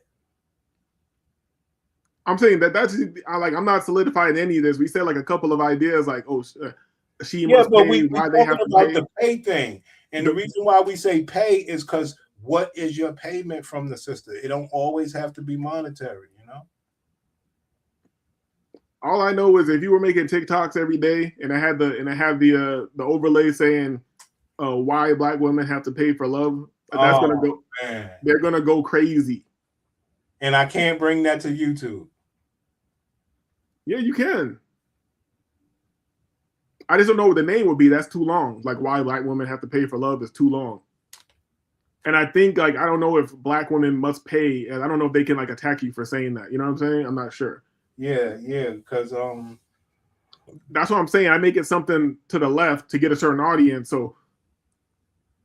A: I'm saying that's I'm not solidifying any of this. We said like a couple of ideas, like she must pay. Why they have to pay.
B: The pay thing, and the reason why we say pay is because what is your payment from the sister? It don't always have to be monetary, you know.
A: All I know is if you were making TikToks every day, and I have the overlay saying why Black women have to pay for love, that's gonna go. Man. They're gonna go crazy.
B: And I can't bring that to YouTube.
A: Yeah, you can. I just don't know what the name would be. That's too long. Like why Black women have to pay for love is too long. And I think I don't know if Black women must pay, and I don't know if they can attack you for saying that. You know what I'm saying? I'm not sure.
B: Yeah, because
A: that's what I'm saying. I make it something to the left to get a certain audience. So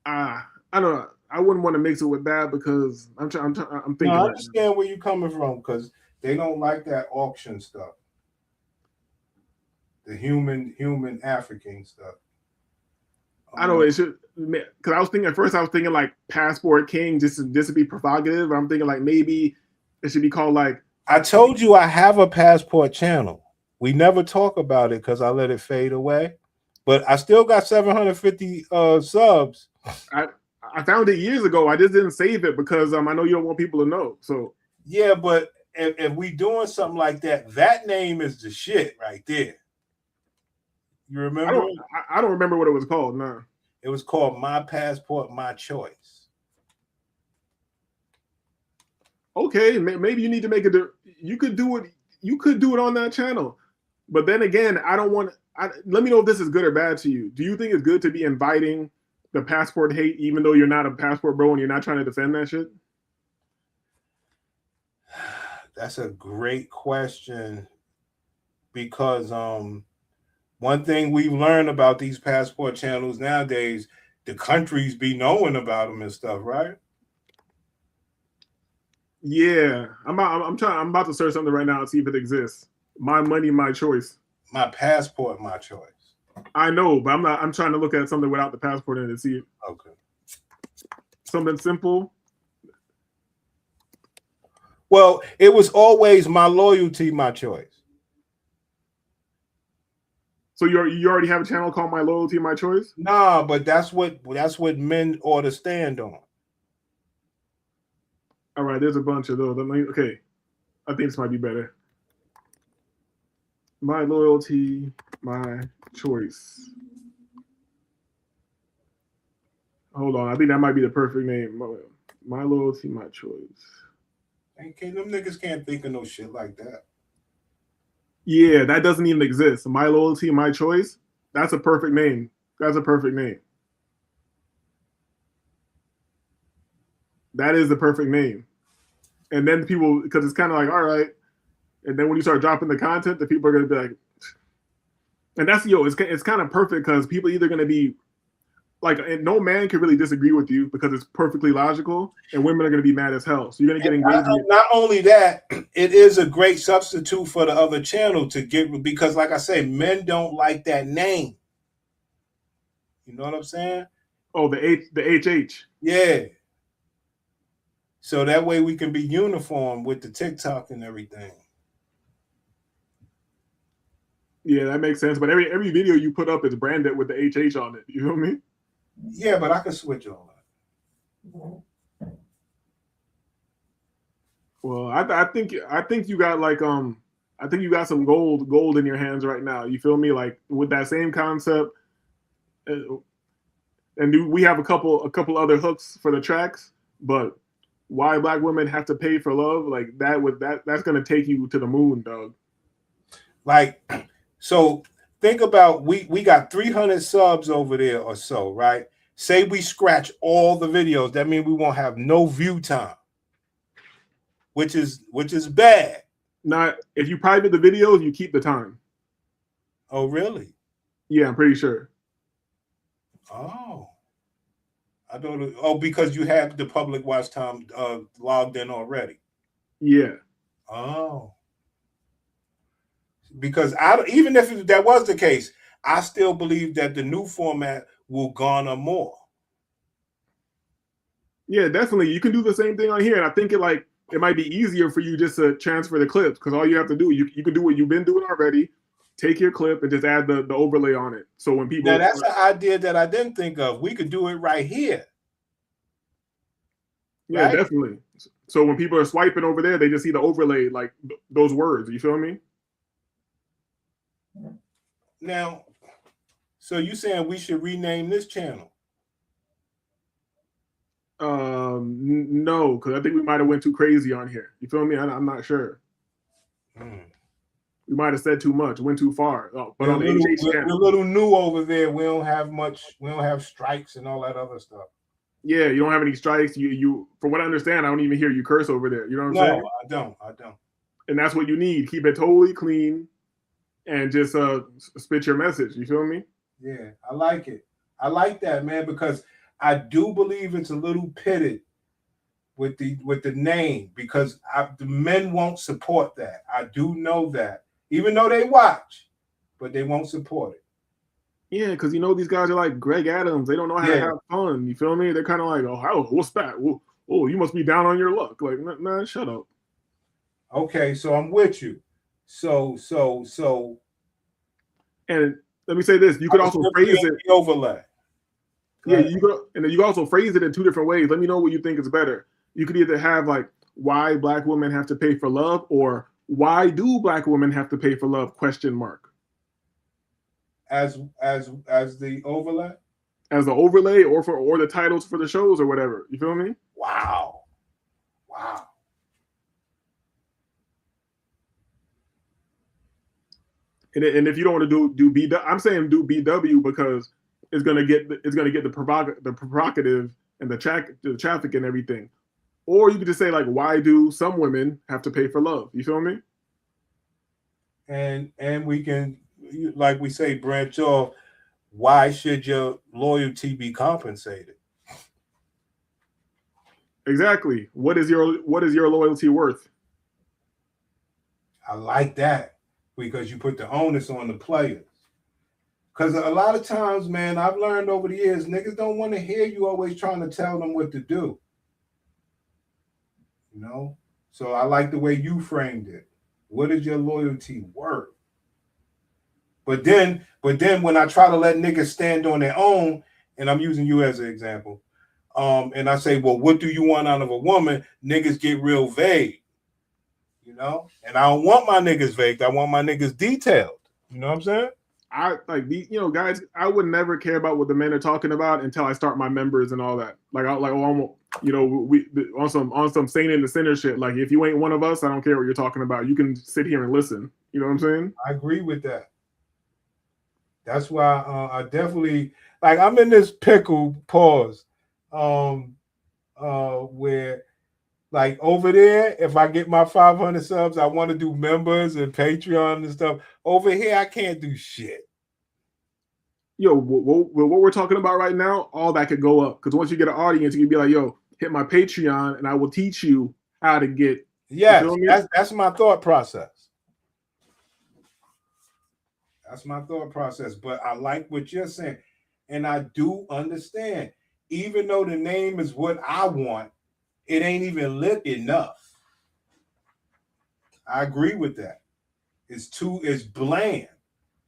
A: I don't know. I wouldn't want to mix it with that because I'm thinking.
B: No, I understand where you're coming from because they don't like that auction stuff, the human African stuff.
A: I don't know. It should because I was thinking at first. I was thinking like Passport King just to be provocative. I'm thinking maybe it should be called
B: I told you I have a Passport channel. We never talk about it because I let it fade away, but I still got 750 subs.
A: I found it years ago. I just didn't save it because I know you don't want people to know. So
B: yeah, but if we doing something like that, that name is the shit right there. You remember?
A: I don't remember what it was called. No,
B: it was called My Passport, My Choice.
A: Okay, maybe you need to make it. You could do it. You could do it on that channel, but then again, I don't want. Let me know if this is good or bad to you. Do you think it's good to be inviting the passport hate, even though you're not a passport bro and you're not trying to defend that shit?
B: That's a great question because one thing we've learned about these passport channels nowadays, the countries be knowing about them and stuff, right?
A: Yeah, I'm about to search something right now and see if it exists. My money, my choice.
B: My passport, my choice.
A: I know, but I'm trying to look at something without the passport in it to see it.
B: Okay.
A: Something simple.
B: Well, it was always my loyalty, my choice.
A: So you already have a channel called My Loyalty, My Choice?
B: Nah, but that's what men ought to stand on.
A: All right, there's a bunch of those. Okay, I think this might be better. My Loyalty, My Choice. Hold on, I think that might be the perfect name. My Loyalty, My Choice.
B: Them niggas can't think of no shit like that.
A: Yeah, that doesn't even exist. My Loyalty, My Choice. That's a perfect name. That's a perfect name. That is the perfect name. And then people, because it's kind of like, all right. And then when you start dropping the content, the people are going to be like, and that's, it's kind of perfect because people either going to be like, and no man can really disagree with you because it's perfectly logical, and women are going to be mad as hell. So you're going to get engagement.
B: Not only that, it is a great substitute for the other channel to get, because like I say, men don't like that name. You know what I'm saying?
A: Oh, the HH.
B: Yeah. So that way we can be uniform with the TikTok and everything.
A: Yeah, that makes sense. But every video you put up is branded with the HH on it. You know what I mean?
B: Yeah, but I can switch on that.
A: Well, I think you got I think you got some gold in your hands right now. You feel me? Like with that same concept, and we have a couple other hooks for the tracks, but why Black women have to pay for love, like that's gonna take you to the moon, dog.
B: Like, so think about we got 300 subs over there or so, right? Say we scratch all the videos, that means we won't have no view time, which is bad.
A: Not if you private the videos, you keep the time.
B: Oh, really?
A: Yeah, I'm pretty sure.
B: Oh, I don't. Oh, because you have the public watch time logged in already.
A: Yeah.
B: Oh. Because even if that was the case, I still believe that the new format will garner more.
A: Yeah, definitely. You can do the same thing on here, and I think it might be easier for you just to transfer the clips because all you have to do, you can do what you've been doing already. Take your clip and just add the overlay on it. So when people
B: now that's an idea that I didn't think of. We could do it right here.
A: Yeah,
B: right?
A: definitely. So when people are swiping over there, they just see the overlay, like those words. You feel me?
B: Now, so you saying we should rename this channel?
A: No, because I think we might have went too crazy on here. You feel me? I'm not sure. We might have said too much, went too far. Oh, but on the HH channel,
B: we're a little new over there. We don't have much. We don't have strikes and all that other stuff.
A: Yeah, you don't have any strikes. You from what I understand, I don't even hear you curse over there. You know what I'm saying?
B: No, I don't.
A: And that's what you need. Keep it totally clean and just spit your message. You feel me?
B: Yeah, I like it. I like that, man, because I do believe it's a little pitted with the name because the men won't support that. I do know that, even though they watch, but they won't support it.
A: Yeah, because these guys are like Greg Adams. They don't know how to have fun. You feel me? They're kind of like, oh, what's that? Oh, you must be down on your luck. Like, man, shut up.
B: Okay, so I'm with you. So.
A: And let me say this: you could also phrase it
B: the overlay.
A: Yeah, you go, and then you also phrase it in two different ways. Let me know what you think is better. You could either have like why Black women have to pay for love, or why do Black women have to pay for love? ?
B: As the overlay?
A: As the overlay or the titles for the shows or whatever. You feel me?
B: Wow.
A: And if you don't want to do BW, I'm saying do BW because it's gonna get the provocative and the traffic and everything. Or you could just say like, why do some women have to pay for love? You feel me?
B: And we can, like we say, branch off. Why should your loyalty be compensated?
A: Exactly. What is your loyalty worth?
B: I like that because you put the onus on the players. Because a lot of times, man, I've learned over the years, niggas don't want to hear you always trying to tell them what to do. So I like the way you framed it. What is your loyalty worth? But then when I try to let niggas stand on their own, and I'm using you as an example, and I say, well, what do you want out of a woman? Niggas get real vague, And I don't want my niggas vague. I want my niggas detailed. You know what I'm saying?
A: I like these, guys. I would never care about what the men are talking about until I start my members and all that. We on some sane in the center shit. Like if you ain't one of us, I don't care what you're talking about. You can sit here and listen. You know what I'm saying?
B: I agree with that. That's why I definitely like. I'm in this pickle pause, where like over there, if I get my 500 subs, I want to do members and Patreon and stuff. Over here, I can't do shit.
A: Yo, what we're talking about right now, all that could go up. Because once you get an audience, you can be like, yo, hit my Patreon and I will teach you how to get.
B: Yes, that's my thought process. That's my thought process. But I like what you're saying. And I do understand. Even though the name is what I want, it ain't even lit enough. I agree with that. It's bland.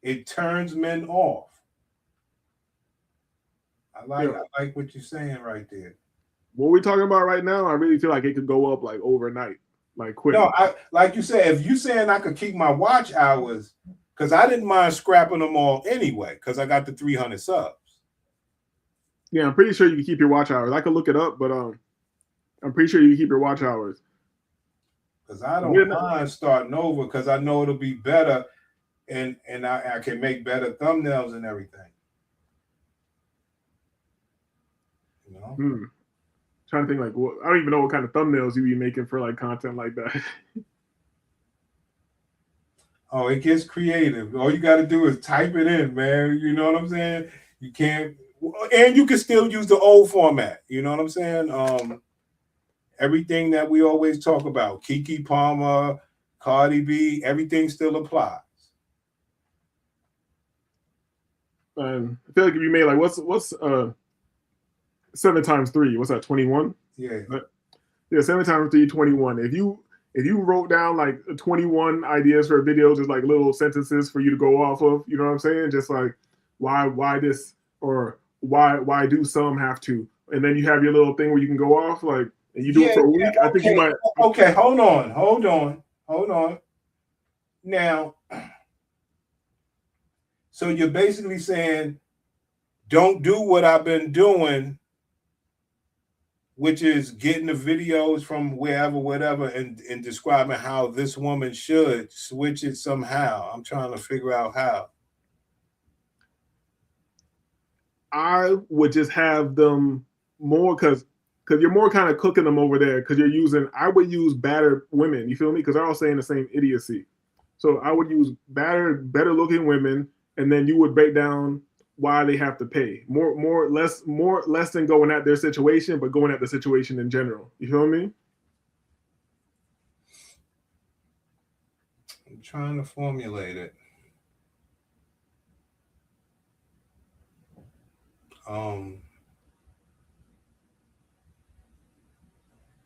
B: It turns men off. I like what you're saying right there.
A: What we're talking about right now, I really feel like it could go up like overnight, like quick.
B: No, like you said, if you saying I could keep my watch hours, because I didn't mind scrapping them all anyway, because I got the 300 subs.
A: Yeah, I'm pretty sure you can keep your watch hours. I could look it up, but I'm pretty sure you can keep your watch hours.
B: Because I don't mind starting over because I know it'll be better and I can make better thumbnails and everything. You know?
A: Trying to think like I don't even know what kind of thumbnails you be making for like content like that.
B: Oh, it gets creative. All you got to do is type it in, man. You know what I'm saying? You can't, and you can still use the old format. You know what I'm saying? Everything that we always talk about, Keke Palmer, Cardi B, everything still applies.
A: I feel like if you made like what's 7 times 3? What's that? 21?
B: Yeah.
A: Yeah, 7 times 3, 21. If you wrote down like 21 ideas for videos, just like little sentences for you to go off of, you know what I'm saying? Just like why this, or why do some have to, and then you have your little thing where you can go off like, and you do it for a week. I think you might.
B: Okay, hold on. Now, so you're basically saying, don't do what I've been doing, which is getting the videos from wherever, whatever, and describing how this woman should switch it somehow. I'm trying to figure out how.
A: I would just have them more because you're more kind of cooking them over there because I would use battered women. You feel me? Because they're all saying the same idiocy. So I would use better looking women, and then you would break down why they have to pay less than going at their situation, but going at the situation in general. You feel me?
B: I'm trying to formulate it.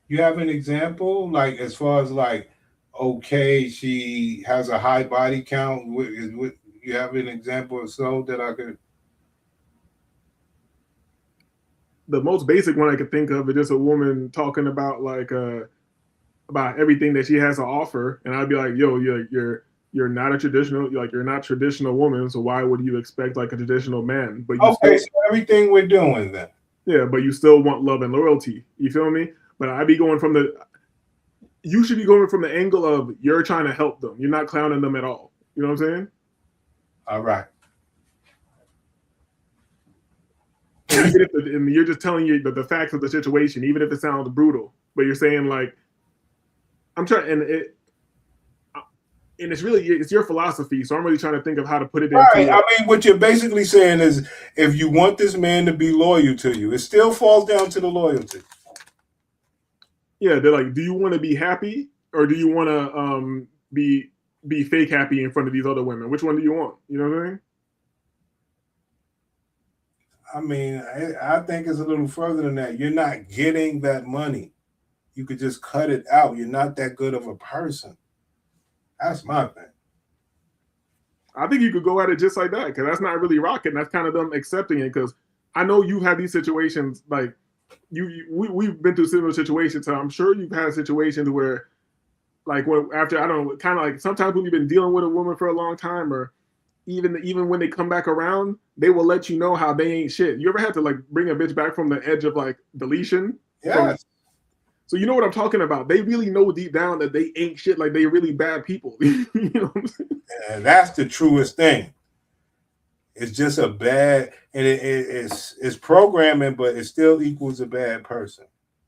B: You have an example, like as far as like, okay, she has a high body count. You have an example or so that I could.
A: The most basic one I could think of is just a woman talking about like about everything that she has to offer, and I'd be like, yo, you're not a traditional, you're not traditional woman, so why would you expect like a traditional man? But you
B: so everything we're doing then.
A: Yeah, but you still want love and loyalty. You feel me? But I'd be going you should be going from the angle of you're trying to help them. You're not clowning them at all. You know what I'm saying?
B: All right.
A: And you're just telling you the facts of the situation, even if it sounds brutal. But you're saying like, I'm trying, and it's your philosophy. So I'm really trying to think of how to put it in.
B: Right. I mean, what you're basically saying is, if you want this man to be loyal to you, it still falls down to the loyalty.
A: Yeah, they're like, do you want to be happy, or do you want to be fake happy in front of these other women? Which one do you want? You know what I mean?
B: I mean, I think it's a little further than that. You're not getting that money. You could just cut it out. You're not that good of a person. That's my thing.
A: I think you could go at it just like that, because that's not really rocking. That's kind of them accepting it, because I know you've had these situations like we've been through similar situations. So I'm sure you've had situations where, like, after, I don't know, kind of like sometimes when you've been dealing with a woman for a long time, or even when they come back around, they will let you know how they ain't shit. You ever had to like bring a bitch back from the edge of like deletion?
B: Yes.
A: So you know what I'm talking about. They really know deep down that they ain't shit. Like, they really bad people. You know what I'm saying?
B: And that's the truest thing. It's just a bad, and it's programming, but it still equals a bad person.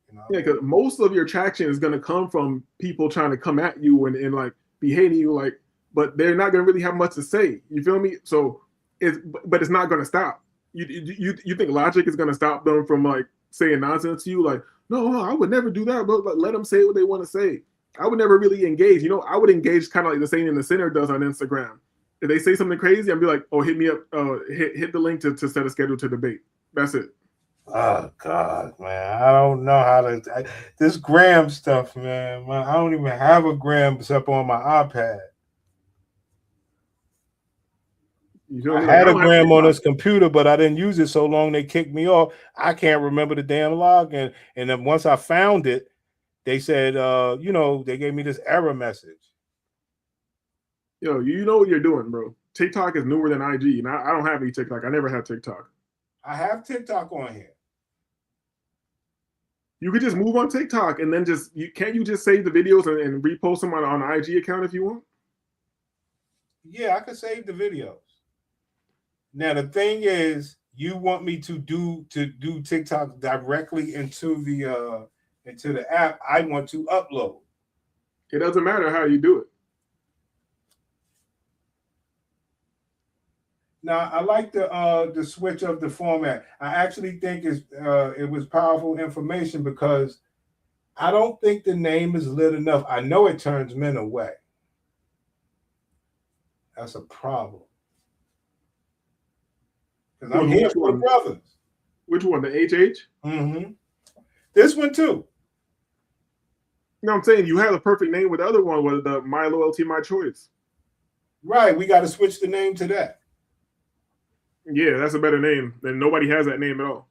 B: You know?
A: Yeah, because most of your traction is gonna come from people trying to come at you and like be hating you, like, but they're not gonna really have much to say. You feel me? So but it's not gonna stop. You think logic is gonna stop them from like saying nonsense to you? Like, no, I would never do that, but let them say what they want to say. I would never really engage. You know, I would engage kind of like the same thing the Sinner does on Instagram. If they say something crazy, I'd be like, oh, hit me up, hit the link to set a schedule to debate. That's it.
B: Oh God, man, I don't know how to this gram stuff, man. I don't even have a gram except on my iPad. I had a gram on this computer, but I didn't use it so long they kicked me off. I can't remember the damn login. And then once I found it, they said, you know, they gave me this error message.
A: Yo, you know what you're doing, bro. TikTok is newer than IG, and I don't have any TikTok. I never had TikTok.
B: I have TikTok on here.
A: You could just move on TikTok and then can't you just save the videos and repost them on IG account if you want?
B: Yeah, I can save the videos. Now the thing is, you want me to do TikTok directly into the app. I want to upload.
A: It doesn't matter how you do it.
B: Now I like the switch of the format. I actually think it was powerful information because I don't think the name is lit enough. I know it turns men away. That's a problem. Because I'm here for the brothers.
A: Which one? The HH?
B: Mm-hmm. This one too.
A: You know what I'm saying? You have the perfect name with the other one, with the My Loyalty, My Choice.
B: Right. We got to switch the name to that.
A: Yeah, that's a better name. Then nobody has that name at all.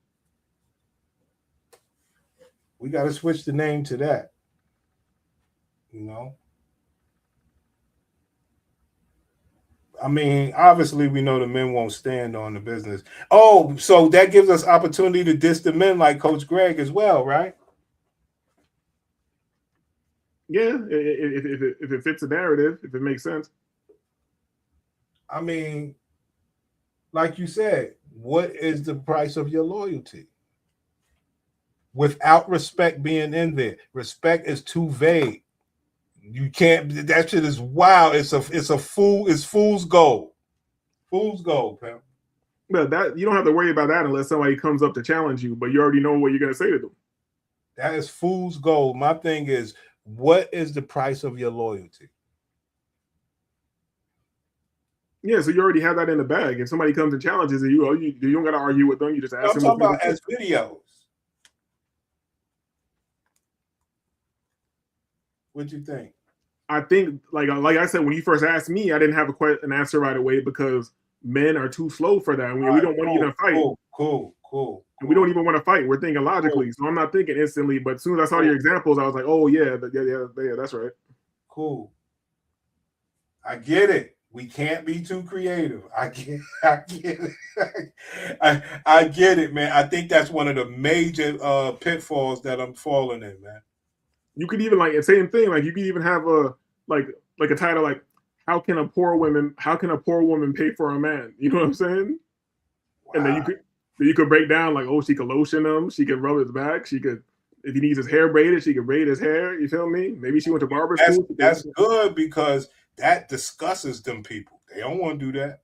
B: We got to switch the name to that. You know? I mean, obviously, we know the men won't stand on the business. Oh, so that gives us opportunity to diss the men like Coach Greg as well, right?
A: Yeah, if it fits the narrative, if it makes sense.
B: I mean, like you said, what is the price of your loyalty? Without respect being in there. Respect is too vague. You can't, that shit is wild. It's fool's gold. Fool's gold, pal.
A: But that you don't have to worry about that unless somebody comes up to challenge you, but you already know what you're gonna say to them.
B: That is fool's gold. My thing is, what is the price of your loyalty?
A: Yeah, so you already have that in the bag. If somebody comes and challenges you don't gotta argue with them. You just ask
B: I'm
A: them.
B: talking about as videos. What do you think?
A: I think, like I said, when you first asked me, I didn't have an answer right away because men are too slow for that. We don't want to even fight.
B: Cool.
A: And we don't even want to fight. We're thinking logically. So I'm not thinking instantly. But as soon as I saw your examples, I was like, oh, yeah, that's right.
B: Cool. I get it. We can't be too creative. I get it. I get it, man. I think that's one of the major pitfalls that I'm falling in, man.
A: You could even like the same thing. Like you could even have a title like how can a poor woman pay for a man? You know what I'm saying? Wow. And then you could break down like, oh, she could lotion him, she could rub his back, she could, if he needs his hair braided, she could braid his hair. You feel me? Maybe she went to barber school.
B: That's good because that discusses them people. They don't want to do that.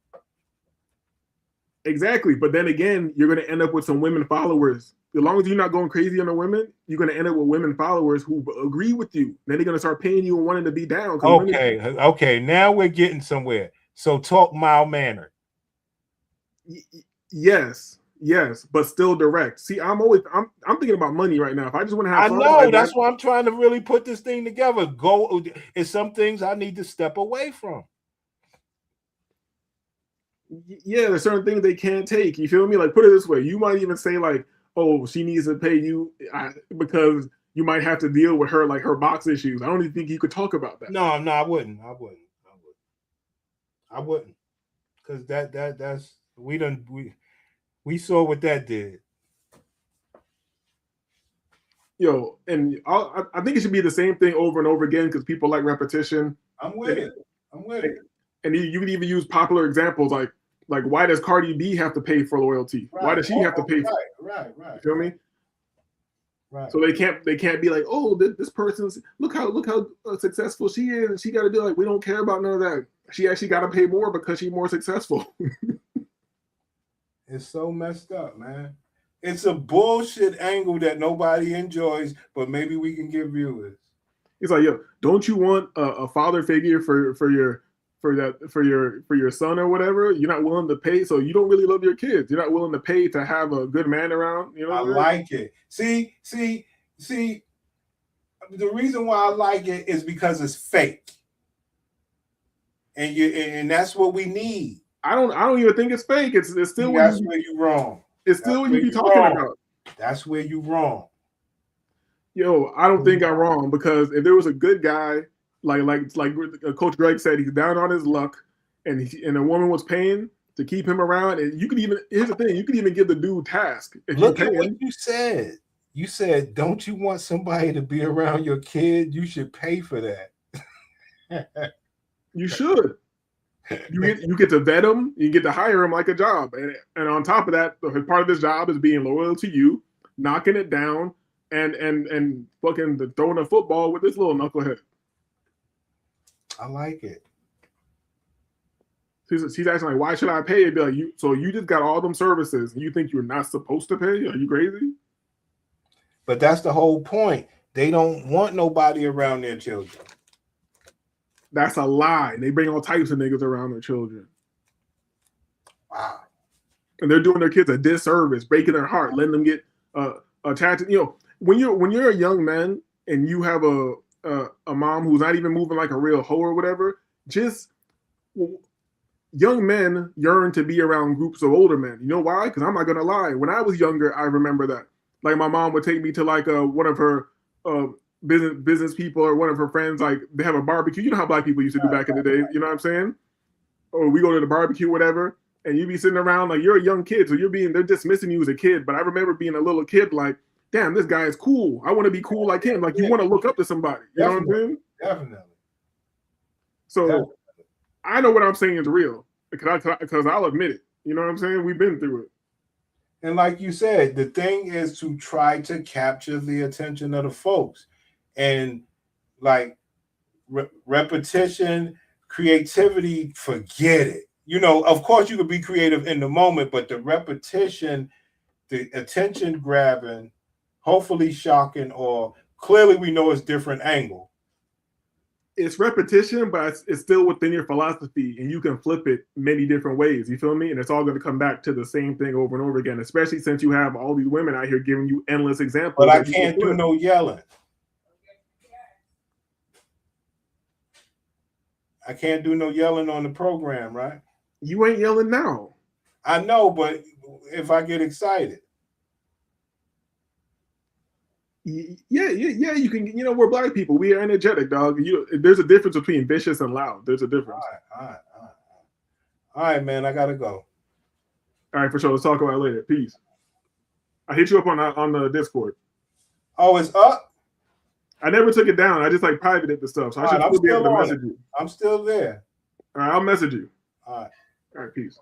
A: Exactly. But then again, you're going to end up with some women followers. As long as you're not going crazy on the women, you're going to end up with women followers who agree with you. Then they're going to start paying you and wanting to be down.
B: Okay. Now we're getting somewhere. So talk mild mannered.
A: Yes, but still direct. See, I'm thinking about money right now. If I just want to have fun,
B: I know that's why I'm trying to really put this thing together. It's some things I need to step away from.
A: Yeah, there's certain things they can't take. You feel me? Like, put it this way: you might even say like, "Oh, she needs to pay you because you might have to deal with her like her box issues." I don't even think you could talk about that.
B: No, I wouldn't. Because that's we saw what that did.
A: Yo, and I think it should be the same thing over and over again because people like repetition.
B: I'm with it.
A: And you can even use popular examples like why does Cardi B have to pay for loyalty? Right. Why does she have to pay?
B: Right.
A: You feel me?
B: Right.
A: So they can't be like, oh, this person's look how successful she is, and she got to be like, we don't care about none of that. She actually got to pay more because she's more successful.
B: It's so messed up, man. It's a bullshit angle that nobody enjoys, but maybe we can give viewers.
A: It's like, yo, don't you want a father figure for your son or whatever? You're not willing to pay, so you don't really love your kids. You're not willing to pay to have a good man around. You know,
B: I like it. See. The reason why I like it is because it's fake, and that's what we need.
A: I don't even think it's fake. It's still
B: where you're wrong.
A: It's still what you be talking about.
B: That's where you're wrong.
A: Yo, I don't think I'm wrong because if there was a good guy, like Coach Greg said, he's down on his luck, and a woman was paying to keep him around, and you could even here's the thing, you could even give the dude task.
B: Look at what you said. You said, don't you want somebody to be around your kid? You should pay for that.
A: You should. You get to vet them, you get to hire them like a job, and on top of that, part of this job is being loyal to you, knocking it down, and fucking throwing a football with this little knucklehead.
B: I like it.
A: She's asking like, why should I pay? It'd be like, you just got all them services, and you think you're not supposed to pay? Are you crazy?
B: But that's the whole point. They don't want nobody around their children.
A: That's a lie. They bring all types of niggas around their children.
B: Wow.
A: And they're doing their kids a disservice, breaking their heart, letting them get attached. You know, when you're a young man and you have a mom who's not even moving like a real hoe or whatever, young men yearn to be around groups of older men. You know why? Because I'm not gonna lie. When I was younger, I remember that. Like my mom would take me to like one of her business people or one of her friends, like they have a barbecue. You know how black people used to do back in the day. You know what I'm saying? Or we go to the barbecue, whatever, and you be sitting around like you're a young kid, so they're dismissing you as a kid. But I remember being a little kid, like, damn, this guy is cool. I want to be cool like him. Like you want to look up to somebody. You know what I'm saying?
B: Definitely.
A: So I know what I'm saying is real because I'll admit it. You know what I'm saying? We've been through it.
B: And like you said, the thing is to try to capture the attention of the folks. And like repetition, creativity, forget it. You know, of course you could be creative in the moment, but the repetition, the attention grabbing, hopefully shocking, or clearly we know it's different angle.
A: It's repetition, but it's still within your philosophy, and you can flip it many different ways. You feel me? And it's all going to come back to the same thing over and over again, especially since you have all these women out here giving you endless examples.
B: But I can't do no yelling. I can't do no yelling on the program, right?
A: You ain't yelling now.
B: I know, but if I get excited.
A: Yeah, you can. You know, we're black people. We are energetic, dog. There's a difference between vicious and loud. There's a difference.
B: All right, man. I gotta go.
A: All right, for sure. Let's talk about it later. Peace. I hit you up on the Discord.
B: Oh, it's up.
A: I never took it down. I just like privated the stuff, so I should still be able to message you.
B: I'm still there.
A: All right, I'll message you.
B: All right.
A: All right, peace.